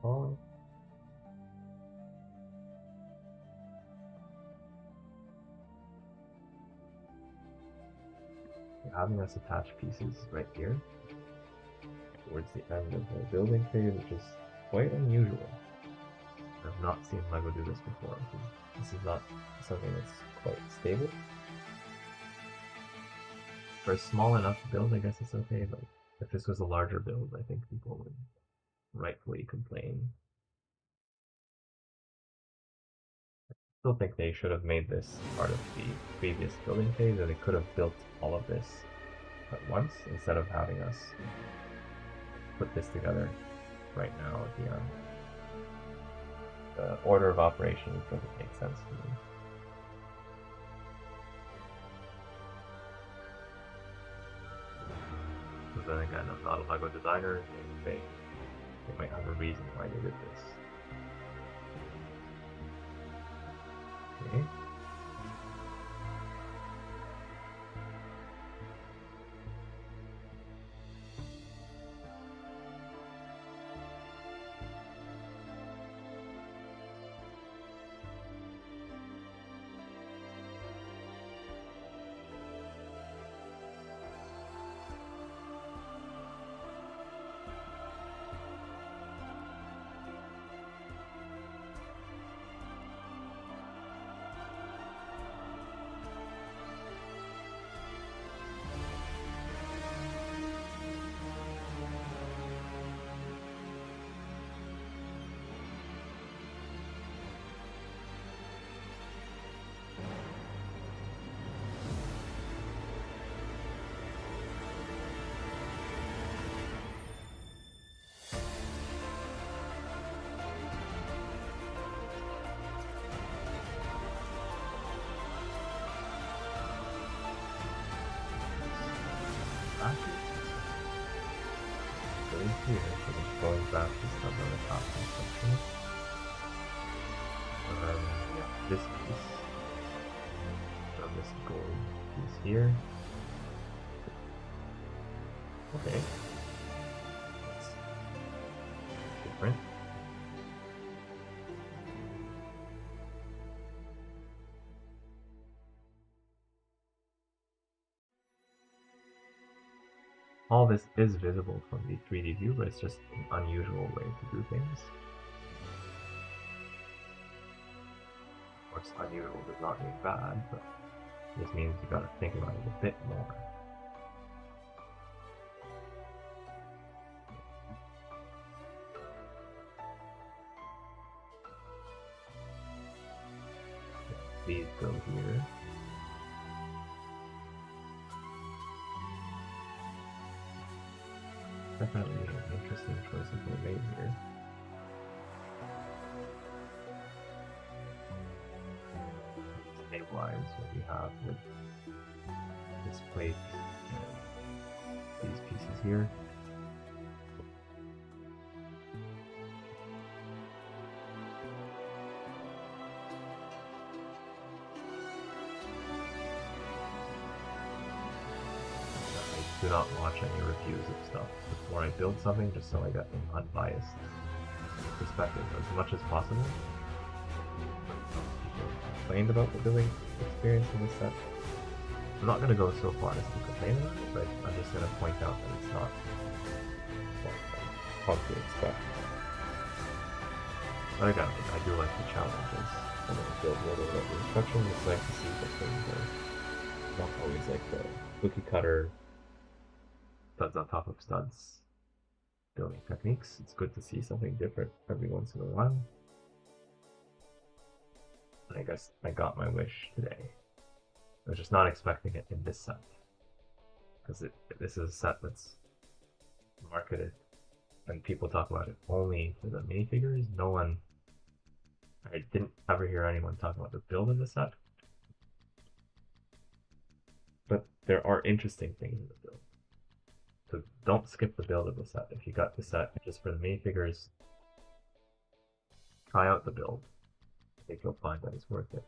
Oh. Having us attach pieces right here towards the end of the building phase, which is quite unusual. I've not seen LEGO do this before. This is not something that's quite stable. For a small enough build, I guess it's okay, but if this was a larger build, I think people would rightfully complain. I still think they should have made this part of the previous building phase, or they could have built all of this at once instead of having us put this together right now at the end. The order of operations doesn't make sense to me. But then again, I'm not a LEGO designer. They might have a reason why they did this. Okay. Here, so just going back to stuff on the top section. Yeah, this piece. So this gold piece here. Okay. That's different. All this is visible from the 3D view, but it's just an unusual way to do things. Of course, unusual does not mean bad, but this means you gotta think about it a bit more. These go here. Definitely an interesting choice that they made here. Stabilize what we have with this plate and these pieces here. Do not watch any reviews of stuff before I build something, just so I get an unbiased perspective as much as possible. People complained about the building experience in this set. I'm not going to go so far as to complain about it, but I'm just going to point out that it's not what I probably expect. But again, I do like the challenges. I'm going to build a little bit of the instructions. It's nice to see that things are not always like the cookie cutter studs on top of studs building techniques. It's good to see something different every once in a while. And I guess I got my wish today. I was just not expecting it in this set. Because this is a set that's marketed and people talk about it only for the minifigures. I didn't ever hear anyone talk about the build of the set. But there are interesting things in the build. So don't skip the build of the set. If you got the set just for the minifigures, try out the build. I think you'll find that it's worth it.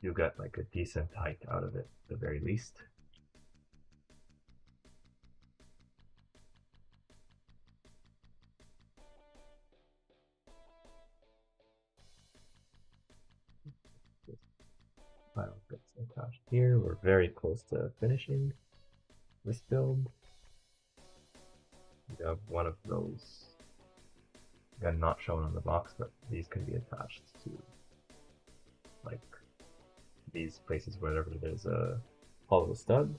You get like a decent height out of it, at the very least. Final bits attached here. We're very close to finishing this build. We have one of those, again, not shown on the box, but these can be attached to like these places wherever there's a hollow stud.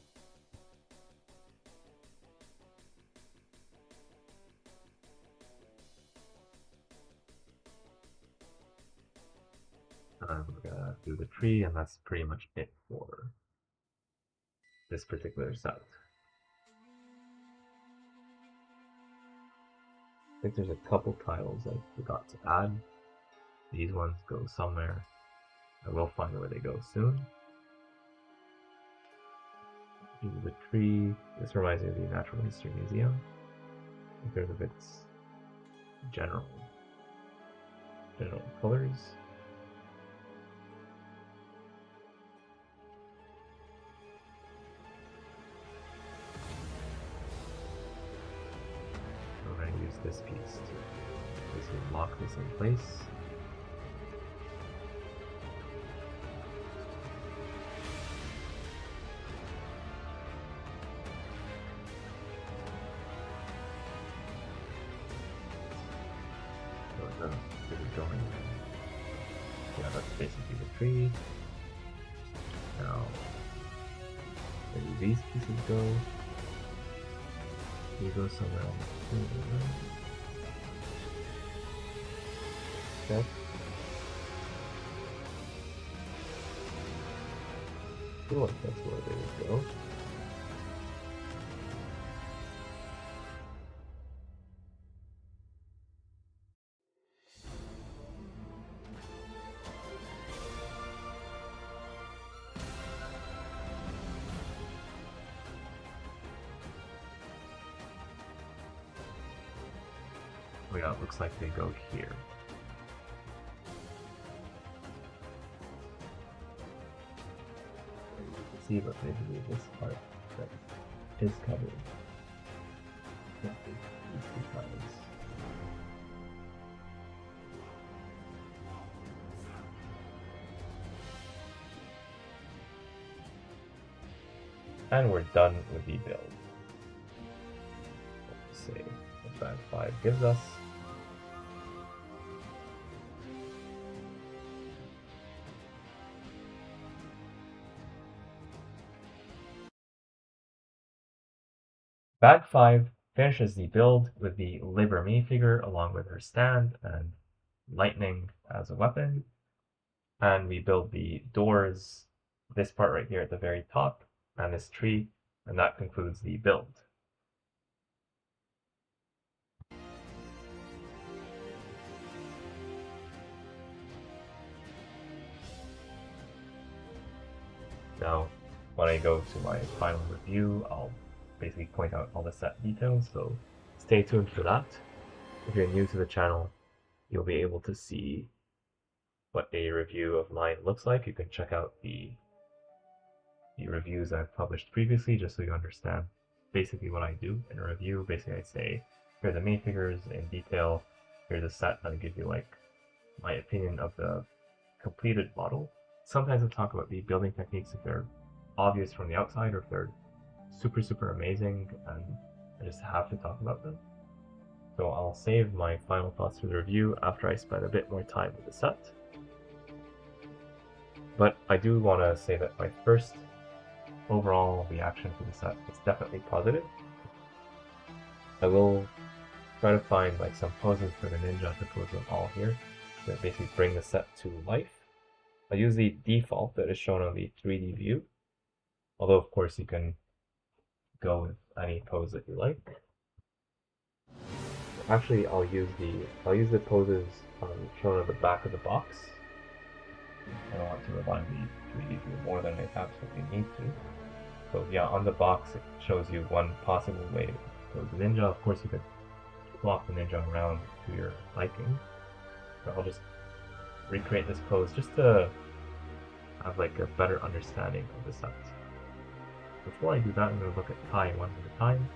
And we're gonna do the tree, and that's pretty much it for this particular set. I think there's a couple tiles I forgot to add. These ones go somewhere. I will find where they go soon. This is a tree. This reminds me of the Natural History Museum. In terms of its general colors. I'm going to use this piece to basically lock this in place. Going. Yeah, that's basically the tree. Now, where do these pieces go? They go somewhere on the field, right? Okay. I feel like that's where they would go. Oh yeah, it looks like they go here. You can see that basically this part that is covered with these two tiles. And we're done with the build. Let's see what band 5 gives us. Bag 5 finishes the build with the Liber minifigure along with her stand and lightning as a weapon. And we build the doors, this part right here at the very top, and this tree, and that concludes the build. Now, when I go to my final review, I'll basically point out all the set details, so stay tuned for that. If you're new to the channel, you'll be able to see what a review of mine looks like. You can check out the reviews I've published previously, just so you understand basically what I do in a review. Basically, I say, here are the minifigures in detail, here's a set, and I give you like my opinion of the completed model. Sometimes I talk about the building techniques if they're obvious from the outside, or if they're super amazing and I just have to talk about them. So I'll save my final thoughts for the review after I spend a bit more time with the set. But I do want to say that my first overall reaction to the set is definitely positive. I will try to find like some poses for the ninja to pose them all here that basically bring the set to life. I use the default that is shown on the 3D view, although of course you can go with any pose that you like. Actually, I'll use the poses shown on the back of the box. I don't want to rely on the 3D view more than I absolutely need to. So yeah, on the box it shows you one possible way to pose the ninja. Of course, you could swap the ninja around to your liking. But I'll just recreate this pose just to have like a better understanding of the set. Before I do that, I'm going to look at Kai one at a time.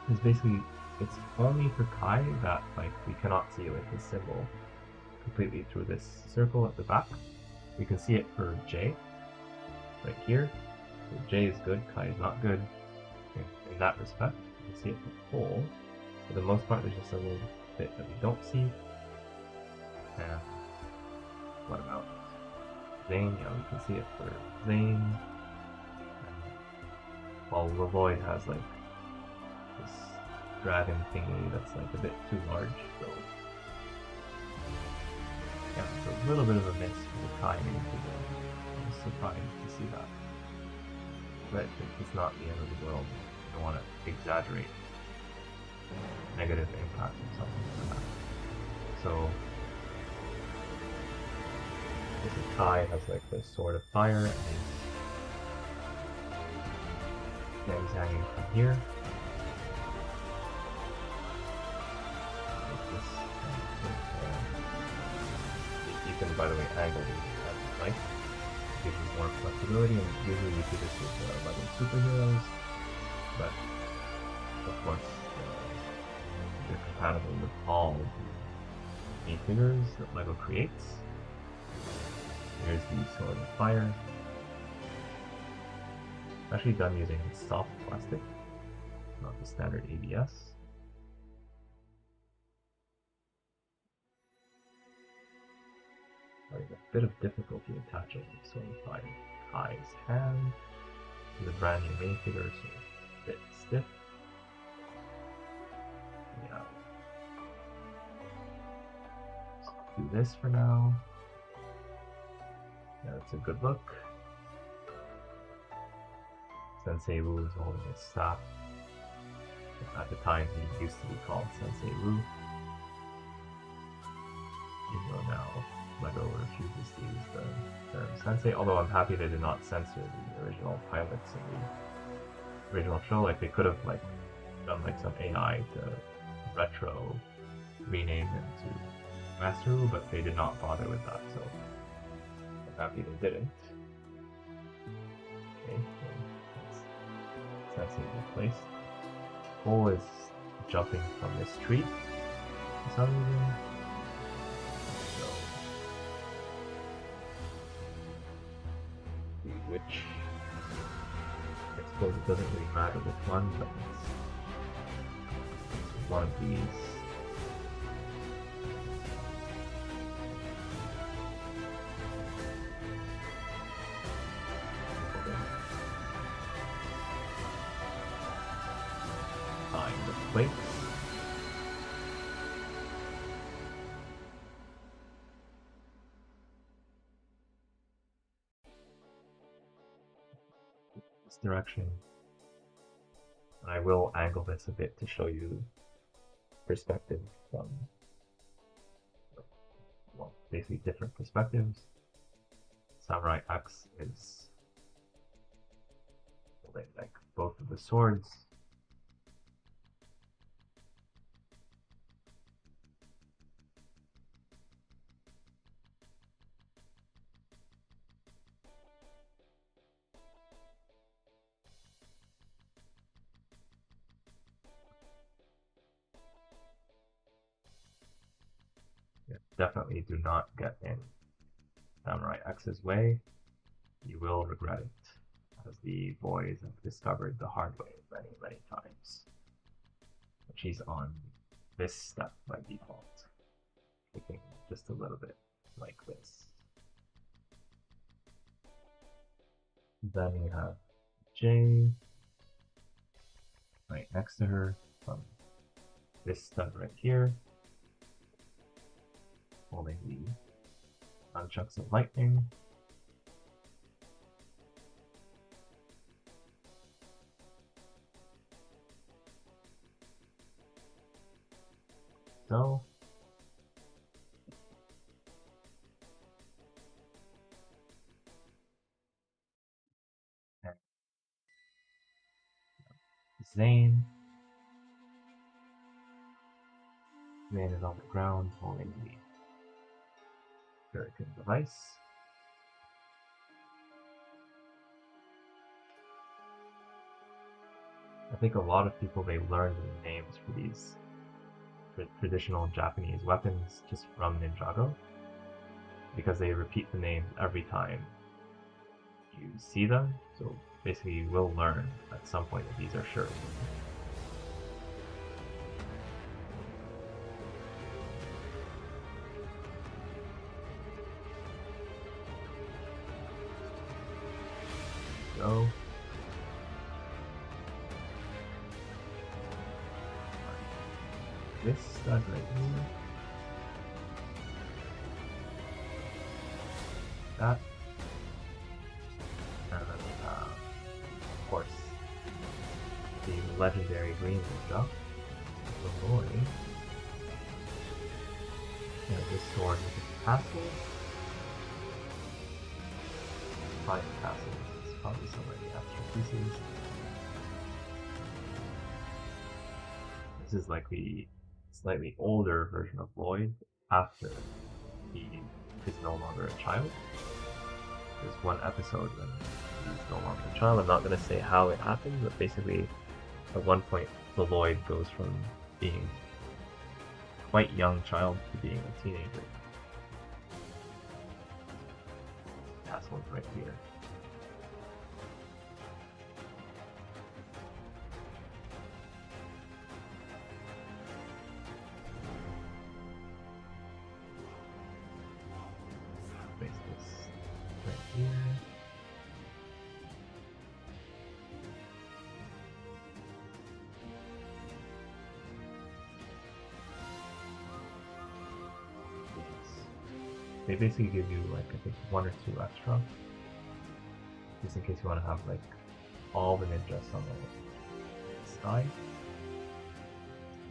Because basically, it's only for Kai that like we cannot see like the symbol completely through this circle at the back. We can see it for J, right here. So J is good, Kai is not good in that respect. You can see it for Cole. For the most part, there's just a little bit that we don't see. And what about Zane? Yeah, we can see it for Zane. While Lavoy has like this dragon thingy that's like a bit too large, so yeah, it's a little bit of a miss for the timing. I was surprised to see that, but it's not the end of the world. I don't want to exaggerate negative impact or something like that. So This is Kai has like the sword of fire, and he's hanging from here. Like this, you can, by the way, angle these as you like. Gives you more flexibility, and usually you see this with Lego superheroes, but of course they're compatible with all the minifigures that Lego creates. Here's the sword of fire. Actually done using soft plastic, not the standard ABS. Having a bit of difficulty attaching the sword of fire. Kai's hand. This is a brand new minifigure, so a bit stiff. Yeah. Let's do this for now. Yeah, that's a good look. Sensei Wu is holding his staff. At the time, he used to be called Sensei Wu. Even though now Lego refuses to use the term Sensei, although I'm happy they did not censor the original pilots in the original show. Like, they could have like done like some AI to retro rename him to Master Wu, but they did not bother with that, so I'm happy they didn't. Okay, so that's replaced. Cole is jumping from this tree for some reason. So which I suppose it doesn't really matter which one, but it's one of these. The plates. This direction. And I will angle this a bit to show you perspective from, well, basically different perspectives. Samurai X is like both of the swords. Definitely do not get in Samurai X's way. You will regret it, as the boys have discovered the hard way many, many times. But she's on this step by default, clicking just a little bit like this. Then we have Jay right next to her from this stud right here, holding the nunchucks of lightning. So Zane is on the ground holding the shuriken device. I think a lot of people, they learned the names for these traditional Japanese weapons just from Ninjago, because they repeat the names every time you see them. So basically you will learn at some point that these are shuriken. So this stud right here, that, and of course the legendary green ninja, the boy. And this sword is passive. Five castles. It's probably some of the extra pieces. This is like the slightly older version of Lloyd after he is no longer a child. There's one episode when he's no longer a child. I'm not going to say how it happened, but basically at one point the Lloyd goes from being a quite young child to being a teenager. Castle's right here. Place this right here. They basically give you like I think 1 or 2 extra, just in case you want to have like all the ninjas on the side,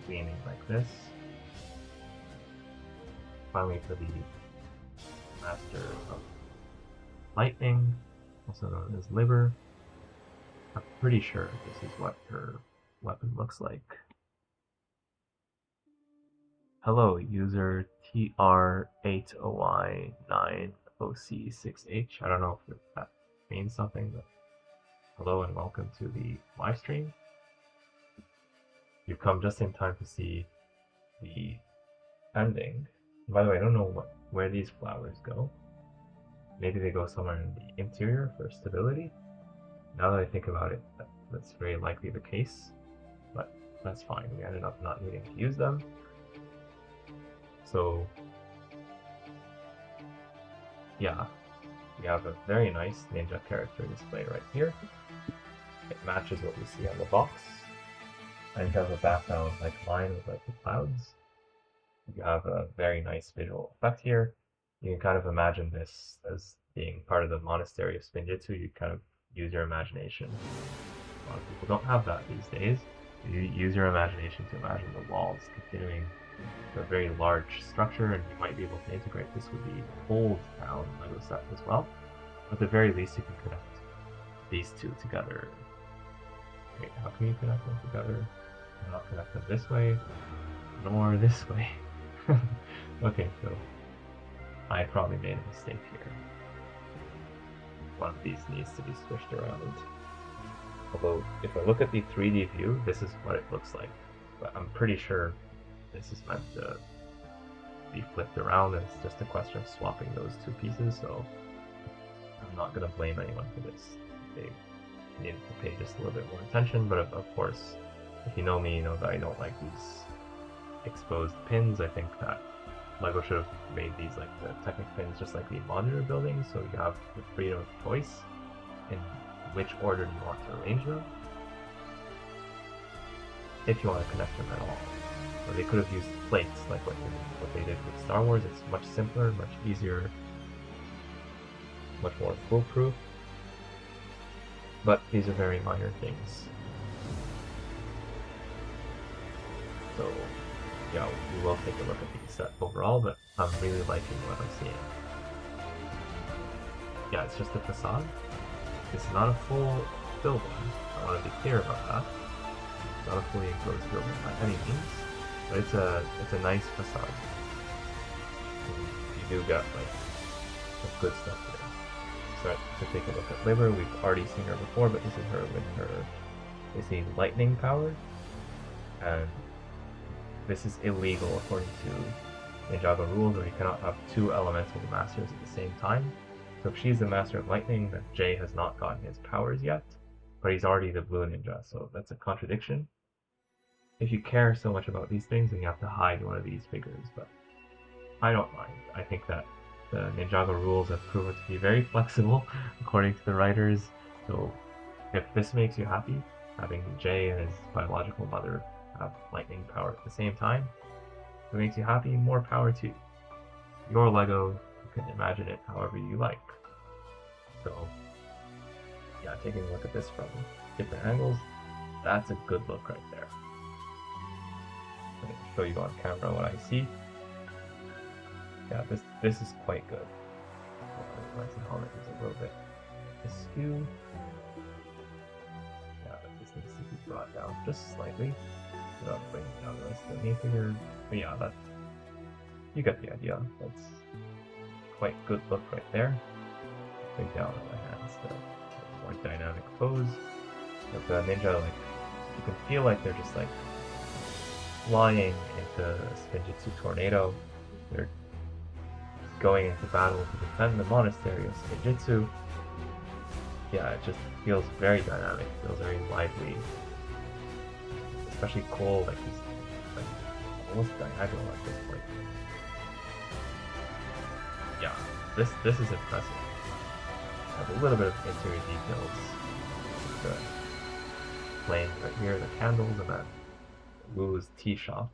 gaining like this. Finally, for the Master of Lightning, also known as Liver, I'm pretty sure this is what her weapon looks like. Hello, user TR8OI9OC6H. I don't know if that means something, but hello and welcome to the live stream. You've come just in time to see the ending. By the way, I don't know where these flowers go. Maybe they go somewhere in the interior for stability. Now that I think about it, that's very likely the case, but that's fine. We ended up not needing to use them. So, yeah, we have a very nice ninja character display right here. It matches what we see on the box. And you have a background like line with like the clouds. You have a very nice visual effect here. You can kind of imagine this as being part of the monastery of Spinjitzu. You kind of use your imagination. A lot of people don't have that these days. You use your imagination to imagine the walls continuing a very large structure, and you might be able to integrate this with the old town Lego set as well. At the very least, you can connect these two together. Wait, how can you connect them together? You cannot connect them this way, nor this way. Okay, so I probably made a mistake here. One of these needs to be switched around. Although, if I look at the 3D view, this is what it looks like. But I'm pretty sure this is meant to be flipped around, and it's just a question of swapping those two pieces, so I'm not going to blame anyone for this. They needed to pay just a little bit more attention, but of course, if you know me, you know that I don't like these exposed pins. I think that LEGO should have made these like the Technic pins just like the monitor building, so you have the freedom of choice in which order you want to arrange them, if you want to connect them at all. Or they could have used plates like what they did with Star Wars. It's much simpler, much easier, much more foolproof. But these are very minor things. So yeah, we will take a look at the set overall, but I'm really liking what I'm seeing. Yeah, it's just a facade. This is not a full building. I want to be clear about that. It's not a fully enclosed building by any means. But it's a nice facade. And you do get like some good stuff there. Start to take a look at Liver. We've already seen her before, but this is her with her basically lightning power. And this is illegal according to Ninjago rules, where you cannot have 2 elemental masters at the same time. So if she's the master of lightning, then Jay has not gotten his powers yet, but he's already the blue ninja, so that's a contradiction. If you care so much about these things, then you have to hide one of these figures, but I don't mind. I think that the Ninjago rules have proven to be very flexible, according to the writers, so if this makes you happy, having Jay and his biological mother have lightning power at the same time, if it makes you happy, more power to you. Your LEGO, you can imagine it however you like. So, yeah, taking a look at this from different angles, that's a good look right there. I'm going to show you on camera what I see. Yeah, this is quite good. My color is a little bit askew. Yeah, this needs to be brought down just slightly without bringing down the rest of the minifigure. But yeah, that you get the idea. That's quite good look right there. Bring down the hands to a more dynamic pose. With the ninja, like you can feel like they're just like flying into Spinjitzu Tornado. They're going into battle to defend the monastery of Spinjitzu. Yeah, it just feels very dynamic, feels very lively. Especially Cole, like he's like almost diagonal at this point. Yeah, this is impressive. I have a little bit of interior details. The flames right here, the candles, and that Wu's tea shop.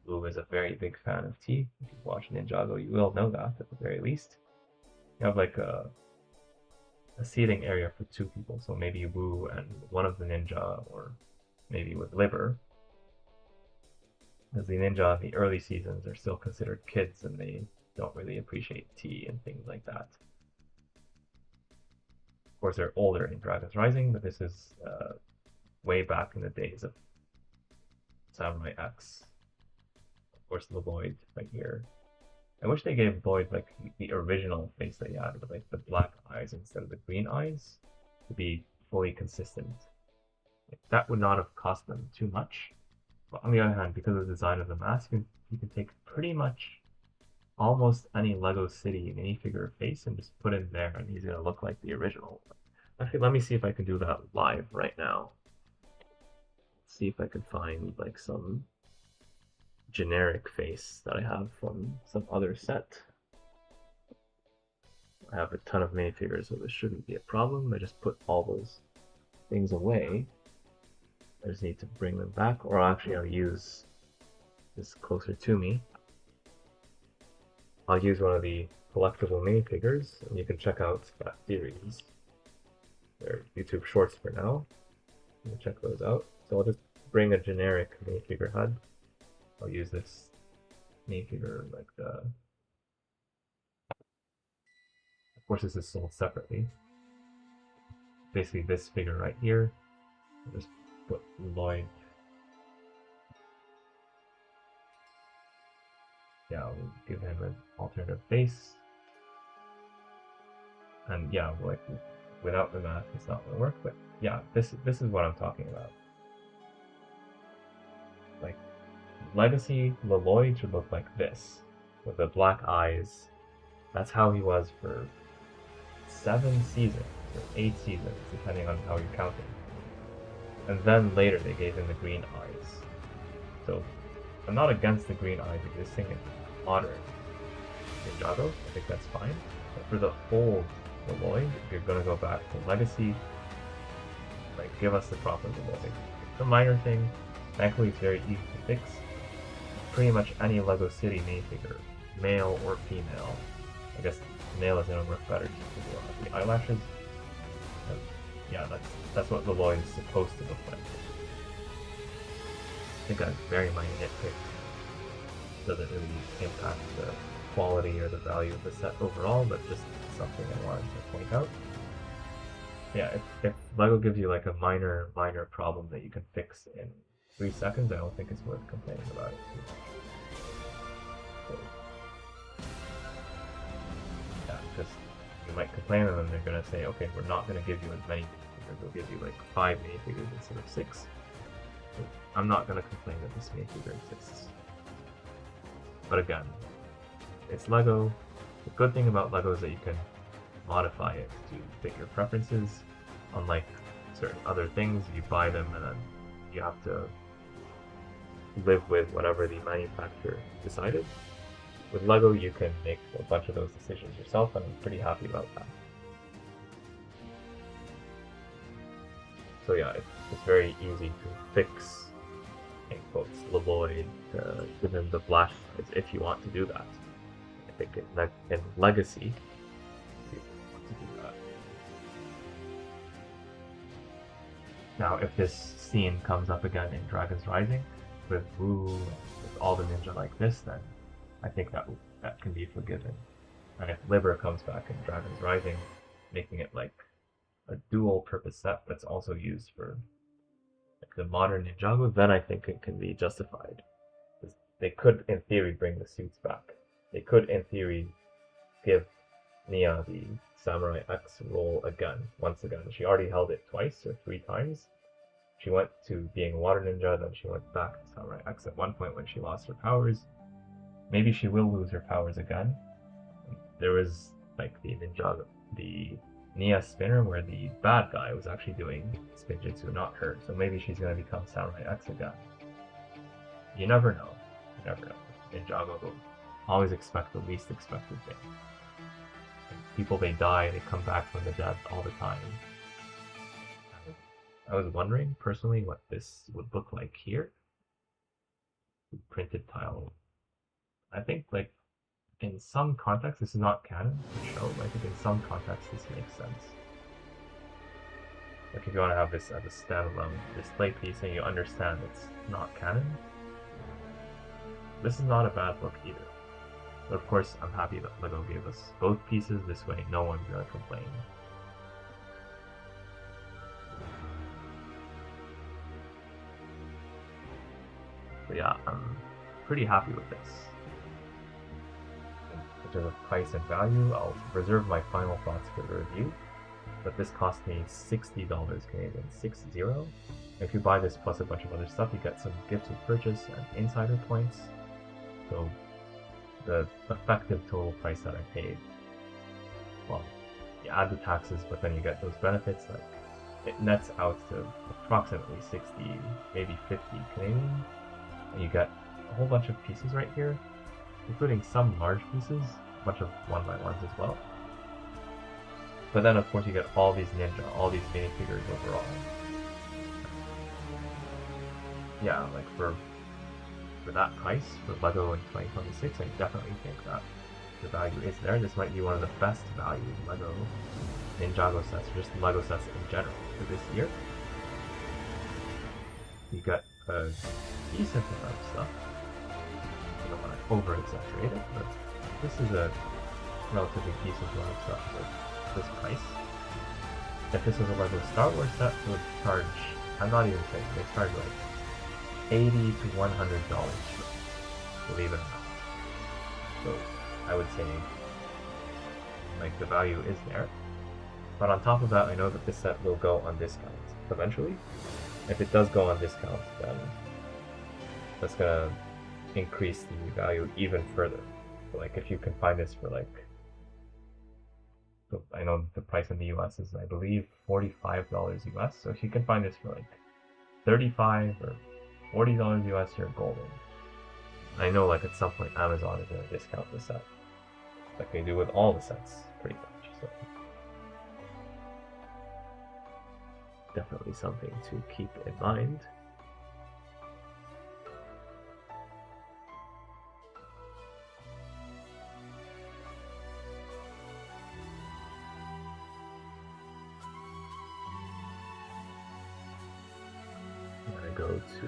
Wu is a very big fan of tea. If you watch Ninjago, you will know that at the very least. You have like a seating area for 2 people, so maybe Wu and one of the ninja, or maybe with Liber. As the ninja in the early seasons are still considered kids and they don't really appreciate tea and things like that. Of course, they're older in Dragon's Rising, but this is way back in the days of Samurai X. Of course, Lloyd right here. I wish they gave Lloyd like the original face that he had, with like the black eyes instead of the green eyes, to be fully consistent. Like, that would not have cost them too much. But on the other hand, because of the design of the mask, you can take pretty much almost any Lego City minifigure face and just put in there, and he's gonna look like the original. Actually, let me see if I can do that live right now. See if I can find like some generic face that I have from some other set. I have a ton of minifigures, so this shouldn't be a problem. I just put all those things away. I just need to bring them back, or actually I'll use this closer to me. I'll use one of the collectible minifigures, and you can check out that series. They're YouTube shorts for now. You can check those out. So I'll just bring a generic minifigure HUD. I'll use this minifigure like the... Of course this is sold separately. Basically this figure right here. I'll just put Lloyd. Yeah, I'll give him an alternative face. And yeah, like without the mask it's not gonna work, but yeah, this is what I'm talking about. Like Legacy Lloyd should look like this, with the black eyes. That's how he was for 7 seasons, or 8 seasons, depending on how you're counting. And then later they gave him the green eyes. So I'm not against the green eyes existing in modern Ninjago. I think that's fine. But for the old Lloyd, if you're gonna go back to Legacy, like give us the proper Lloyd. It's a minor thing. Thankfully, it's very easy to fix. Pretty much any Lego City minifigure, male or female. I guess male is gonna work better because we'll have the eyelashes. And yeah, that's what the Lloyd is supposed to look like. I think that's very minor nitpick. Doesn't really impact the quality or the value of the set overall, but just something I wanted to point out. Yeah, if Lego gives you like a minor problem that you can fix in 3 seconds, I don't think it's worth complaining about it too much. So, yeah, because you might complain and then they're going to say, okay, we're not going to give you as many minifigures, we'll give you like 5 minifigures instead of 6. So I'm not going to complain that this minifigure exists. But again, it's Lego. The good thing about Lego is that you can modify it to fit your preferences. Unlike certain other things, you buy them and then you have to live with whatever the manufacturer decided. With Lego, you can make a bunch of those decisions yourself, and I'm pretty happy about that. So yeah, it's very easy to fix, in quotes, Lloyd, give him the black eyes if you want to do that. I think in Legacy, you want to do that. Now, if this scene comes up again in Dragon's Rising, with Wu, with all the ninja like this, then I think that can be forgiven. And if Liber comes back in Dragon's Rising, making it like a dual purpose set that's also used for like the modern Ninjago, then I think it can be justified. They could, in theory, bring the suits back. They could, in theory, give Nia the Samurai X role again, once again. She already held it twice or 3 times. She went to being a water ninja, then she went back to Samurai X at one point when she lost her powers. Maybe she will lose her powers again. There was like the Nia spinner where the bad guy was actually doing spinjitzu, not her. So maybe she's gonna become Samurai X again. You never know. You never know. Ninjago will always expect the least expected thing. People, they die, they come back from the dead all the time. I was wondering personally what this would look like here. Printed tile. I think like in some context, this is not canon to show, but I think in some context this makes sense. Like if you want to have this as a standalone display piece and you understand it's not canon, this is not a bad look either. But of course, I'm happy that LEGO gave us both pieces. This way, no one's gonna complain. But yeah, I'm pretty happy with this. In terms of price and value, I'll reserve my final thoughts for the review. But this cost me $60 Canadian, 60. If you buy this plus a bunch of other stuff, you get some gifts with purchase and insider points. So the effective total price that I paid, well, you add the taxes, but then you get those benefits, like it nets out to approximately 60, maybe 50 Canadian. And you get a whole bunch of pieces right here, including some large pieces, a bunch of 1x1s as well. But then of course you get all these ninja, all these minifigures overall. Yeah, like for that price, for LEGO in 2026, I definitely think that the value is there. This might be one of the best value LEGO Ninjago sets, or just LEGO sets in general for this year. You get a decent amount of stuff. I don't want to over-exaggerate it, but this is a relatively decent amount of stuff for this price. If this was a LEGO Star Wars set, it would charge, I'm not even kidding, they charge like $80 to $100 for it, believe it or not. So I would say like the value is there. But on top of that, I know that this set will go on discount eventually. If it does go on discount, then that's gonna increase the value even further. So like if you can find this for like, so I know the price in the US is I believe $45 US. So if you can find this for like $35 or $40 US, you're golden. I know like at some point Amazon is going to discount the set, like they do with all the sets pretty much. So definitely something to keep in mind. I'm going to go to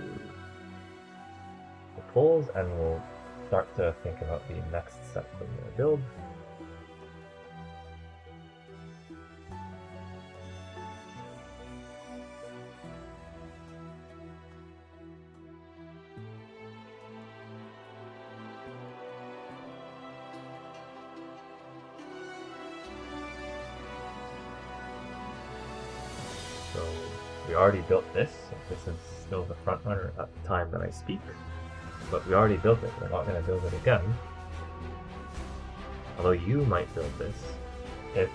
the polls and we'll start to think about the next set that we're going to build. So we already built this, so this is still the front runner at the time that I speak, but we already built it, we're not going to build it again. Although you might build this if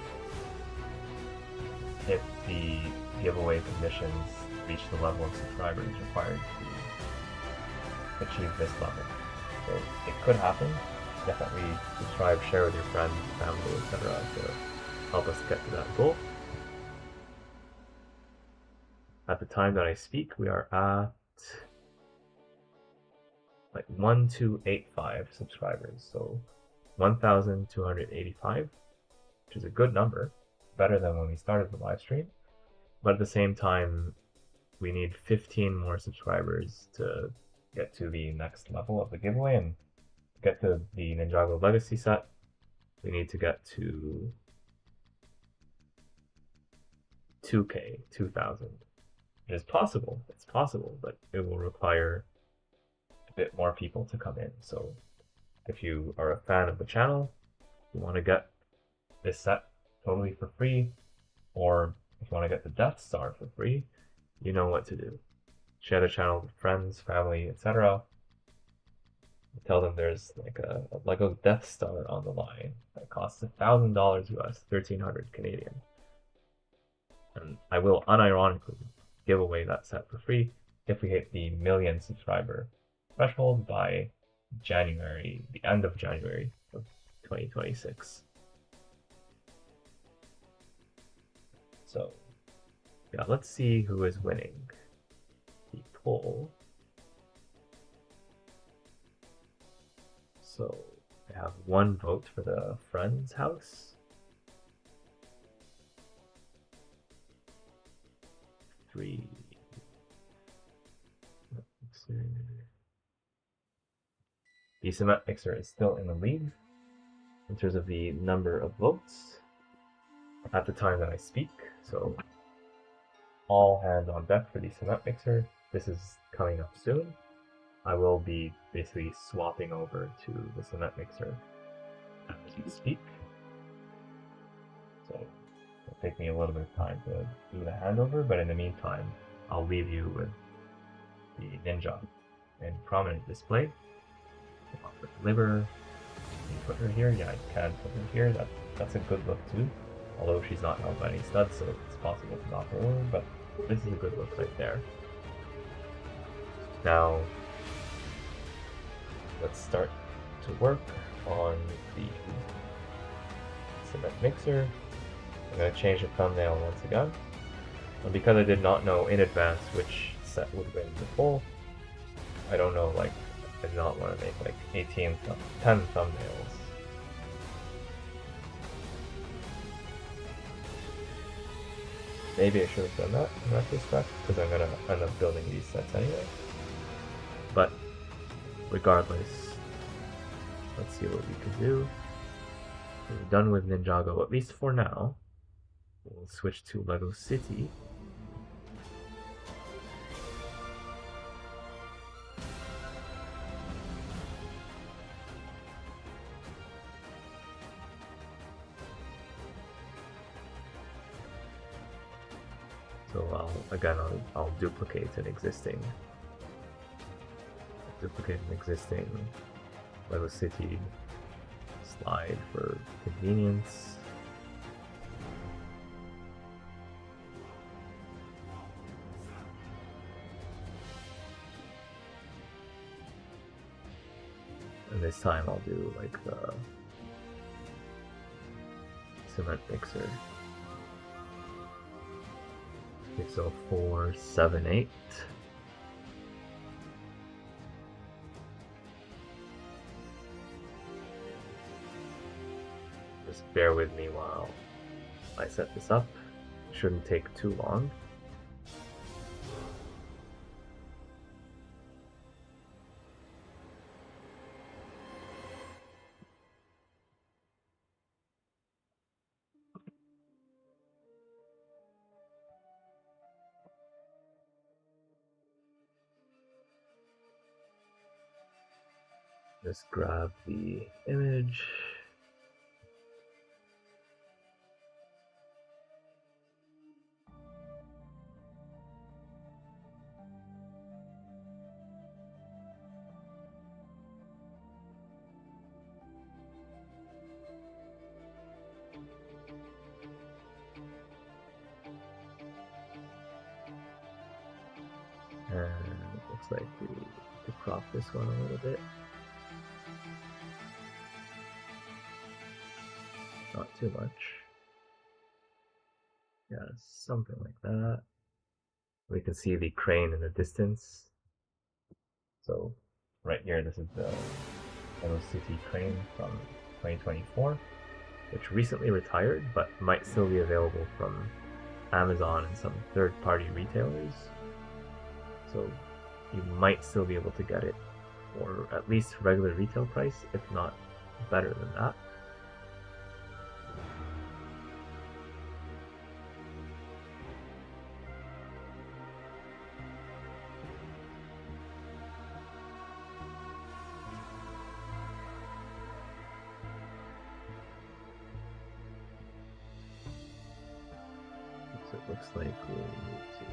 the giveaway conditions reach the level of subscribers required to achieve this level. So it could happen. Definitely subscribe, share with your friends, family, etc. to help us get to that goal. At the time that I speak, we are at like 1285 subscribers, so 1,285, which is a good number, better than when we started the live stream. But at the same time, we need 15 more subscribers to get to the next level of the giveaway and get to the Ninjago Legacy set. We need to get to 2K, 2000. It is possible, it's possible, but it will require a bit more people to come in. So if you are a fan of the channel, you want to get this set totally for free, or if you want to get the Death Star for free, you know what to do. Share the channel with friends, family, etc. Tell them there's like a Lego Death Star on the line that costs $1,000 US, 1,300 Canadian. And I will unironically give away that set for free if we hit the 1,000,000 subscriber threshold by January, the end of January of 2026. So, yeah, let's see who is winning the poll. So, I have 1 vote for the friend's house. 3. The cement mixer is still in the lead in terms of the number of votes at the time that I speak. So all hands on deck for the cement mixer. This is coming up soon. I will be basically swapping over to the cement mixer as we speak. So it'll take me a little bit of time to do the handover, but in the meantime, I'll leave you with the Ninja in prominent display. With liver. Can you put her here? Yeah, I can put her here. That's a good look too. Although she's not held by any studs, so it's possible to knock her over, but this is a good look right there. Now, let's start to work on the cement mixer. I'm going to change the thumbnail once again. And because I did not know in advance which set would win the poll, I don't know, like, I did not want to make like 10 thumbnails. Maybe I should have done that in retrospect, because I'm going to end up building these sets anyway. But regardless, let's see what we can do. We're done with Ninjago, at least for now. We'll switch to Lego City. So I'll duplicate an existing Lego City slide for convenience. And this time I'll do like the cement mixer. Okay, so 4, 7, 8. Just bear with me while I set this up. Shouldn't take too long. Just grab the image. And it looks like we need to crop this one a little bit. Not too much. Yeah, something like that. We can see the crane in the distance. So right here, this is the Lego City crane from 2024, which recently retired, but might still be available from Amazon and some third-party retailers. So you might still be able to get it for at least regular retail price, if not better than that. looks like we need to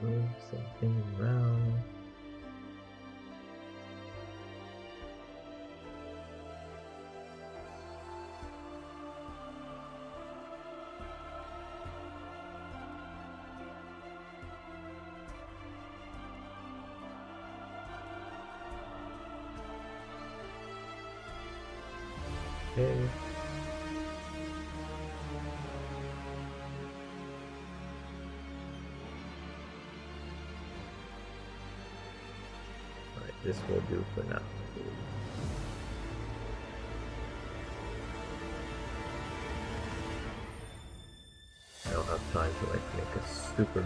move something around. Okay. Alright, this will do for now. I don't have time to like make a super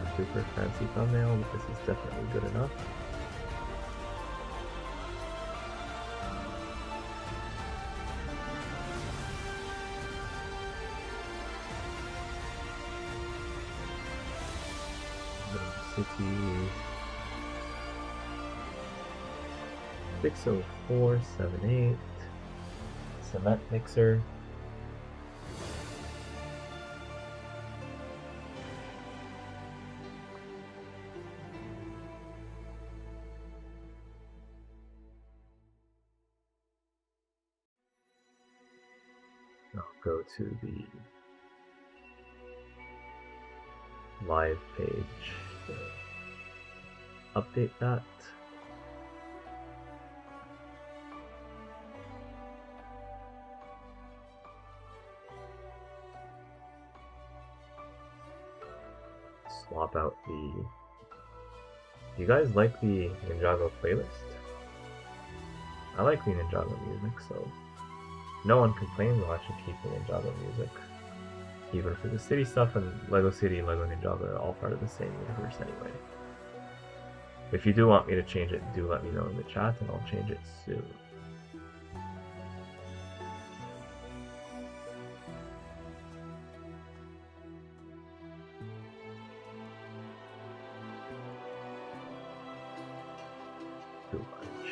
fancy thumbnail, but this is definitely good enough. City 60478 cement mixer. I'll go to the live page to update that. Swap out the... Do you guys like the Ninjago playlist? I like the Ninjago music, so no one complains. I'll actually keep the Ninjago music. Even for the city stuff, and Lego City and Lego Ninjago are all part of the same universe anyway. If you do want me to change it, do let me know in the chat and I'll change it soon. Too much.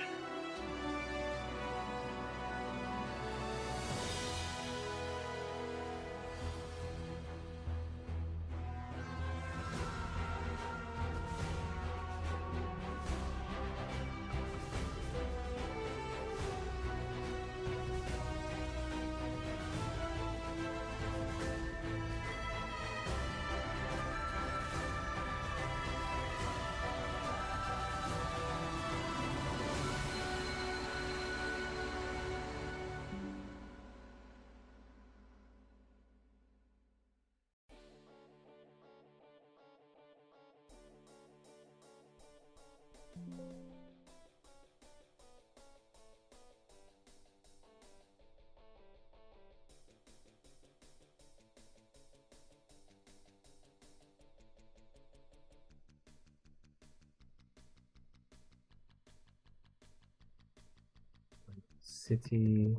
City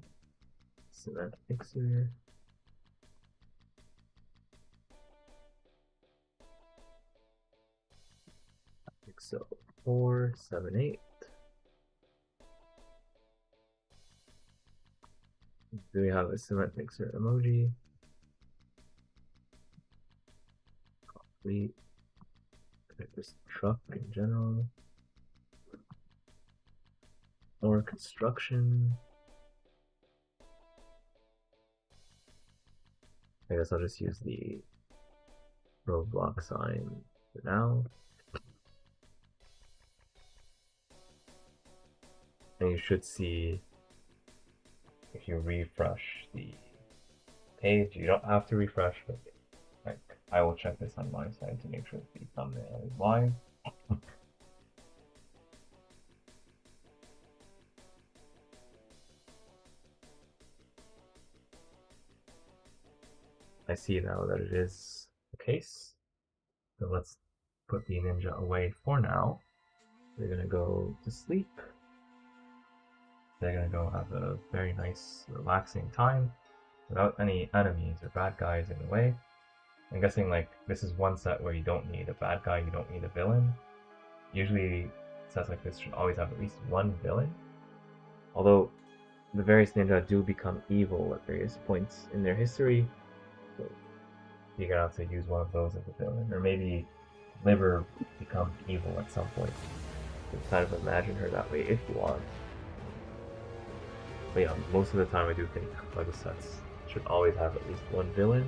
cement mixer. So 478. Do we have a cement mixer emoji? Complete. Just truck in general. Or construction. I guess I'll just use the roadblock sign for now. And you should see, if you refresh the page, you don't have to refresh, but like I will check this on my side to make sure that the thumbnail is live. I see now that it is the case. So let's put the ninja away for now. They're gonna go to sleep. They're gonna go have a very nice, relaxing time without any enemies or bad guys in the way. I'm guessing like this is one set where you don't need a bad guy, you don't need a villain. Usually sets like this should always have at least one villain. Although the various ninja do become evil at various points in their history. So you're gonna have to use one of those as a villain, or maybe Liver become evil at some point. You can kind of imagine her that way if you want. But yeah, most of the time I do think LEGO sets should always have at least one villain.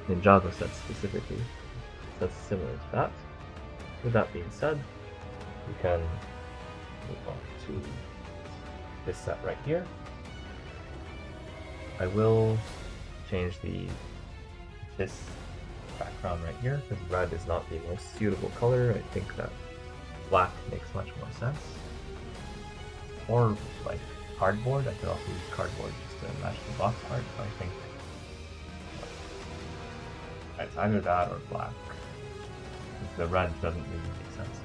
Ninjago sets specifically, sets similar to that. With that being said, we can move on to this set right here. I will change this background right here because red is not the most suitable color. I think that black makes much more sense. Or like cardboard, I could also use cardboard just to match the box art, but I think it's either that or black. Because the red doesn't really make sense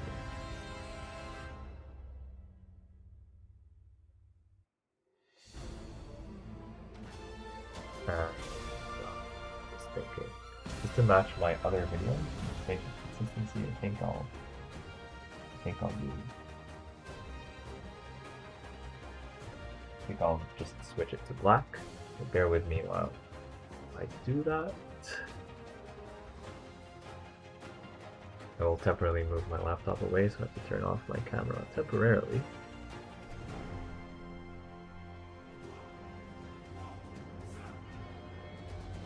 here. Just thinking, just to match my other video, for sake of consistency, I think I'll just switch it to black. So bear with me while I do that. I will temporarily move my laptop away, so I have to turn off my camera temporarily.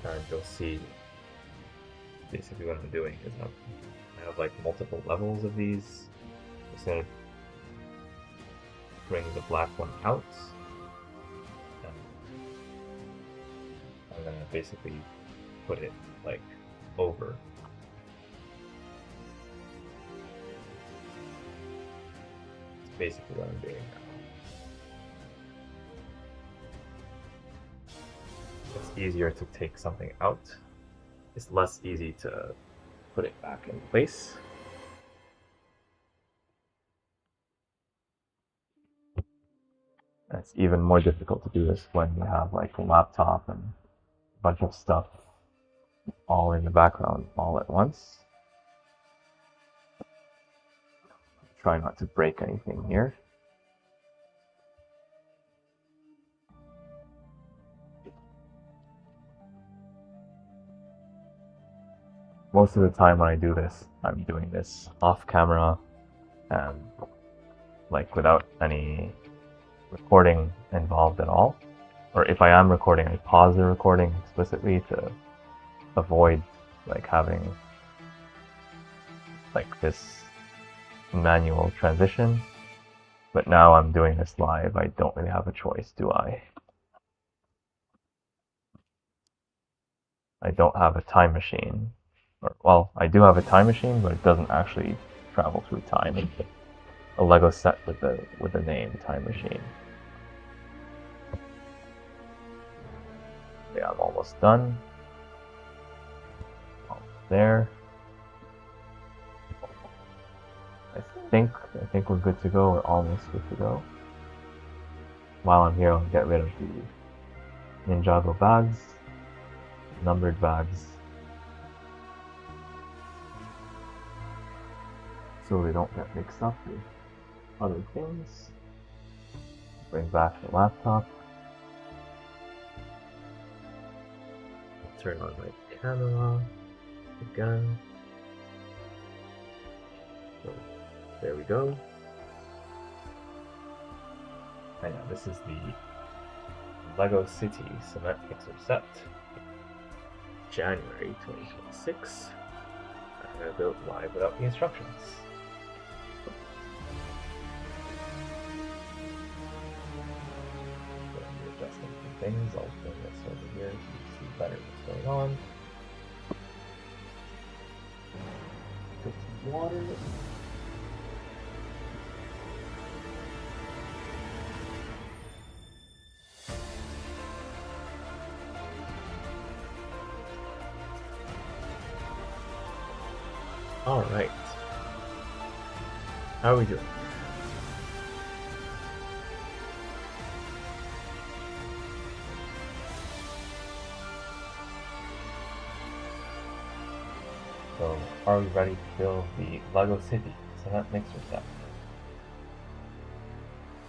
And you'll see basically what I'm doing is I have like multiple levels of these. I'm just gonna bring the black one out. And I'm gonna basically put it like over. It's basically what I'm doing now. It's easier to take something out. It's less easy to put it back in place. And it's even more difficult to do this when you have like a laptop and a bunch of stuff all in the background all at once. Try not to break anything here. Most of the time when I do this, I'm doing this off camera and like without any recording involved at all. Or if I am recording, I pause the recording explicitly to avoid like having like this manual transition. But now I'm doing this live, I don't really have a choice, do I? I don't have a time machine. Well, I do have a time machine, but it doesn't actually travel through time. It's a Lego set with the name Time Machine. Yeah, I'm almost done. Almost there. I think we're good to go. We're almost good to go. While I'm here, I'll get rid of the Ninjago bags, numbered bags, so they don't get mixed up with other things. Bring back the laptop. Turn on my camera again. So, there we go. And now this is the Lego City Cement Mixer Set, January 2026. I'm going to build live without the instructions. Adjusting some things, I'll bring this over here so you see better what's going on. Put some water. Alright. How are we doing? So, are we ready to build the Lego City Cement Mixer Set?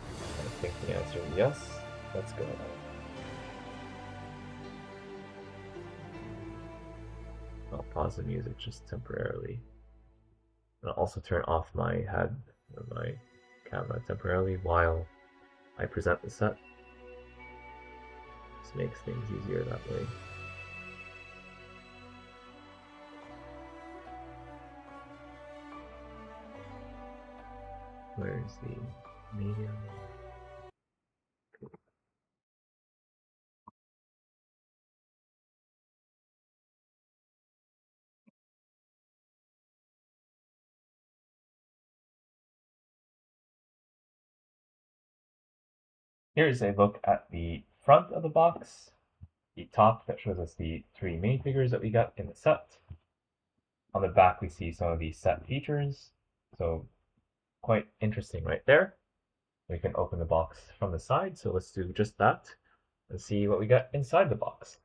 I think the answer is yes. Let's go. pause the music just temporarily. And I'll also turn off my head or my camera temporarily while I present the set. Just makes things easier that way. Where's the medium? Here's a look at the front of the box, the top that shows us the 3 minifigures that we got in the set. On the back we see some of the set features, so quite interesting right there. We can open the box from the side, so let's do just that and see what we got inside the box.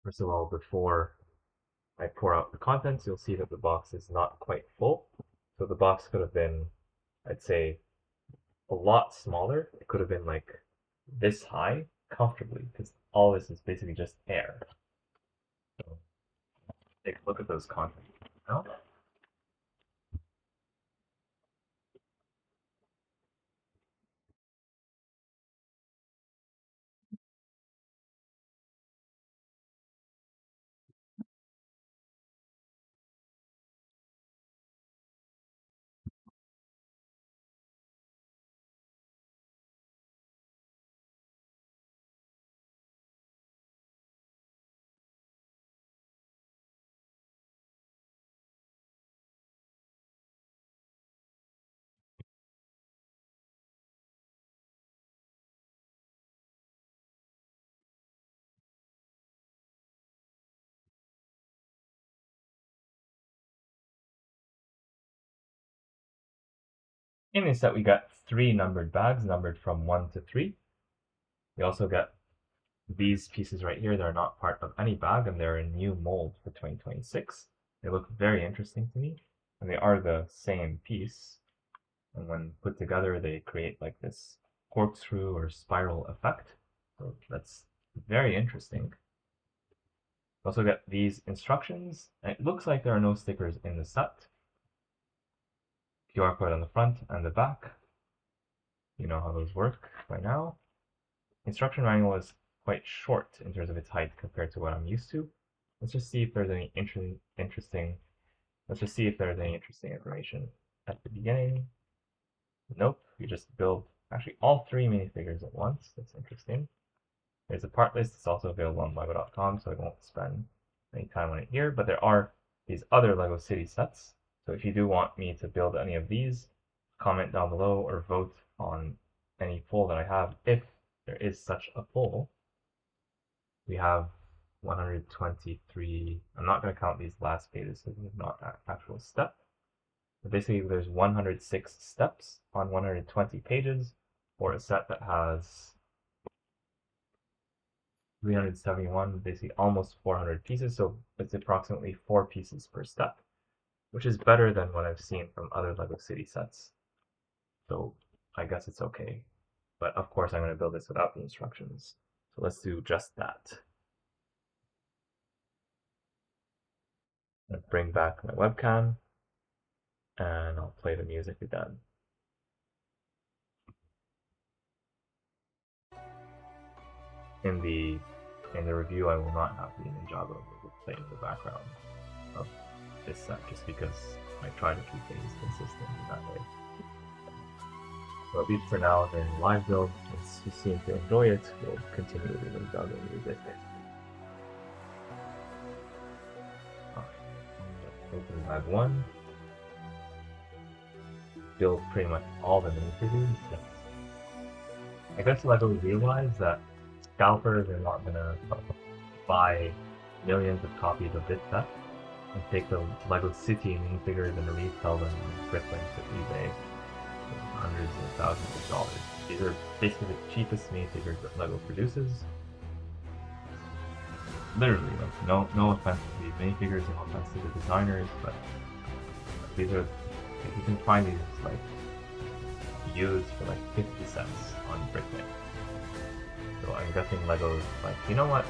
First of all, before I pour out the contents, you'll see that the box is not quite full. So the box could have been, I'd say, a lot smaller. It could have been like this high comfortably, because all this is basically just air. So take a look at those contents now. In this set, we got 3 numbered bags, numbered from 1 to 3. We also got these pieces right here. They're not part of any bag, and they're a new mold for 2026. They look very interesting to me, and they are the same piece. And when put together, they create like this corkscrew or spiral effect. So that's very interesting. We also get these instructions. And it looks like there are no stickers in the set. QR code on the front and the back. You know how those work by now. Instruction manual is quite short in terms of its height compared to what I'm used to. Let's just see if there's any interesting. Let's just see if there's any interesting information at the beginning. Nope, you just build actually all 3 minifigures at once. That's interesting. There's a part list. It's also available on lego.com, so I won't spend any time on it here. But there are these other Lego City sets. So if you do want me to build any of these, comment down below or vote on any poll that I have if there is such a poll. We have 123. I'm not going to count these last pages because it's not an actual step. But basically, there's 106 steps on 120 pages for a set that has 371, basically almost 400 pieces. So it's approximately 4 pieces per step, which is better than what I've seen from other Lego City sets. So I guess it's okay. But of course, I'm going to build this without the instructions. So let's do just that. I'm going to bring back my webcam, and I'll play the music again. In the review, I will not have the Ninjago play in the background of this set, just because I try to keep things consistent in that way. So at least for now, during the live build, since you seem to enjoy it, we'll continue with the Ninjago music. Open bag 1. Build pretty much all the minifigures. I guess Lego realized that scalpers are not gonna buy millions of copies of this set and take the Lego City minifigures and resell them on Bricklinks at eBay for hundreds of thousands of dollars. These are basically the cheapest minifigures that Lego produces. Literally, like, no offense to these minifigures, no offense to the designers, but these are, like, you can find these like used for like 50 cents on Bricklink. So I'm guessing Lego's like, you know what?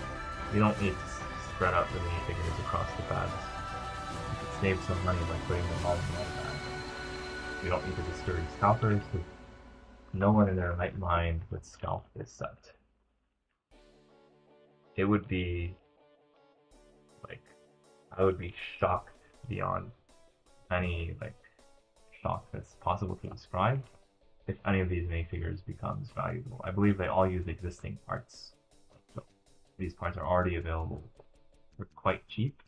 We don't need to spread out the minifigures across the bags. We could save some money by putting them all in one bag. We don't need to discourage scalpers, because no one in their right mind would scalp this set. It would be like, I would be shocked beyond any like shock that's possible to describe if any of these minifigures becomes valuable. I believe they all use existing parts. So these parts are already available for quite cheap.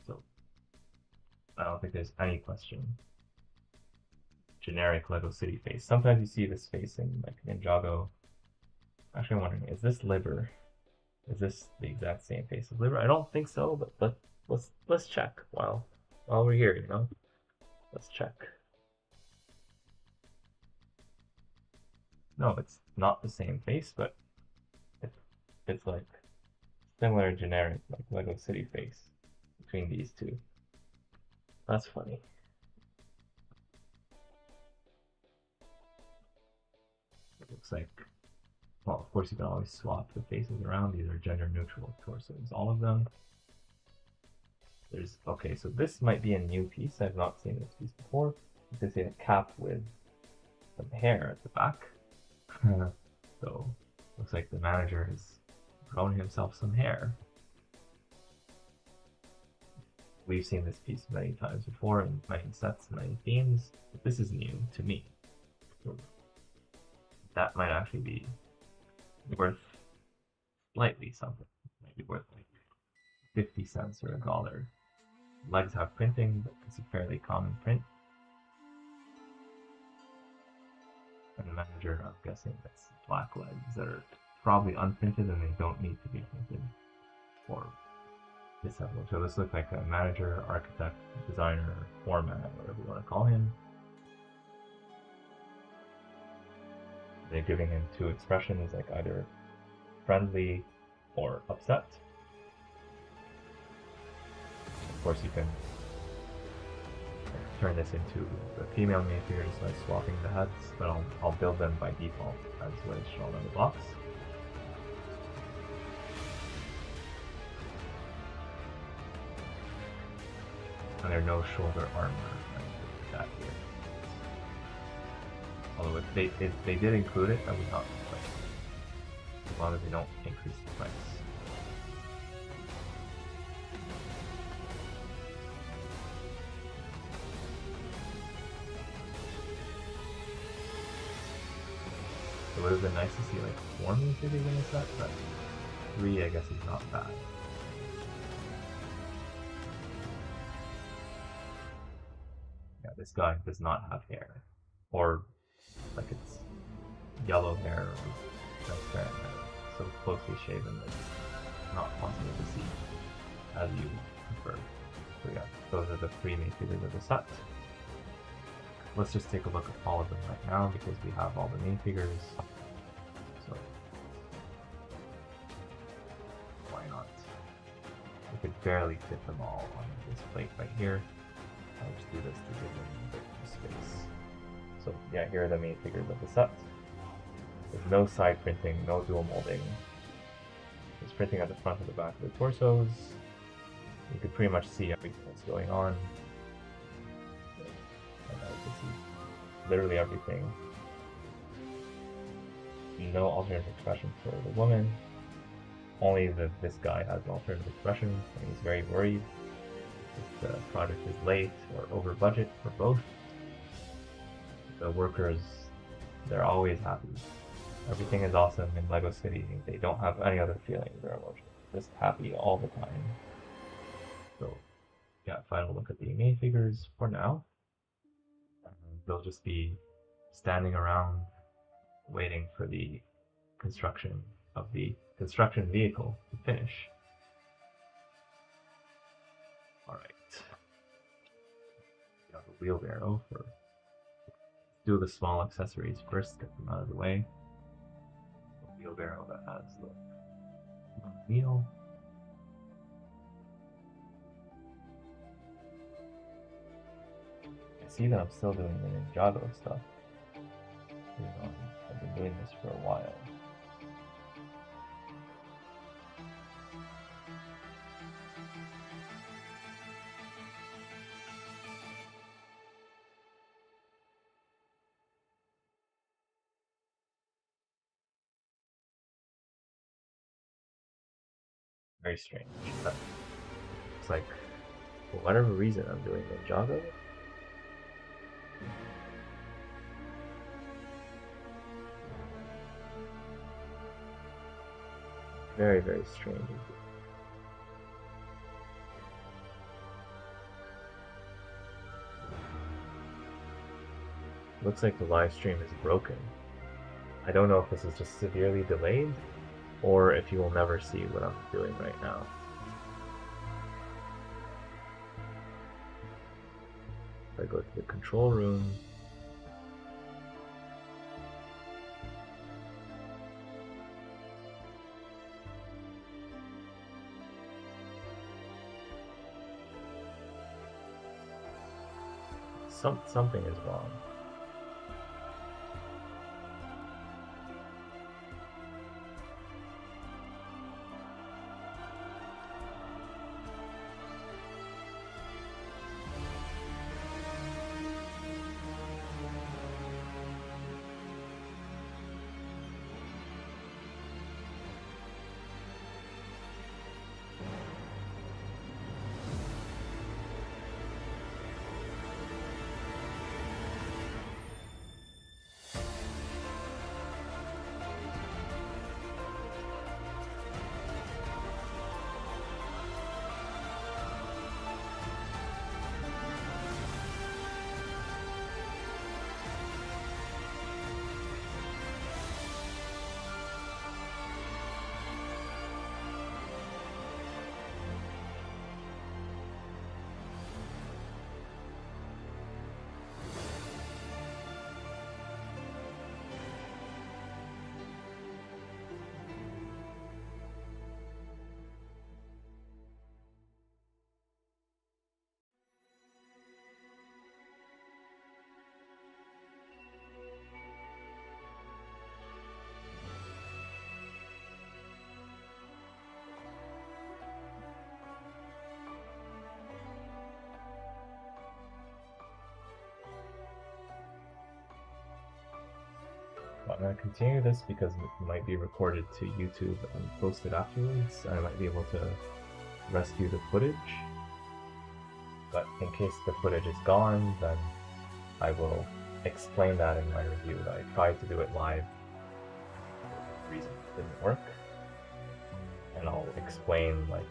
So I don't think there's any question. Generic Lego City face. Sometimes you see this face in like Ninjago. Actually, I'm wondering, is this Liber? Is this the exact same face as Liber? I don't think so, but let's check while we're here, you know? Let's check. No, it's not the same face, but it's like similar generic like Lego City face between these two. That's funny. It looks like, well, of course you can always swap the faces around. These are gender neutral torsos, all of them. There's, okay, so this might be a new piece. I've not seen this piece before. You can see a cap with some hair at the back. So looks like the manager has grown himself some hair. We've seen this piece many times before in many sets, many themes, but this is new to me. So that might actually be worth slightly something. It might be worth like 50 cents or $1. Legs have printing, but it's a fairly common print. And the manager, I'm guessing that's black legs that are probably unprinted and they don't need to be printed for this episode. So this looks like a manager, architect, designer, foreman, whatever you want to call him. They're giving him two expressions, like either friendly or upset. Of course, you can turn this into the female minifigures by swapping the heads, but I'll build them by default as what is shown on the box. And there's no shoulder armor like that here. Although if they did include it, I would not complain, as long as they don't increase the price. It would have been nice to see like 4 minifigures in a set, but 3 I guess is not bad. Yeah, this guy does not have hair, or like it's yellow hair or transparent hair, so closely shaven that it's not possible to see as you prefer. So yeah, those are the 3 minifigures of the set. Let's just take a look at all of them right now because we have all the minifigures. So why not? We could barely fit them all on this plate right here. I'll just do this to give them a bit of space. So yeah, here are the minifigures of the set. There's no side printing, no dual molding. There's printing at the front and the back of the torsos. You can pretty much see everything that's going on. You see literally everything. No alternate expression for the woman. Only this guy has an alternate expression, and he's very worried if the project is late or over budget for both. The workers, they're always happy. Everything is awesome in Lego City. They don't have any other feelings or emotions. Just happy all the time. So yeah, final look at the minifigures for now. They'll just be standing around waiting for the construction of the construction vehicle to finish. wheelbarrow for do the small accessories first, get them out of the way. A wheelbarrow that has the wheel. I see that I'm still doing the Ninjago stuff. I've been doing this for a while. Very strange. But it's like, for whatever reason, I'm doing Ninjago. Very, very strange. Looks like the live stream is broken. I don't know if this is just severely delayed, or if you will never see what I'm doing right now. If I go to the control room, something is wrong. I'm going to continue this because it might be recorded to YouTube and posted afterwards, and I might be able to rescue the footage. But in case the footage is gone, then I will explain that in my review. That I tried to do it live, for some reason it didn't work. And I'll explain, like,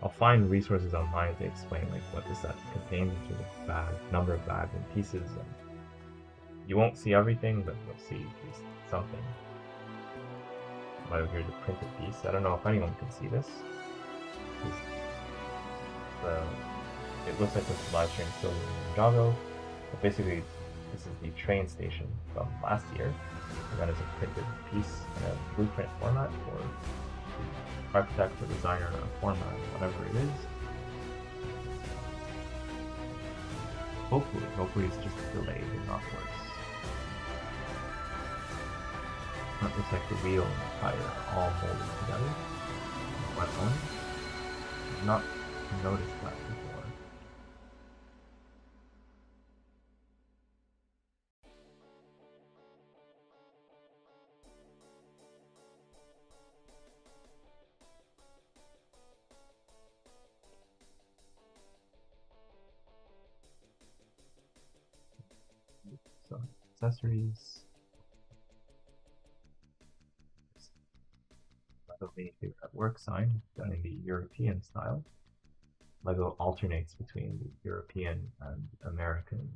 I'll find resources online to explain like what the set contains in terms of bag, number of bags and pieces. And you won't see everything, but you'll see at least something. Right over here, the printed piece. I don't know if anyone can see this. It looks like this live stream is still in Ninjago, but basically this is the train station from last year, and that is a printed piece in a blueprint format for the architect or designer format, whatever it is. Hopefully it's just delayed and not worse. That looks like the wheel and the tire are all molded together. Wet on. I've not noticed that before. Some accessories. Lego Minifigure at Work sign done in the European style. Lego alternates between the European and American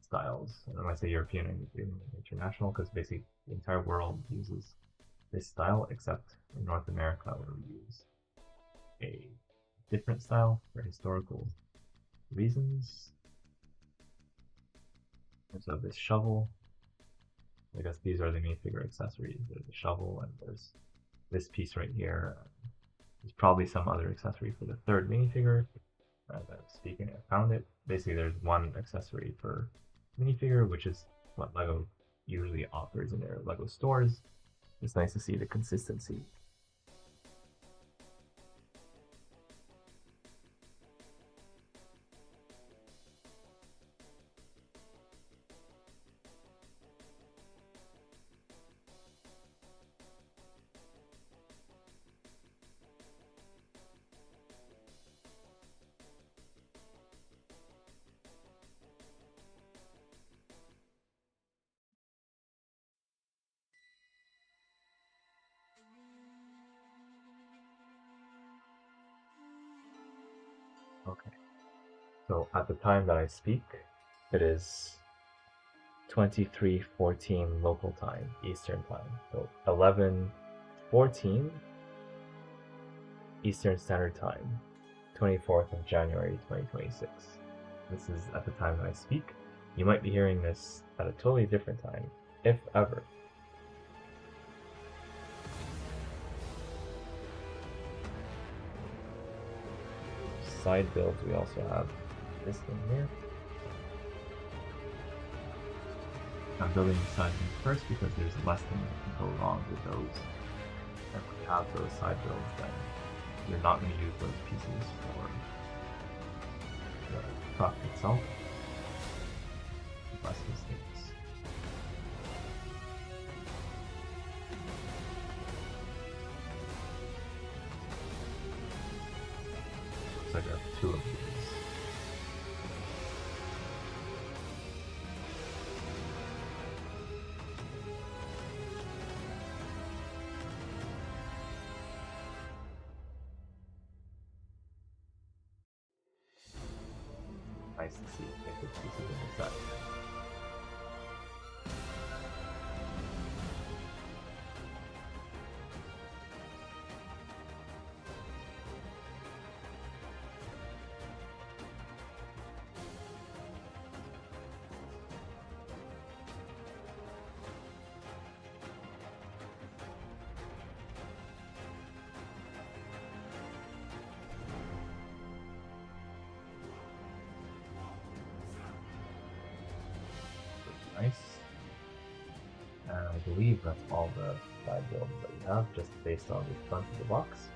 styles. And when I say European, I mean international, because basically the entire world uses this style, except in North America where we use a different style for historical reasons. So this shovel, I guess these are the minifigure accessories. There's a shovel and there's this piece right here. There's probably some other accessory for the third minifigure. As I was speaking, I found it. Basically, there's one accessory per minifigure, which is what LEGO usually offers in their LEGO stores. It's nice to see the consistency. Okay. So at the time that I speak, it is 23:14 local time, Eastern time. So 11:14 Eastern Standard Time, 24th of January 2026. This is at the time that I speak. You might be hearing this at a totally different time, if ever. Side builds, we also have this thing here. I'm building the side builds first because there's less things that can go wrong with those. And when you have those side builds, then you're not going to use those pieces for the truck itself. Less mistakes. Looks like I have two of these. Nice to see if it's pieces in the set. Nice. And I believe that's all the side builds that we have, just based on the front of the box.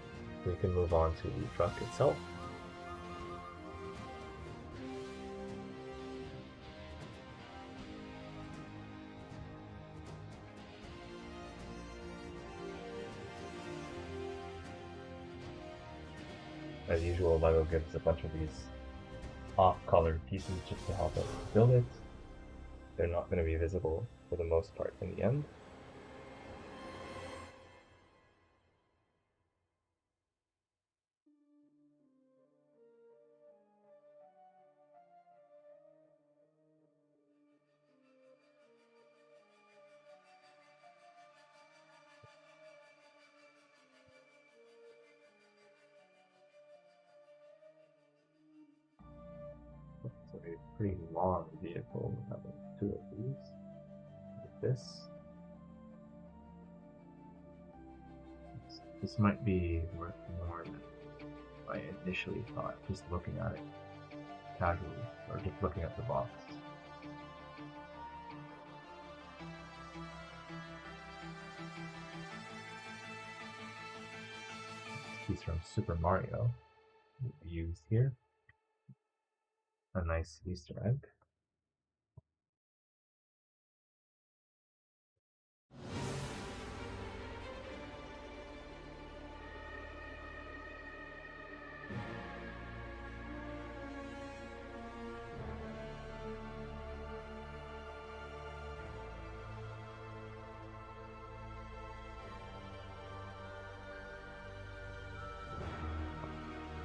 We can move on to the truck itself. As usual, LEGO gives a bunch of these off-color pieces just to help us build it. They're not going to be visible for the most part in the end. It's a pretty long vehicle having two of these. Like this. This might be worth more than I initially thought, just looking at it casually, or just looking at the box. This piece from Super Mario will be used here. A nice Easter egg.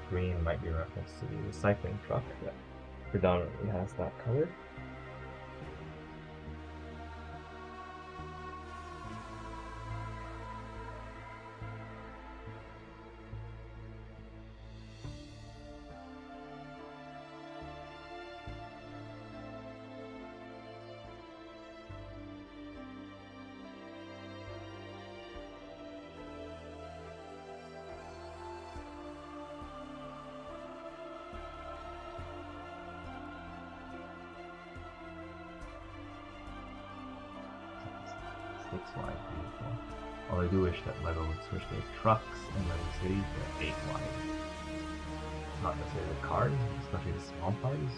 Green might be a reference to the recycling truck that predominantly has that color. 6 wide vehicle. Although I do wish that LEGO would switch their trucks in LEGO City to 8 wide. Not necessarily the cars, especially the small cars.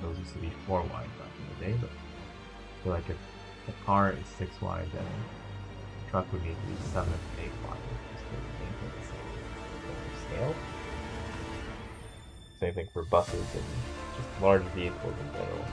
Those used to be 4 wide back in the day, but I feel like if the car is 6 wide, then the truck would need to be 7 to 8 wide just to maintain the same scale. Same thing for buses and just large vehicles in general.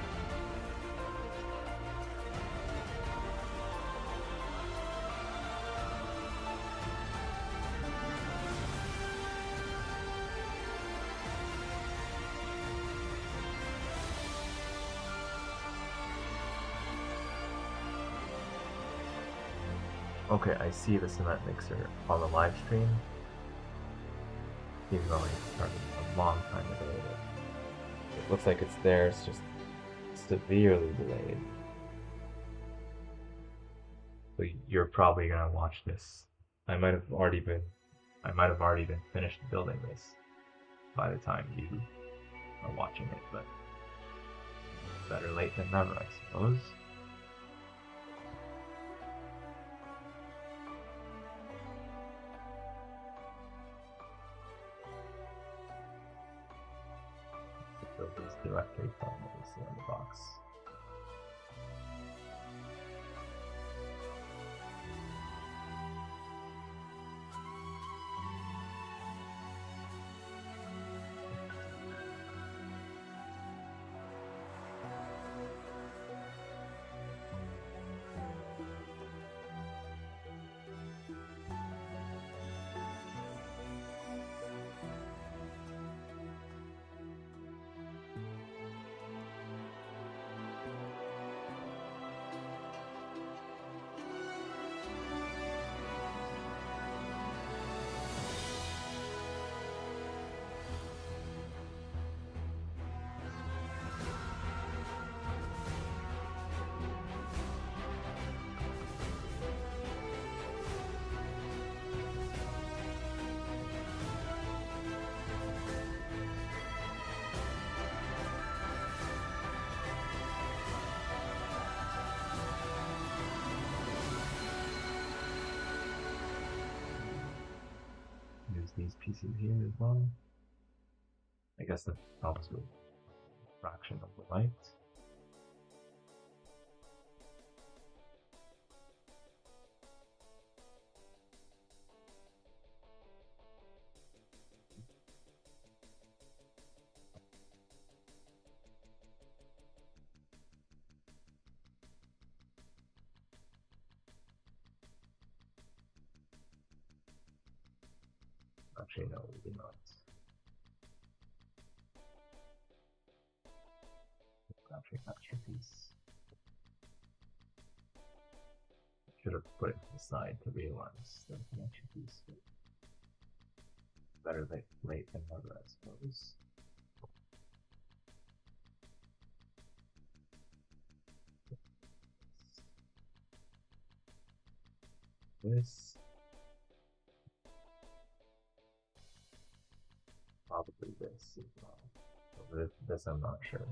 Okay, I see the cement mixer on the live stream. Even though it started a long time ago, it looks like it's there, it's just severely delayed. So you're probably gonna watch this. I might have already been finished building this by the time you are watching it, but better late than never, I suppose. Build these directly from what we see on the box. Use these pieces here as well. I guess that helps with fraction of the light. Actually, no, we do not. Actually, extra piece. Should have put it to the side to realize that the extra piece. Better late than never, I suppose. This. Probably this as well. But this I'm not sure.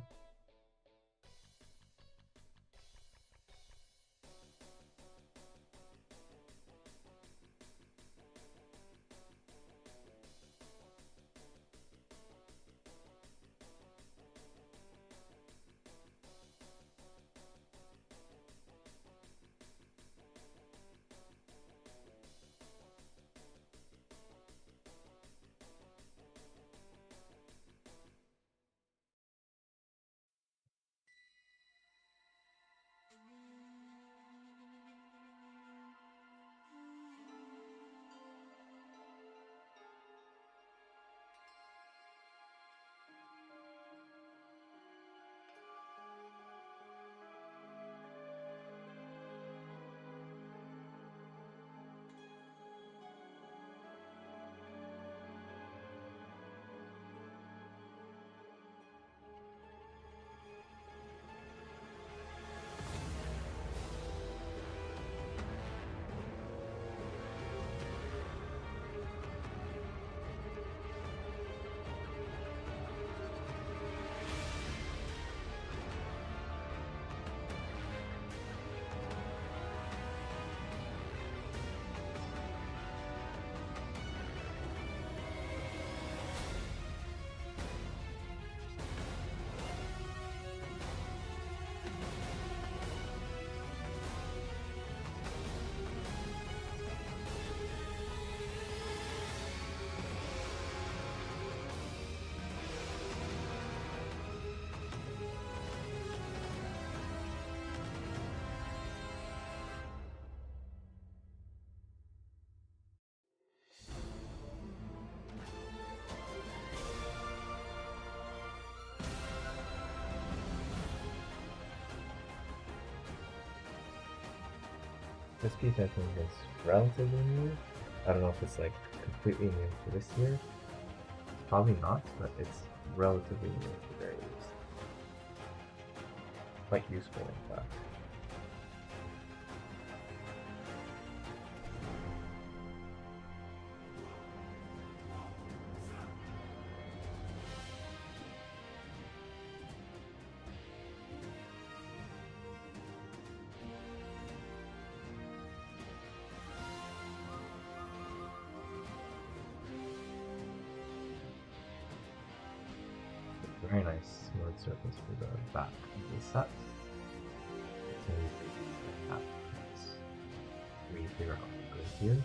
This piece I think is relatively new. I don't know if it's like completely new to this year. It's probably not, but it's relatively new at the very least. Quite useful in fact. Very nice smooth surface for the back of the set. So we figure out what goes here.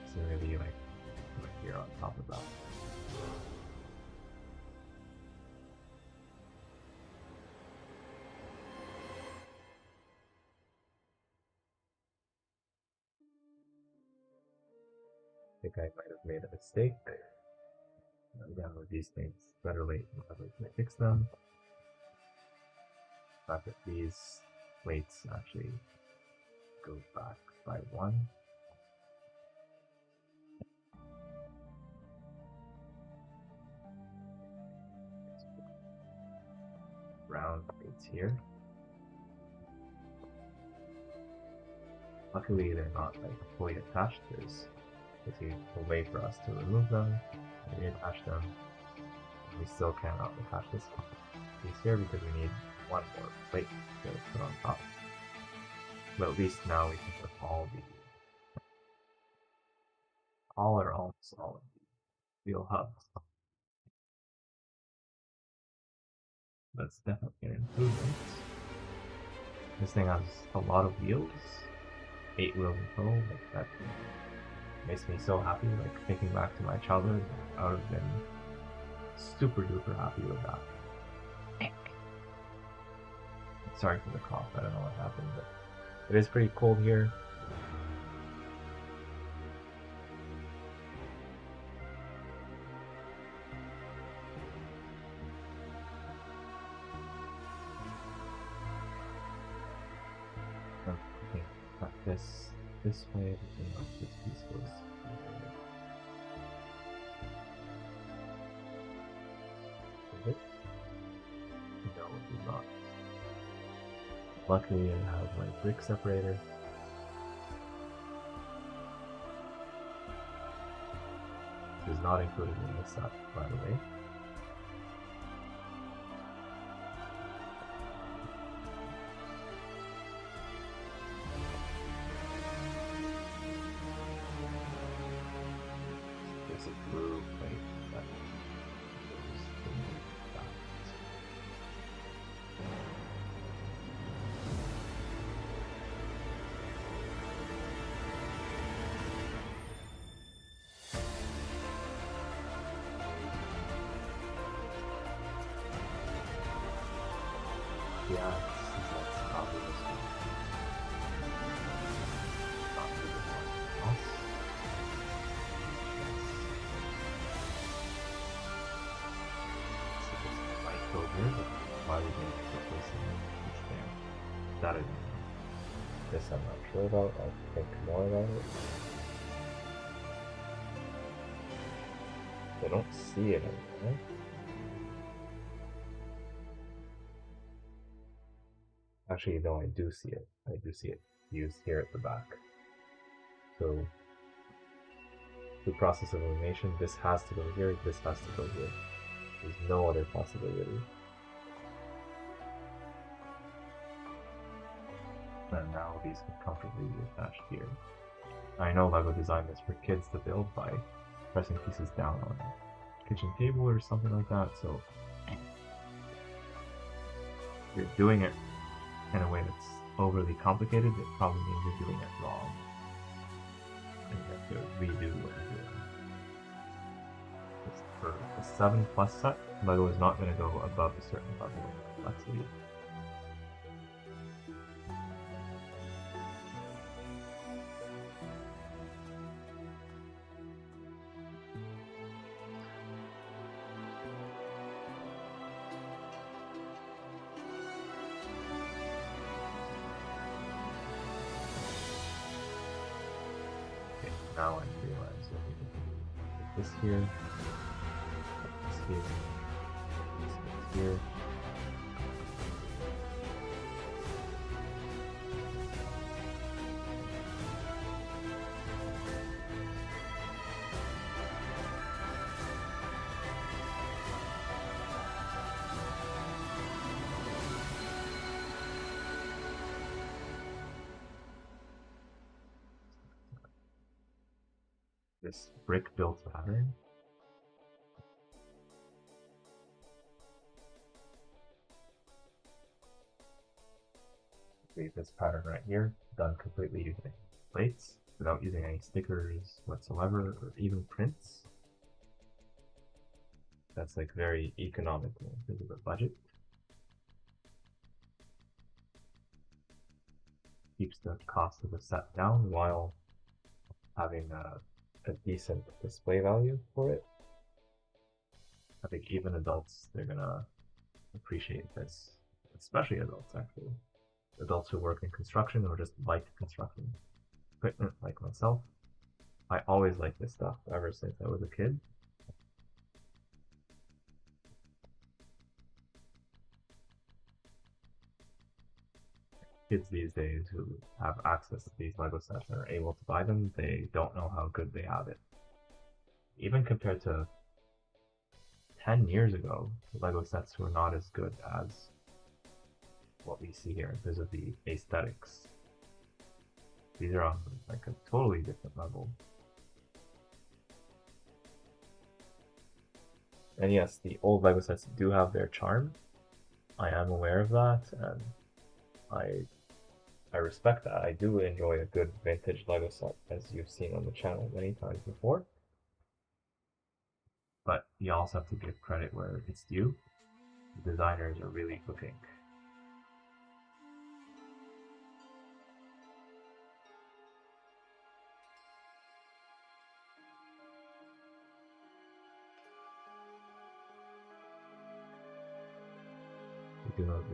So maybe like here on top of that. I think I might have made a mistake. Again, with these things, better late than never to fix them. The fact that these plates actually go back by one. Round plates here. Luckily, they're not like fully attached. There's a way for us to remove them, reattach them. We still cannot attach this piece here because we need one more plate to put on top. But at least now we can put all or almost all of the wheel hubs. That's definitely an improvement. This thing has a lot of wheels, 8 wheels in total. Like that makes me so happy. Like thinking back to my childhood, I would have been super duper happy with that. Sorry for the cough. I don't know what happened, but it is pretty cold here. Okay, cut this way, and this piece goes. No, it did not. Luckily, I have my brick separator. This is not included in this set, by the way. There's a blue plate that goes in that. Yeah, that's probably this one. Not really else. So this might go here, but why would we replace it? It's there. That is this I'm not sure about. I'll think more about it. I don't see it anywhere. Actually, no, I do see it. I do see it used here at the back. So, the process of elimination, this has to go here, this has to go here. There's no other possibility. And now these can comfortably be attached here. I know LEGO designed this for kids to build by pressing pieces down on a kitchen table or something like that, so if you're doing it in a way that's overly complicated, it probably means you're doing it wrong. And you have to redo what you're doing. For the 7+ set, LEGO is not going to go above a certain level of complexity. now I realize that we can put this here, this here, this here. This brick built pattern. Create this pattern right here, done completely using plates, without using any stickers whatsoever, or even prints. That's like very economical because of the budget. Keeps the cost of the set down while having a decent display value for it. I think even adults, they're gonna appreciate this, especially adults actually. Adults who work in construction or just like construction equipment like myself. I always liked this stuff ever since I was a kid. Kids these days who have access to these Lego sets and are able to buy them, they don't know how good they have it. Even compared to 10 years ago, Lego sets were not as good as what we see here because of the aesthetics. These are on like a totally different level. And yes, the old Lego sets do have their charm. I am aware of that, and I respect that. I do enjoy a good vintage Lego set, as you've seen on the channel many times before. But you also have to give credit where it's due. The designers are really cooking.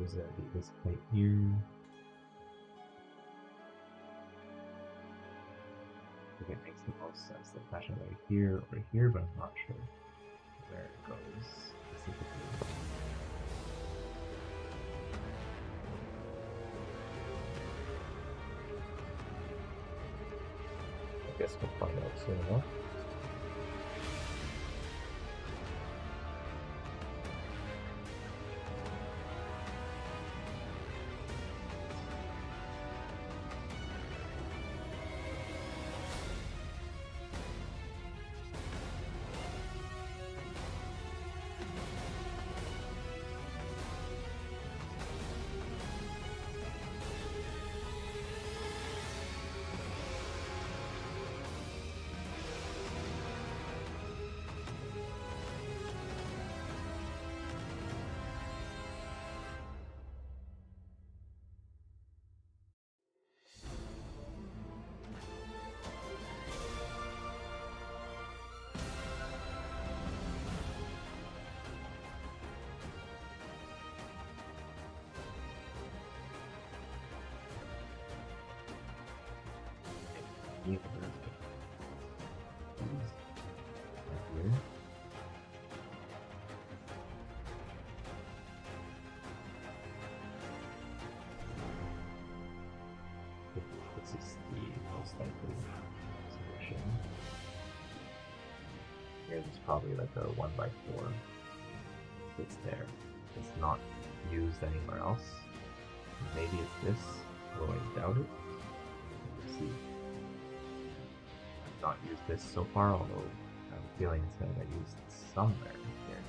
There's this plate here. I think it makes the most sense to fashion right here or here, but I'm not sure where it goes specifically. I guess we'll find out soon enough. These right here. This is the most likely solution. Here's probably like a 1x4. It's there. It's not used anywhere else. Maybe it's this, although I doubt it. Let's see. I've not used this so far, although I have a feeling it's going to get used somewhere here.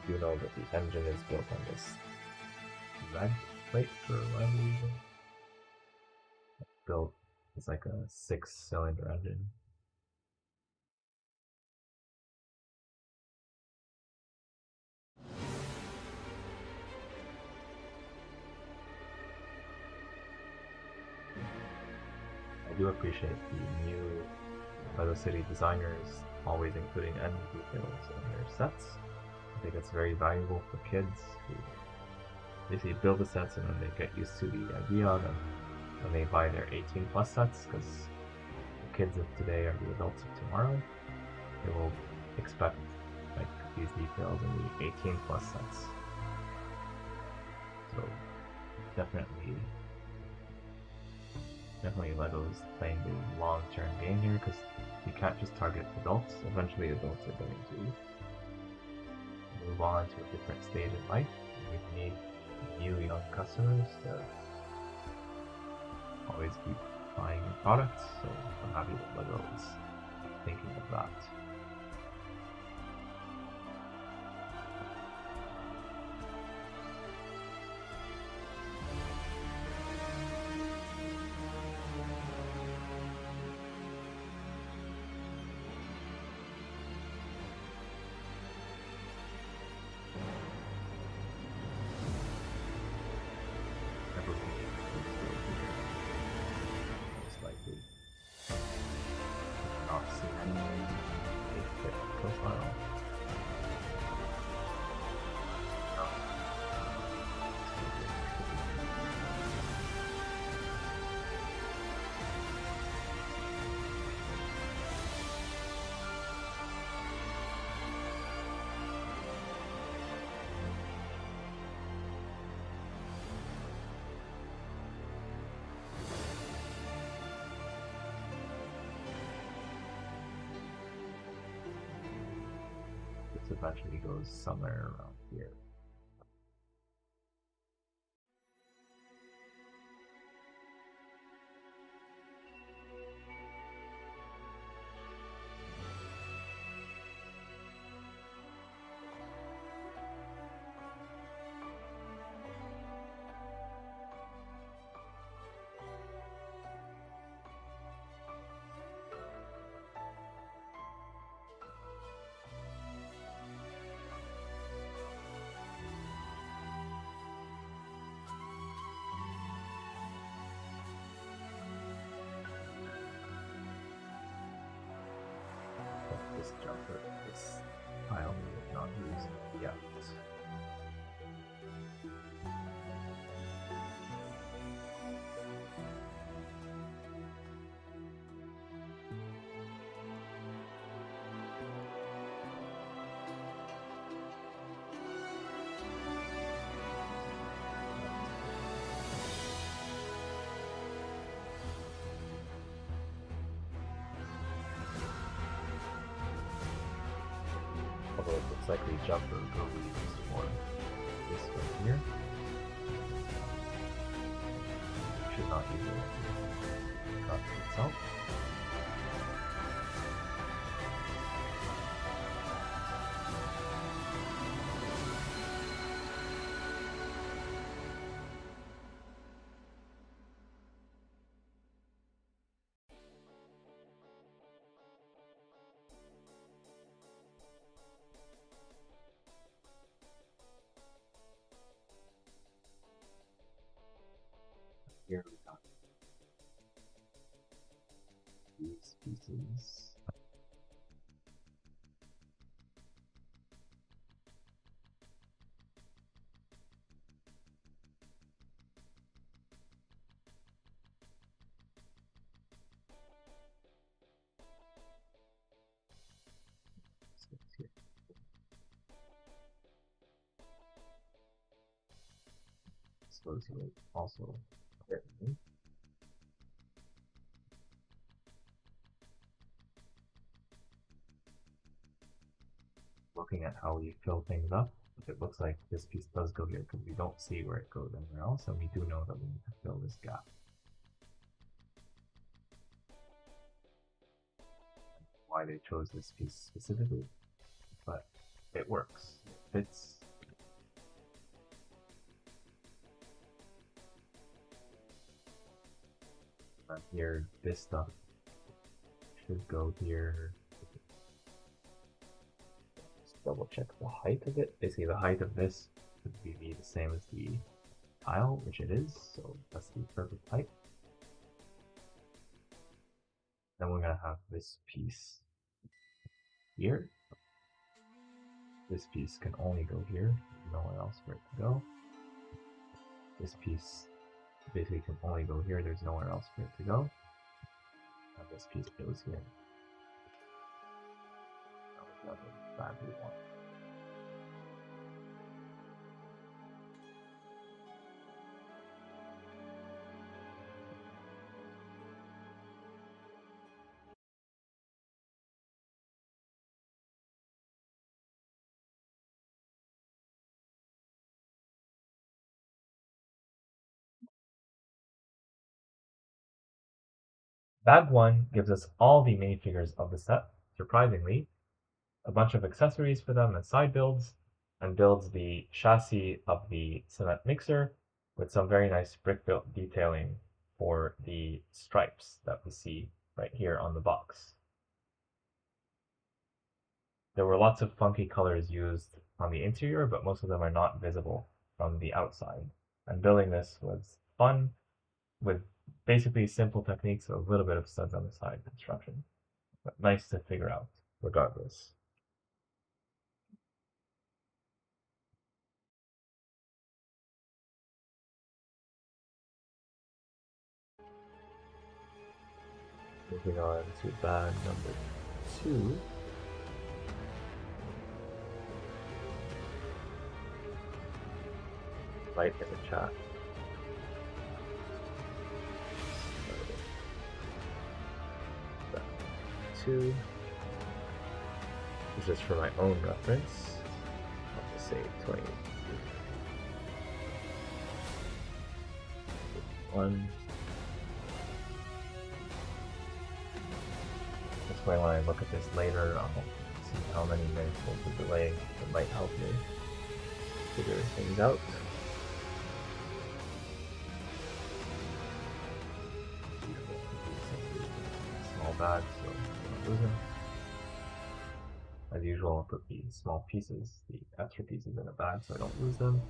You know that the engine is built on this red plate for whatever reason. Built, it's like a 6-cylinder engine. I do appreciate the new Lego City designers always including engine details in their sets. I think it's very valuable for kids who basically build the sets and then they get used to the idea of them when they buy their 18 plus sets, because the kids of today are the adults of tomorrow. They will expect like these details in the 18 plus sets. So definitely Lego's playing the long-term game here, because you can't just target adults. Eventually adults are going to move on to a different stage in life, and we need new young customers to always keep buying your products, so I'm happy that Lego is thinking of that. Most likely not seeing a fit profile. This eventually goes somewhere around here. This jumper, this pile we will not use yet. Although it looks like the jumper will be used for this one here. Should not use it cut itself. Here we got these pieces. Here. Suppose you would also fit me. Looking at how we fill things up, it looks like this piece does go here because we don't see where it goes anywhere else, and we do know that we need to fill this gap. Why they chose this piece specifically, but it works. It fits And here, this stuff should go here. Just double check the height of it. Basically, the height of this would be the same as the tile, which it is, so that's the perfect height. Then we're gonna have this piece here. This piece can only go here, there's nowhere else for it to go. This piece basically can only go here, there's nowhere else for it to go. And this piece goes here. That was the bad blue one. Bag 1 gives us all the minifigures of the set, surprisingly, a bunch of accessories for them and side builds, and builds the chassis of the cement mixer with some very nice brick built detailing for the stripes that we see right here on the box. There were lots of funky colors used on the interior, but most of them are not visible from the outside. And building this was fun with basically simple techniques, a little bit of studs on the side construction. But nice to figure out, regardless. Moving on to bag number 2. Right in the chat. Bag 2. This is for my own reference. I'll just say 21. This way when I look at this later, I'll see how many minutes of delay it might help me figure things out. Small bag, so don't lose them. As usual, I'll put the small pieces, the extra pieces in a bag so I don't lose them.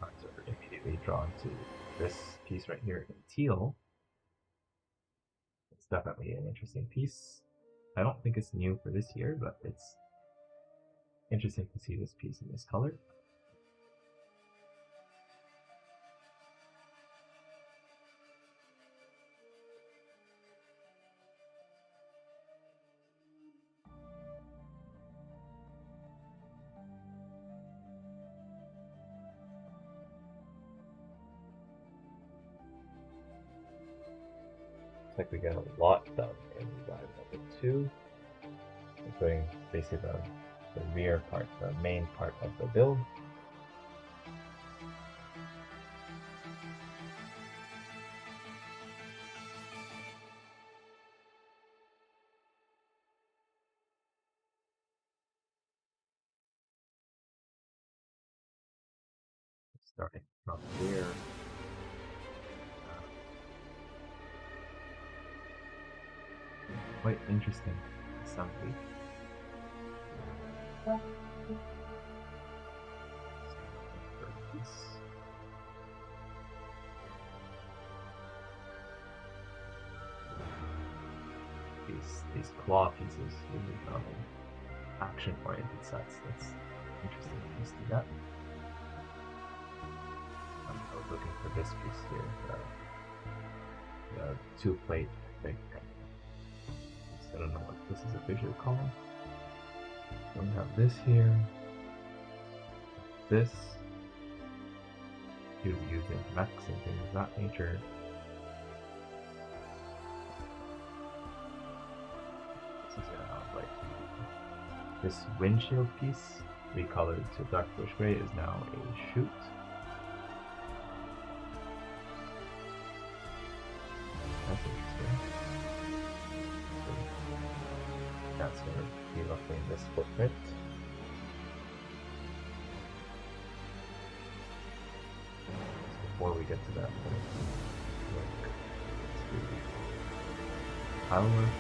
Are immediately drawn to this piece right here in teal. It's definitely an interesting piece. I don't think it's new for this year, but it's interesting to see this piece in this color. Looks like we get a lot done in bag number 2, including basically the rear part, the main part of the build. Starting from here. Quite interesting assembly. Third piece. these claw pieces using action-oriented sets. That's interesting. Let's do that. I was looking for this piece here, the two-plate thing. I don't know what this is officially called. Then we have this here. This. To be used in mechs and things of that nature. This is gonna have like this windshield piece recolored to dark bush gray is now a chute. That's interesting. That's gonna be roughly in this footprint. Before we get to that point, let's do tile work.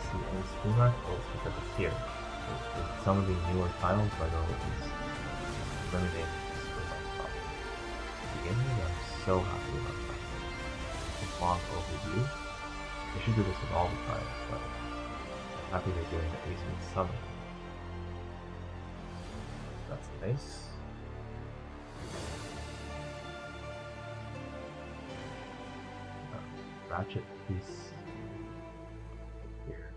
See any spoon rack? Oh, it's because it's here. With some of the newer tiles, Lego is eliminating the spoon rack top. Beginning, I'm so happy about that. It's a long overdue. They should do this with all the tiles, but happy they're doing it at least with some. That's nice. Ratchet piece here.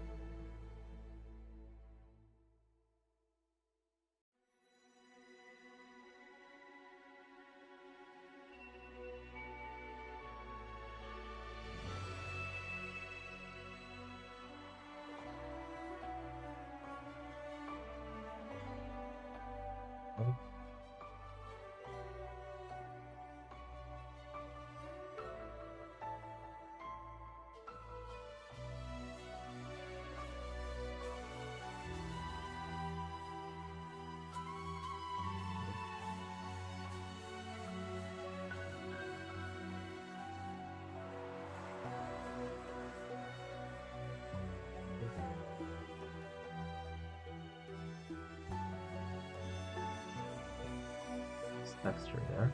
Texture there.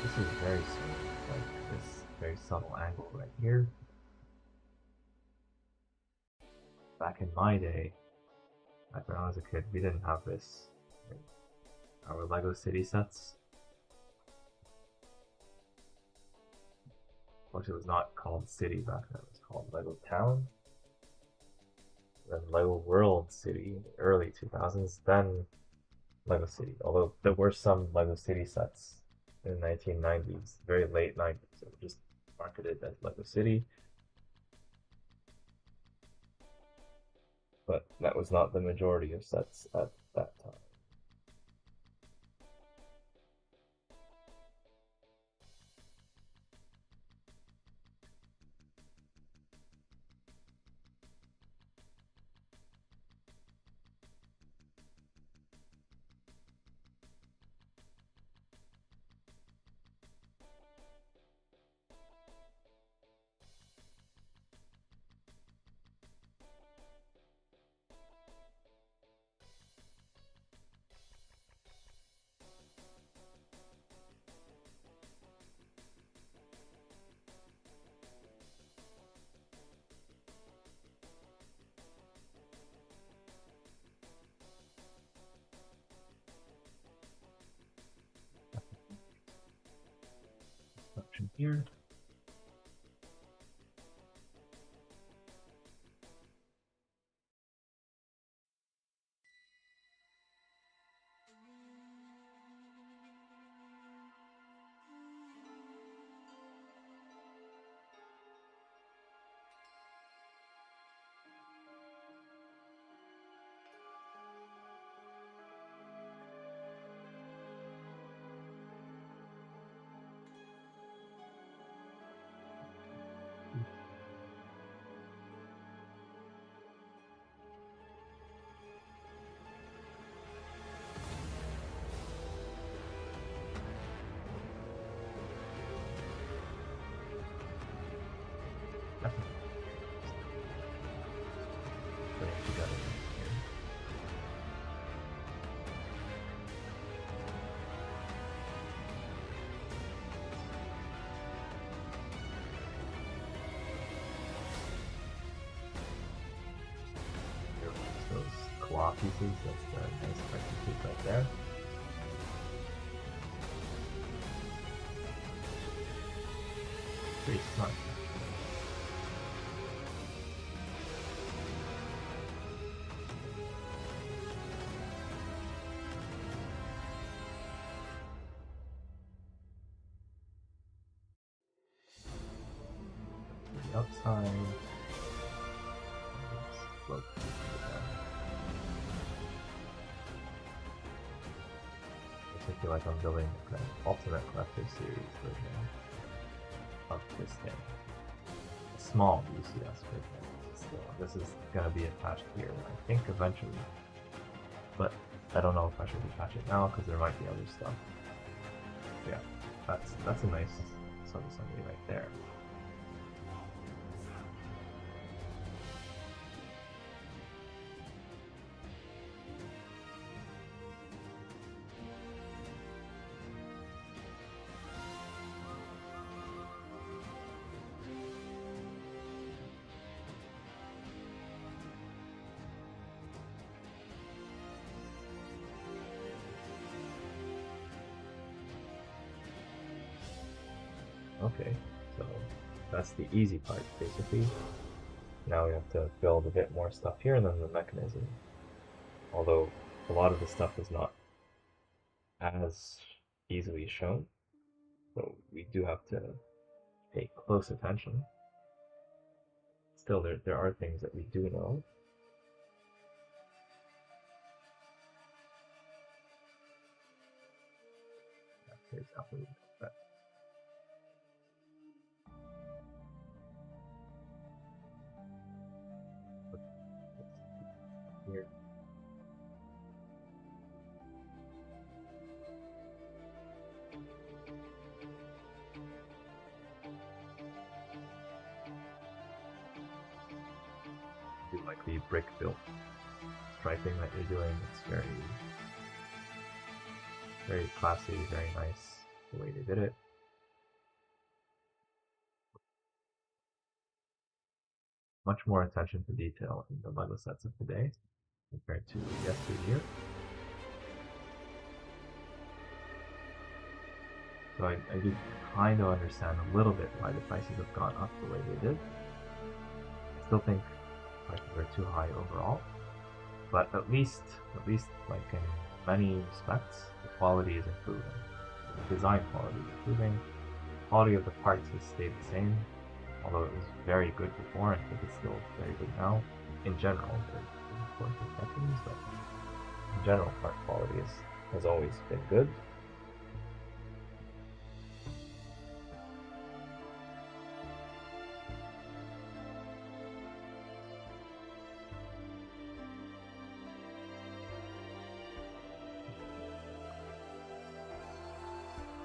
This is very smooth, like this very subtle angle right here. Back in my day, back when I was a kid, we didn't have this in our Lego City sets. Of course, it was not called City back then, it was called Lego Town. Then Lego World City in the early 2000s, then Lego City. Although there were some Lego City sets in the 1990s, very late 90s, that were just marketed as Lego City. But that was not the majority of sets at that time. Option here. top pieces. That's the nice party piece right there. Pretty smart. The upside. Look. I feel like I'm building an Ultimate Collector Series version of this thing. A small UCS version. Still, this is going to be attached here, I think, eventually. But I don't know if I should attach it now because there might be other stuff. But yeah, that's a nice subassembly right there. Okay, so that's the easy part, basically. Now we have to build a bit more stuff here, and then the mechanism. Although a lot of the stuff is not as easily shown, so we do have to pay close attention. Still, there are things that we do know. Here's Apple. Here. Do like the brick built striping that you're doing. It's very classy, very nice the way they did it. Much more attention to detail in the LEGO sets of today compared to yesteryear. So I do kind of understand a little bit why the prices have gone up the way they did. I still think prices are too high overall, but at least like in many respects, the quality is improving. The design quality is improving. The quality of the parts has stayed the same, although it was very good before, and I think it's still very good now. In general, there's of course exceptions, but in general, part quality has always been good.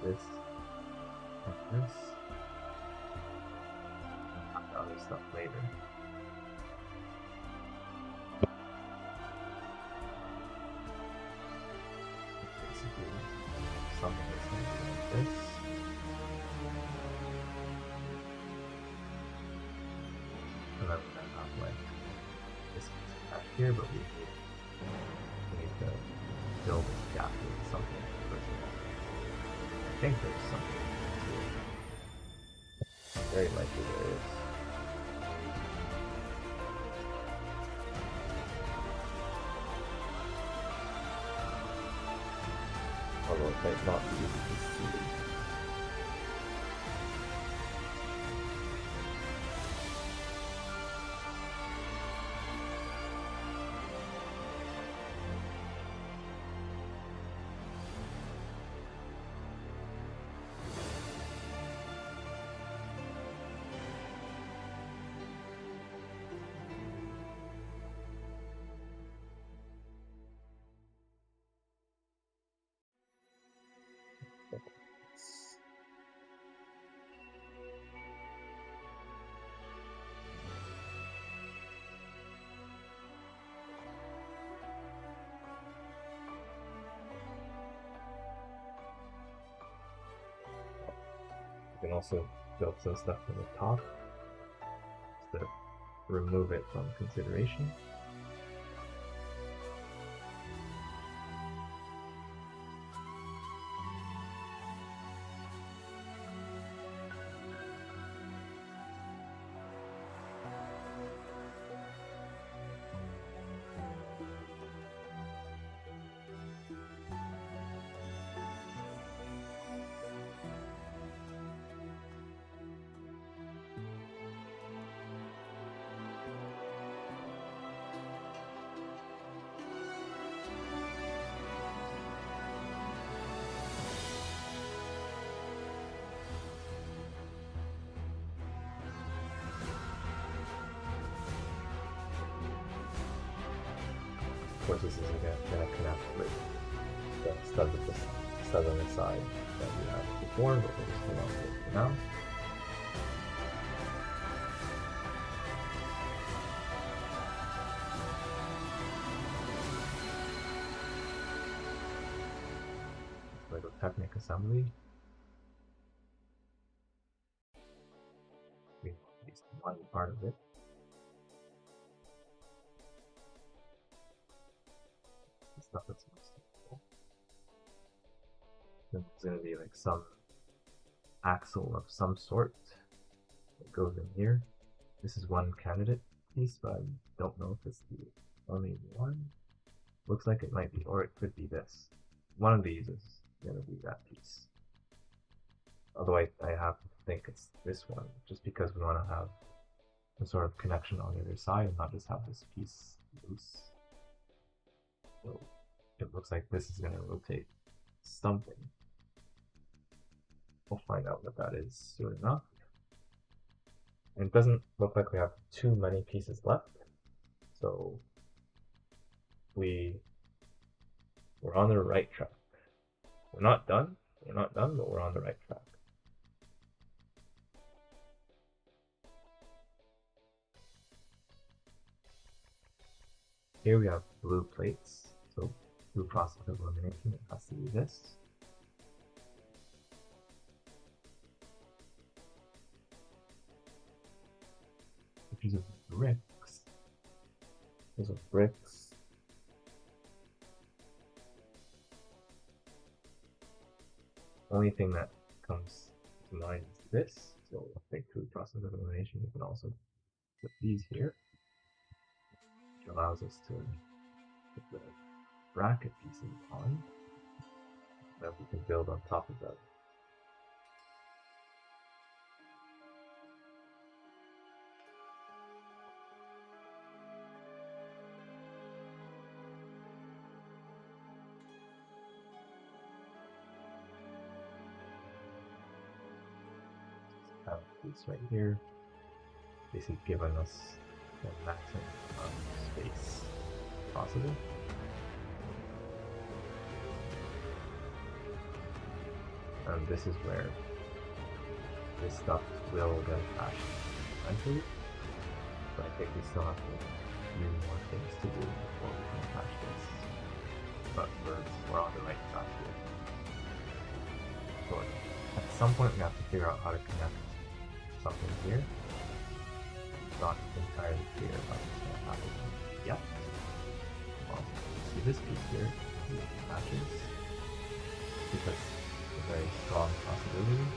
This and this. And the other stuff later. Basically, something that's going to be like this. And then we're going to have like this back here, but we need to fill this gap with something first of all. I think there's something here. Very likely there is. Although it might not be easy to see. You can also build some stuff from the top just to remove it from consideration. course, this is gonna connect with the stud on the side that we had before, but we're just gonna do it for now. Lego Technic assembly. We have at least one part of it. The stuff that's most useful. Then there's gonna be like some axle of some sort that goes in here. This is one candidate piece, but I don't know if it's the only one. Looks like it might be, or it could be this. One of these is gonna be that piece. Although I have to think it's this one, just because we want to have a sort of connection on the other side and not just have this piece loose. So it looks like this is gonna rotate something. We'll find out what that is soon enough. And it doesn't look like we have too many pieces left, so we're on the right track. We're not done, but we're on the right track. Here we have blue plates, so through process of elimination it has to be this. These are bricks. Those are bricks. Only thing that comes to mind is this. So I think through the process of elimination, we can also put these here, which allows us to put the bracket pieces on. That we can build on top of that. Have this right here, basically giving us the maximum amount of space possible. And this is where this stuff will get attached eventually, but I think we still have a few more things to do before we can attach this. But we're on the right track here. So at some point we have to figure out how to connect something here. It's not entirely clear how it's going to happen yet. Well, see this piece here, it attaches, because it's a very strong possibility.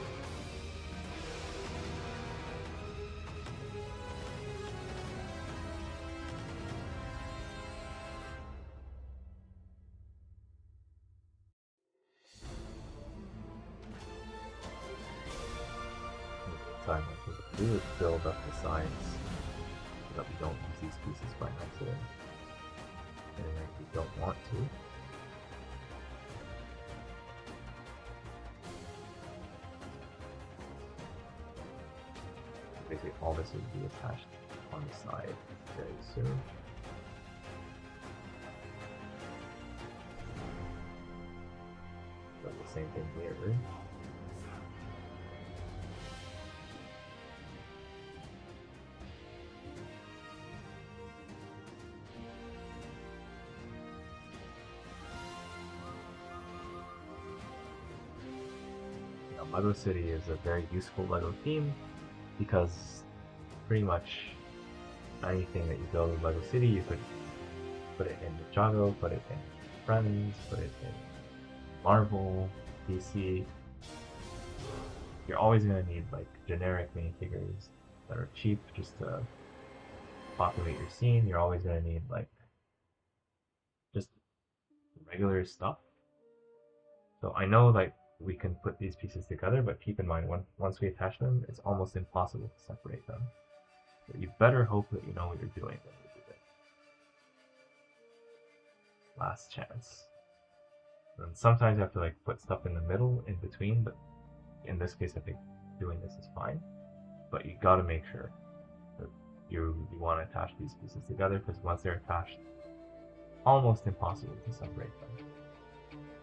Time what we do is build up the sides so that we don't use these pieces by accident, and if we don't want to, basically all this would be attached on the side very soon. So the same thing here. Lego City is a very useful Lego theme because pretty much anything that you build in Lego City, you could put it in Ninjago, put it in Friends, put it in Marvel, DC. You're always going to need like generic minifigures that are cheap just to populate your scene. You're always going to need like just regular stuff. So I know like we can put these pieces together, but keep in mind once we attach them, it's almost impossible to separate them. So you better hope that you know what you're doing when you do it. Last chance. And sometimes you have to like put stuff in the middle, in between, but in this case I think doing this is fine. But you gotta make sure that you want to attach these pieces together, because once they're attached, almost impossible to separate them.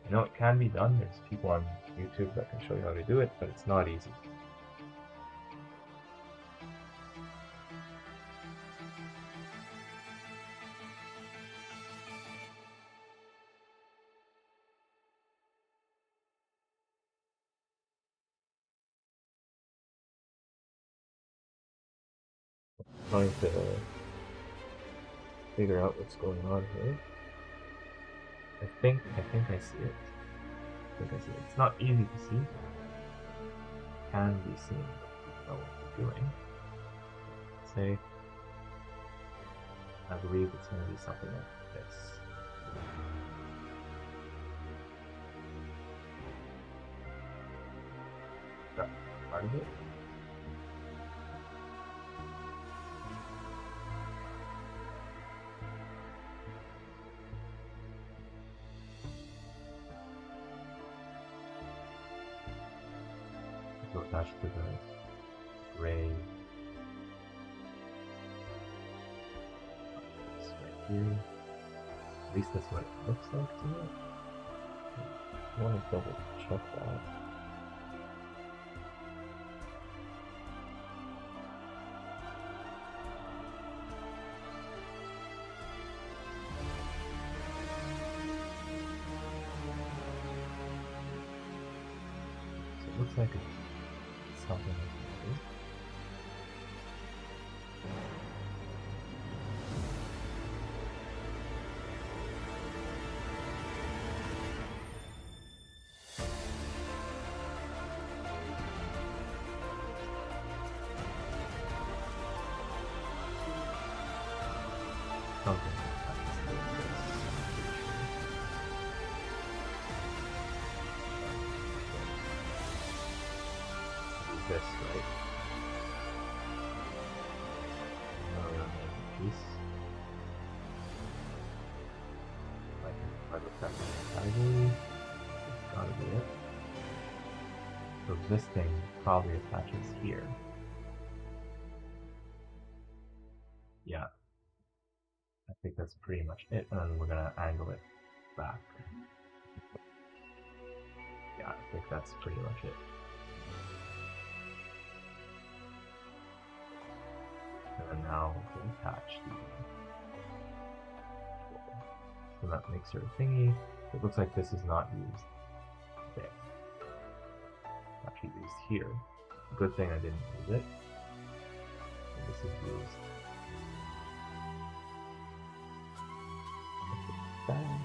I know it can be done, there's people on YouTube that can show you how to do it, but it's not easy. Trying to figure out what's going on here. I think I see it. I think I see it. It's not easy to see. It can be seen if you know what you're doing. Say, I believe it's going to be something like this. That part of it. So attached to the gray. This right here. At least that's what it looks like to me. I want to double check that. So it looks like it's something like this. Something this, right? Piece. Like if I look at my category, it's gotta be it. So this thing probably attaches here. Yeah. I think that's pretty much it, and then we're gonna angle it back. Yeah, I think that's pretty much it. And then now we can attach the so that makes your thingy. It looks like this is not used there. It's actually used here. Good thing I didn't use it. And this is used. Bye.